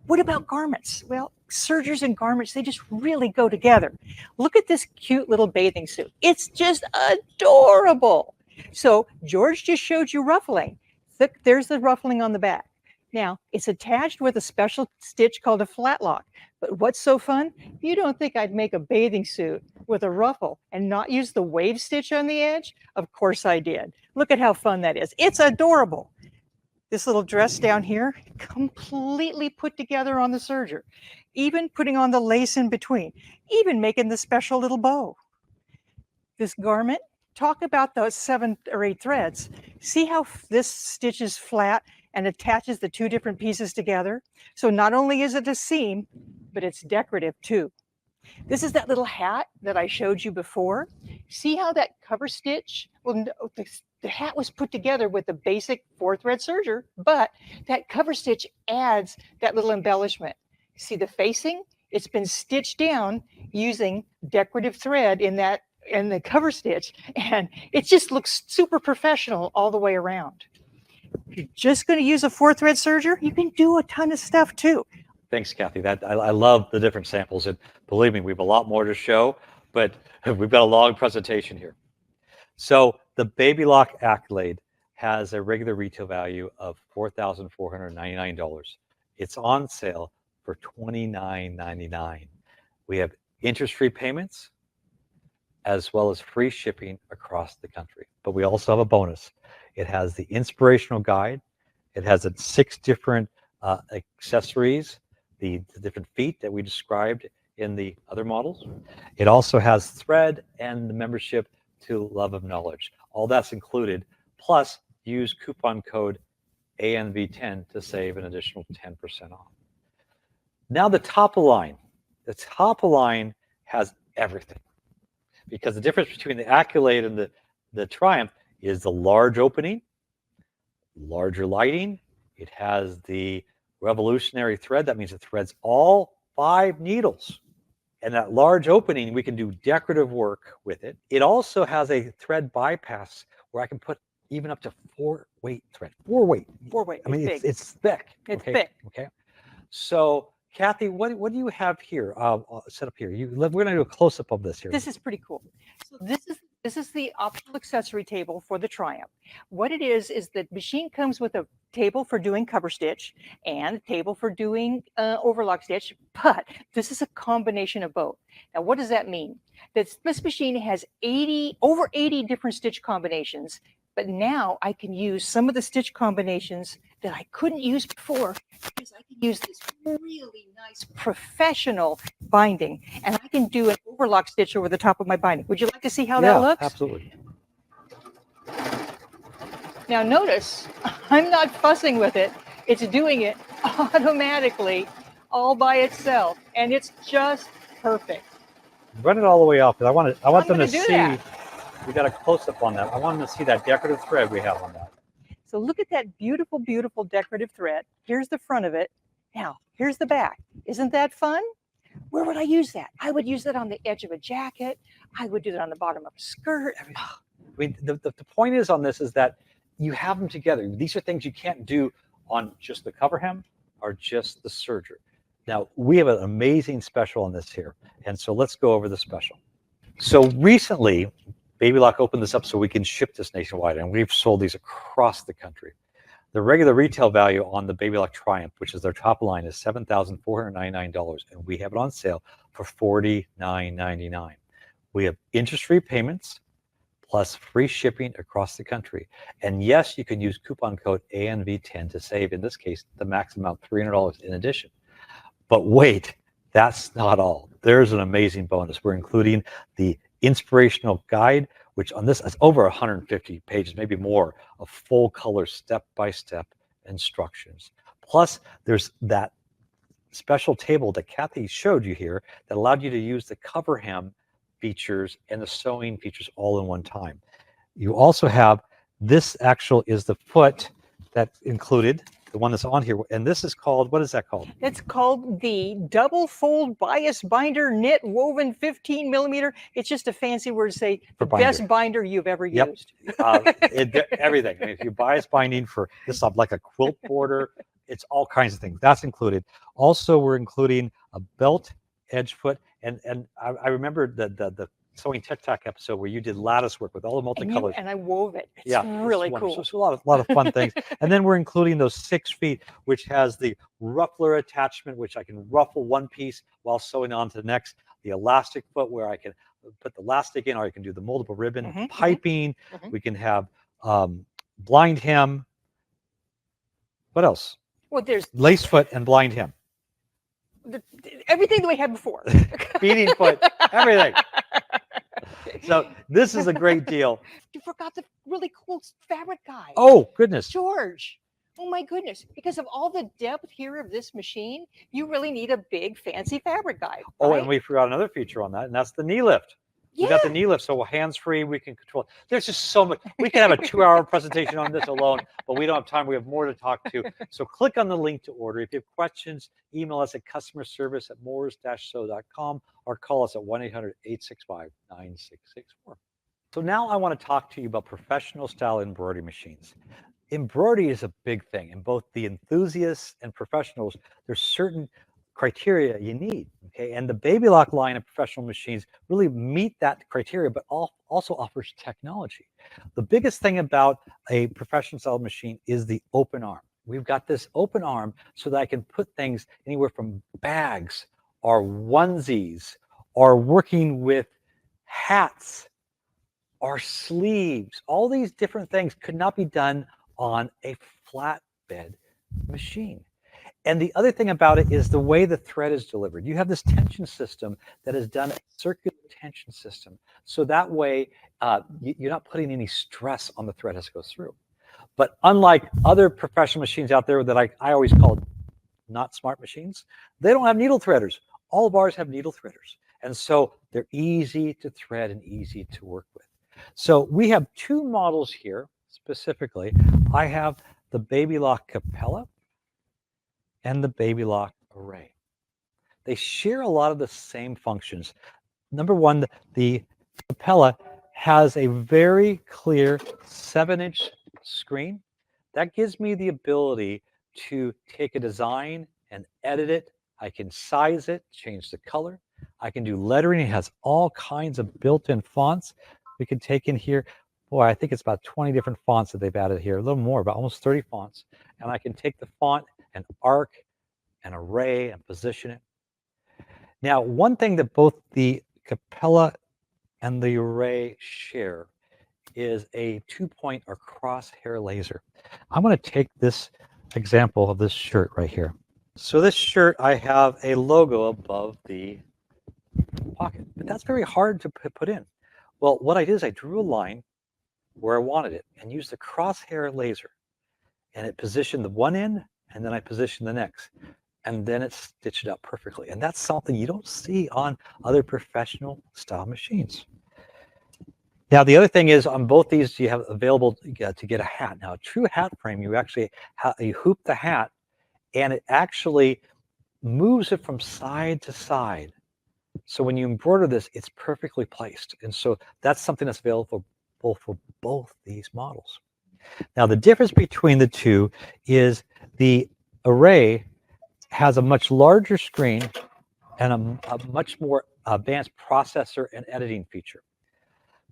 Speaker 2: what about garments? Well, sergers and garments, they just really go together. Look at this cute little bathing suit. It's just adorable. So George just showed you ruffling. There's the ruffling on the back. Now, it's attached with a special stitch called a flat lock. But what's so fun? You don't think I'd make a bathing suit with a ruffle and not use the wave stitch on the edge? Of course I did. Look at how fun that is. It's adorable. This little dress down here, completely put together on the serger, even putting on the lace in between, even making the special little bow. This garment, talk about those 7 or 8 threads. See how this stitch is flat and attaches the 2 different pieces together? So not only is it a seam, but it's decorative too. This is that little hat that I showed you before. See how that cover stitch, well, the hat was put together with the basic 4-thread serger, but that cover stitch adds that little embellishment. See the facing? It's been stitched down using decorative thread in the cover stitch, and it just looks super professional all the way around. If you're just going to use a 4-thread serger, you can do a ton of stuff too.
Speaker 1: Thanks, Cathy. I love the different samples, and believe me, we have a lot more to show, but we've got a long presentation here. So the Baby Lock Accolade has a regular retail value of $4,499. It's on sale for $29.99. We have interest-free payments as well as free shipping across the country. But we also have a bonus. It has the inspirational guide. It has 6 different accessories, the different feet that we described in the other models. It also has thread and the membership to Love of Knowledge. All that's included. Plus, use coupon code ANV10 to save an additional 10% off. Now the top of line. The top of line has everything. Because the difference between the Accolade and the Triumph is the large opening, larger lighting. It has the revolutionary thread. That means it threads all 5 needles. And that large opening, we can do decorative work with it. It also has a thread bypass where I can put even up to 4-weight thread. 4-weight.
Speaker 2: 4-weight.
Speaker 1: I mean, it's thick.
Speaker 2: It's
Speaker 1: okay?
Speaker 2: thick.
Speaker 1: Okay. So, Cathy, what do you have here? Set up here. We're going to do a close-up of this here.
Speaker 2: This is pretty cool. So this is the optional accessory table for the Triumph. What it is that machine comes with a table for doing cover stitch and a table for doing overlock stitch, but this is a combination of both. Now, what does that mean? This machine has over 80 different stitch combinations, but now I can use some of the stitch combinations that I couldn't use before because I can use this really nice professional binding, and I can do an overlock stitch over the top of my binding. Would you like to see how that looks?
Speaker 1: Absolutely.
Speaker 2: Now notice, I'm not fussing with it. It's doing it automatically all by itself, and it's just perfect.
Speaker 1: Run it all the way off, because I want them to see.
Speaker 2: That.
Speaker 1: We got a close-up on that. I want them to see that decorative thread we have on that.
Speaker 2: So look at that beautiful, beautiful decorative thread. Here's the front of it. Now, here's the back. Isn't that fun? Where would I use that? I would use that on the edge of a jacket. I would do that on the bottom of a skirt.
Speaker 1: I mean, the point is on this is that you have them together. These are things you can't do on just the cover hem or just the serger. Now, we have an amazing special on this here. And so let's go over the special. So recently, Baby Lock opened this up so we can ship this nationwide, and we've sold these across the country. The regular retail value on the Baby Lock Triumph, which is their top line, is $7,499, and we have it on sale for $49.99. We have interest-free payments plus free shipping across the country. And yes, you can use coupon code ANV10 to save, in this case, the max amount, $300 in addition. But wait, that's not all. There's an amazing bonus. We're including the inspirational guide, which on this is over 150 pages, maybe more, of full color step-by-step instructions. Plus, there's that special table that Cathy showed you here that allowed you to use the cover hem features and the sewing features all in one time. You also have, this actual is the foot that's included, the one that's on here, and this is called, what is that called?
Speaker 2: It's called the double fold bias binder knit woven 15 millimeter. It's just a fancy word to say the best binder you've ever used.
Speaker 1: Everything. I mean, if you bias binding for this, like a quilt border, it's all kinds of things. That's included. Also, we're including a belt edge foot, and I remember the
Speaker 3: sewing TikTok episode where you did lattice work with all the multicolors.
Speaker 2: And I wove it. It's
Speaker 3: Yeah,
Speaker 2: really
Speaker 3: wonderful.
Speaker 2: cool.
Speaker 3: So a lot of fun things. And then we're including those 6 feet, which has the ruffler attachment, which I can ruffle one piece while sewing on to the next. The elastic foot, where I can put the elastic in, or I can do the moldable ribbon piping. We can have blind hem. What else?
Speaker 2: Well, there's
Speaker 3: Lace foot and blind hem.
Speaker 2: everything that we had before.
Speaker 3: Beading foot, everything. So this is a great deal.
Speaker 2: You forgot the really cool fabric guide.
Speaker 3: Oh, goodness.
Speaker 2: George. Oh my goodness. Because of all the depth here of this machine, you really need a big fancy fabric guide.
Speaker 3: Oh,
Speaker 2: right?
Speaker 3: and we forgot another feature on that, and that's the knee lift. We got the knee lift, so hands-free, we can control. There's just so much. We can have a 2-hour presentation on this alone, but we don't have time. We have more to talk to. So click on the link to order. If you have questions, email us at customerservice@moores-sew.com or call us at 1-800-865-9664. So now I want to talk to you about professional style embroidery machines. Embroidery is a big thing, and both the enthusiasts and professionals, there's certain criteria you need, okay? And the Baby Lock line of professional machines really meet that criteria, but also offers technology. The biggest thing about a professional style machine is the open arm. We've got this open arm so that I can put things anywhere from bags or onesies or working with hats or sleeves. All these different things could not be done on a flatbed machine. And the other thing about it is the way the thread is delivered. You have this tension system that is done a circular tension system. So that way you're not putting any stress on the thread as it goes through. But unlike other professional machines out there that I always call not smart machines, they don't have needle threaders. All of ours have needle threaders. And so they're easy to thread and easy to work with. So we have 2 models here specifically. I have the Baby Lock Capella and the Baby Lock Array. They share a lot of the same functions. Number one, the Capella has a very clear 7-inch screen. That gives me the ability to take a design and edit it. I can size it, change the color. I can do lettering. It has all kinds of built-in fonts. We can take in here, boy, I think it's about 20 different fonts that they've added here, a little more, about almost 30 fonts. And I can take the font and arc and array and position it. Now, one thing that both the Capella and the Array share is a 2-point or crosshair laser. I'm going to take this example of this shirt right here. So this shirt, I have a logo above the pocket, but that's very hard to put in. Well, what I did is I drew a line where I wanted it and used the crosshair laser, and it positioned the one end, and then I positioned the next, and then it stitched it up perfectly. And that's something you don't see on other professional style machines. Now, the other thing is on both these, you have available to get a hat. Now, a true hat frame, you actually you hoop the hat, and it actually moves it from side to side. So when you embroider this, it's perfectly placed. And so that's something that's available for both these models. Now, the difference between the two is the Array has a much larger screen and a much more advanced processor and editing feature.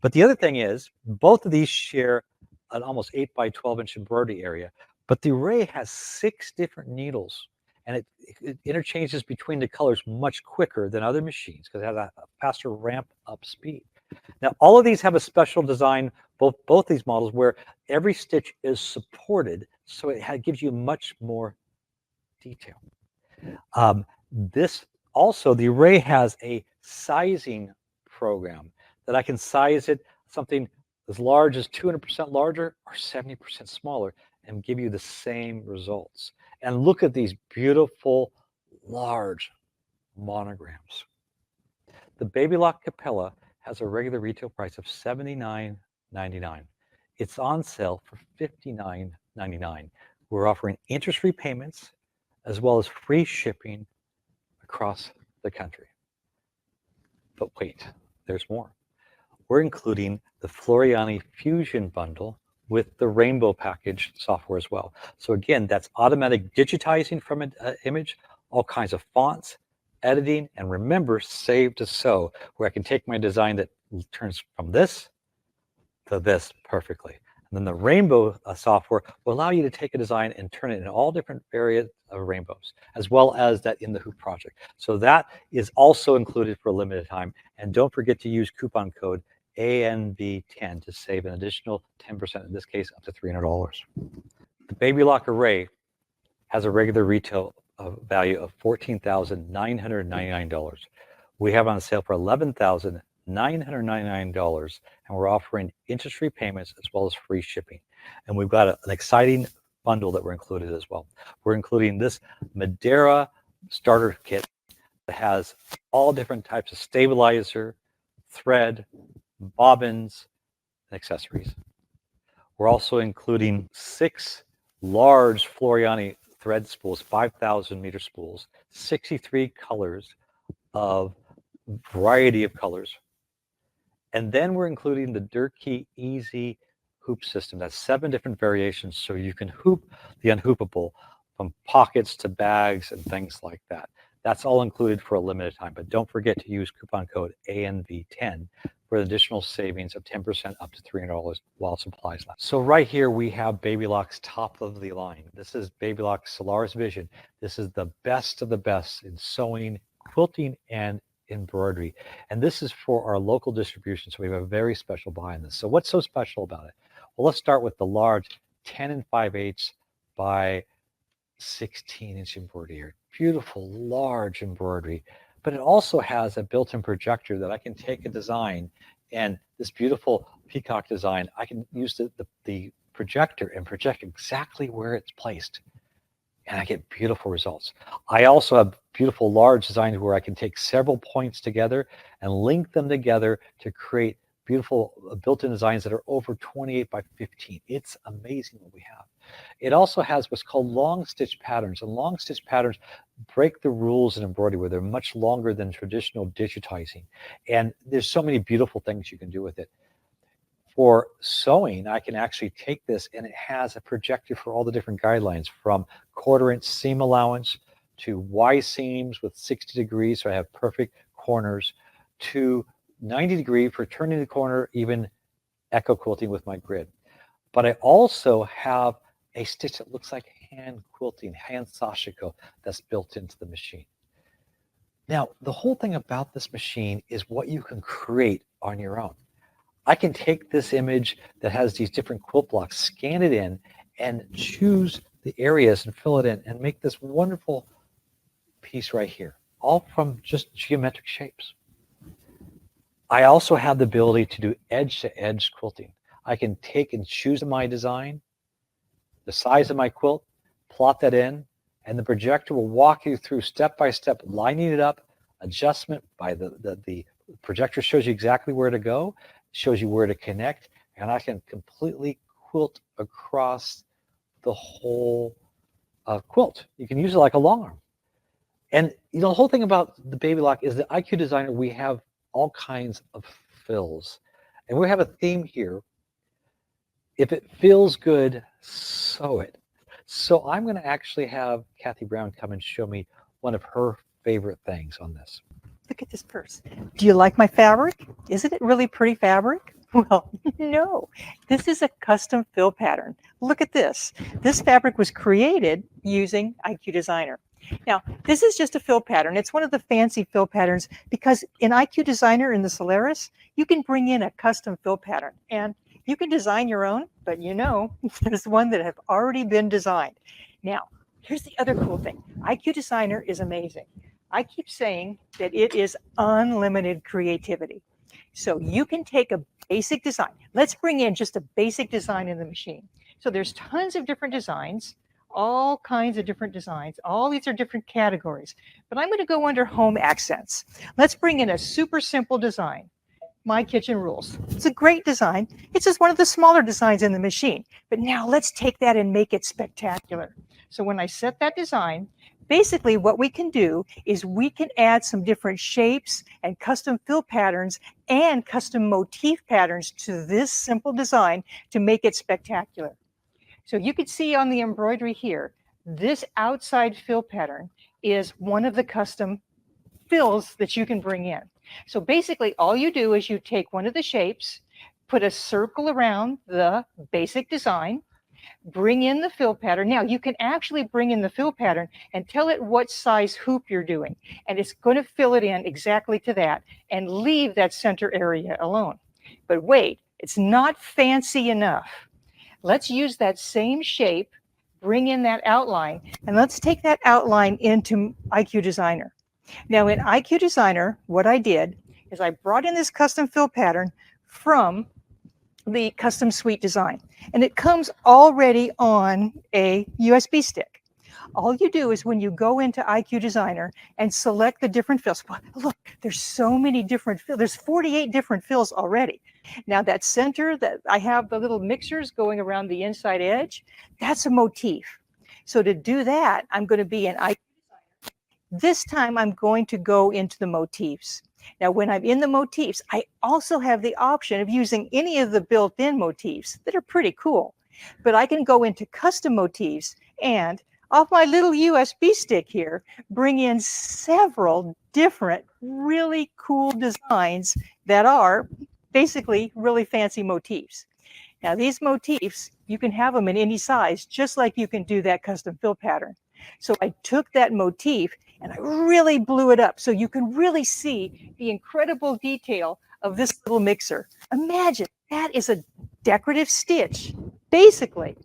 Speaker 3: But the other thing is, both of these share an almost 8 by 12-inch embroidery area, but the Array has 6 different needles, and it interchanges between the colors much quicker than other machines because it has a faster ramp up speed. Now, all of these have a special design, both these models, where every stitch is supported, so it gives you much more detail. This also, the Array has a sizing program that I can size it something as large as 200% larger or 70% smaller and give you the same results. And look at these beautiful, large monograms. The Baby Lock Capella has a regular retail price of $79.99. It's on sale for $59.99. We're offering interest-free payments as well as free shipping across the country. But wait, there's more. We're including the Floriani Fusion bundle with the Rainbow package software as well. So again, that's automatic digitizing from an image, all kinds of fonts, editing, and remember, save to sew, where I can take my design that
Speaker 1: turns from this to this perfectly. And then the rainbow software will allow you to take a design and turn it in all different variants of rainbows, as well as that in the hoop project. So that is also included for a limited time. And don't forget to use coupon code ANV10 to save an additional 10%, in this case, up to $300. The Baby Lock Array has a regular retail value of $14,999. We have on sale for $11,999, and we're offering interest-free payments as well as free shipping. And we've got an exciting bundle that we're included as well. We're including this Madeira starter kit that has all different types of stabilizer, thread, bobbins, and accessories. We're also including 6 large Floriani thread spools, 5,000 meter spools, 63 colors of variety of colors. And then we're including the Durkee Easy hoop system. That's 7 different variations, so you can hoop the unhoopable, from pockets to bags and things like that. That's all included for a limited time, but don't forget to use coupon code ANV10 for additional savings of 10% up to $300 while supplies last. So right here we have Baby Lock's top of the line. This is Baby Lock's Solaris Vision. This is the best of the best in sewing, quilting, and embroidery. And this is for our local distribution, so we have a very special buy in this. So what's so special about it? Well, let's start with the large 10 5/8 by 16-inch embroidery here. Beautiful, large embroidery. But it also has a built-in projector that I can take a design, and this beautiful peacock design, I can use the projector and project exactly where it's placed. And I get beautiful results. I also have beautiful large designs where I can take several points together and link them together to create beautiful built-in designs that are over 28 by 15. It's amazing what we have. It also has what's called long stitch patterns, and long stitch patterns break the rules in embroidery where they're much longer than traditional digitizing. And there's so many beautiful things you can do with it. For sewing, I can actually take this, and it has a projector for all the different guidelines, from 1/4-inch seam allowance to Y seams with 60 degrees, so I have perfect corners, to 90 degree for turning the corner, even echo quilting with my grid. But I also have a stitch that looks like hand quilting, hand sashiko, that's built into the machine. Now, the whole thing about this machine is what you can create on your own. I can take this image that has these different quilt blocks, scan it in, and choose the areas and fill it in and make this wonderful piece right here, all from just geometric shapes. I also have the ability to do edge-to-edge quilting. I can take and choose my design, the size of my quilt, plot that in, and the projector will walk you through step-by-step, lining it up, adjustment by the projector shows you exactly where to go, shows you where to connect, and I can completely quilt across the whole quilt. You can use it like a long arm. And you know, the whole thing about the Baby Lock is the IQ Designer, we have all kinds of fills. And we have a theme here. If it feels good, sew it. So I'm going to actually have Cathy Brown come and show me one of her favorite things on this.
Speaker 2: Look at this purse. Do you like my fabric? Isn't it really pretty fabric? Well, no. This is a custom fill pattern. Look at this. This fabric was created using IQ Designer. Now, this is just a fill pattern. It's one of the fancy fill patterns because in IQ Designer in the Solaris, you can bring in a custom fill pattern and you can design your own, but you know, there's one that have already been designed. Now, here's the other cool thing. IQ Designer is amazing. I keep saying that it is unlimited creativity. So you can take a basic design. Let's bring in just a basic design in the machine. So there's tons of different designs, all kinds of different designs. All these are different categories. But I'm going to go under home accents. Let's bring in a super simple design. My Kitchen Rules. It's a great design. It's just one of the smaller designs in the machine. But now let's take that and make it spectacular. So when I set that design, basically what we can do is we can add some different shapes and custom fill patterns and custom motif patterns to this simple design to make it spectacular. So you can see on the embroidery here, this outside fill pattern is one of the custom fills that you can bring in. So basically all you do is you take one of the shapes, put a circle around the basic design, bring in the fill pattern. Now you can actually bring in the fill pattern and tell it what size hoop you're doing. And it's going to fill it in exactly to that and leave that center area alone. But wait, it's not fancy enough. Let's use that same shape, bring in that outline, and let's take that outline into IQ Designer. Now in IQ Designer, what I did is I brought in this custom fill pattern from the custom suite design, and it comes already on a USB stick. All you do is when you go into IQ Designer and select the different fills, look, there's so many different fills. There's 48 different fills already. Now that center that I have the little mixers going around the inside edge, that's a motif. So to do that, I'm going to be in IQ Designer. This time I'm going to go into the motifs. Now, when I'm in the motifs, I also have the option of using any of the built-in motifs that are pretty cool. But I can go into custom motifs and off my little USB stick here, bring in several different really cool designs that are basically really fancy motifs. Now, these motifs, you can have them in any size, just like you can do that custom fill pattern. So I took that motif and I really blew it up so you can really see the incredible detail of this little mixer. Imagine that is a decorative stitch, basically.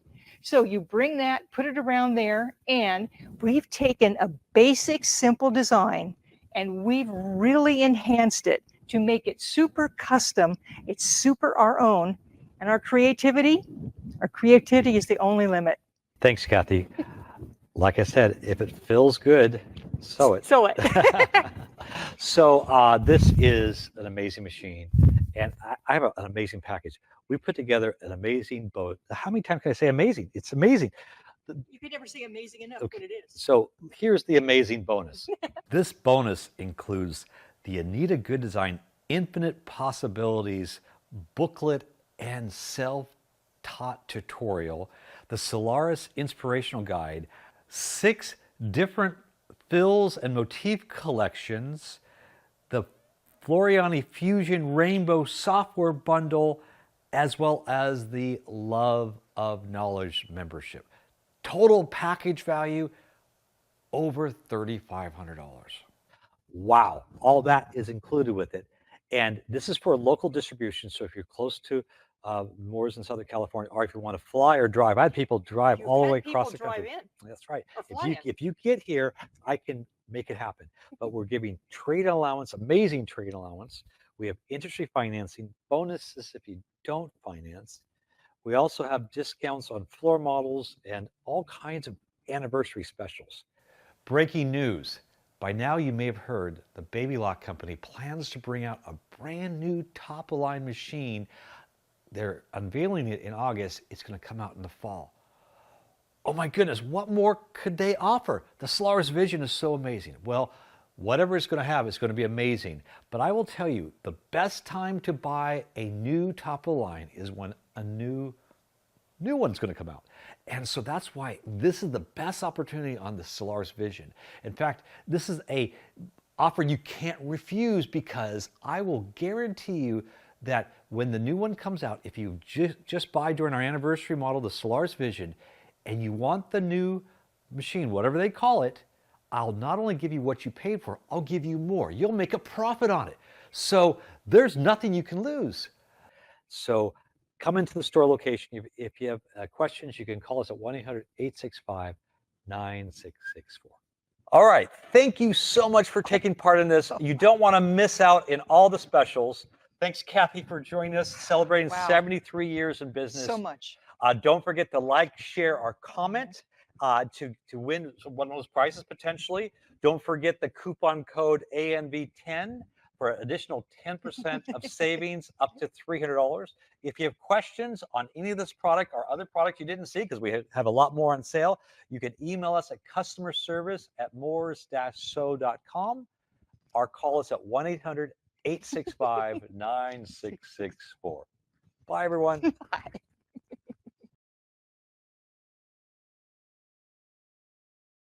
Speaker 2: So you bring that, put it around there, and we've taken a basic, simple design and we've really enhanced it to make it super custom. It's super our own. And our creativity is the only limit.
Speaker 1: Thanks, Cathy. Like I said, if it feels good, sew it.
Speaker 2: Sew it.
Speaker 1: So this is an amazing machine, and I have an amazing package. We put together an amazing boat. How many times can I say amazing? It's amazing.
Speaker 2: You could never say amazing enough,
Speaker 1: Okay.
Speaker 2: but it is.
Speaker 1: So here's the amazing bonus. This bonus includes the Anita Good Design Infinite Possibilities booklet and self-taught tutorial, the Solaris Inspirational Guide, 6 different fills and motif collections, the Floriani Fusion Rainbow Software Bundle, as well as the Love of Knowledge membership. Total package value over $3,500. Wow, all that is included with it. And this is for local distribution. So if you're close to Moores in Southern California, or if you want to fly or drive, I had people drive all the way across the country. That's right. If you get here, I can make it happen. But we're giving trade allowance, amazing trade allowance. We have industry financing, bonuses if you don't finance. We also have discounts on floor models and all kinds of anniversary specials. Breaking news. By now you may have heard the Baby Lock Company plans to bring out a brand new top-of-line machine. They're unveiling it in August. It's going to come out in the fall. Oh my goodness, what more could they offer? The Solaris Vision is so amazing. Well, whatever it's going to have, it's going to be amazing. But I will tell you, the best time to buy a new top-of-the-line is when a new one's going to come out. And so that's why this is the best opportunity on the Solaris Vision. In fact, this is a offer you can't refuse, because I will guarantee you that when the new one comes out, if you just buy during our anniversary model, the Solaris Vision, and you want the new machine, whatever they call it, I'll not only give you what you paid for, I'll give you more. You'll make a profit on it. So there's nothing you can lose. So come into the store location. If you have questions, you can call us at 1-800-865-9664. All right. Thank you so much for taking part in this. You don't want to miss out in all the specials. Thanks, Cathy, for joining us, celebrating 73 years in business.
Speaker 2: So much.
Speaker 1: Don't forget to like, share, or comment to win one of those prizes potentially. Don't forget the coupon code ANV10 for an additional 10% of savings up to $300. If you have questions on any of this product or other products you didn't see, because we have a lot more on sale, you can email us at customerservice@moores-so.com or call us at 1-800-865-9664. Bye, everyone.
Speaker 2: Bye.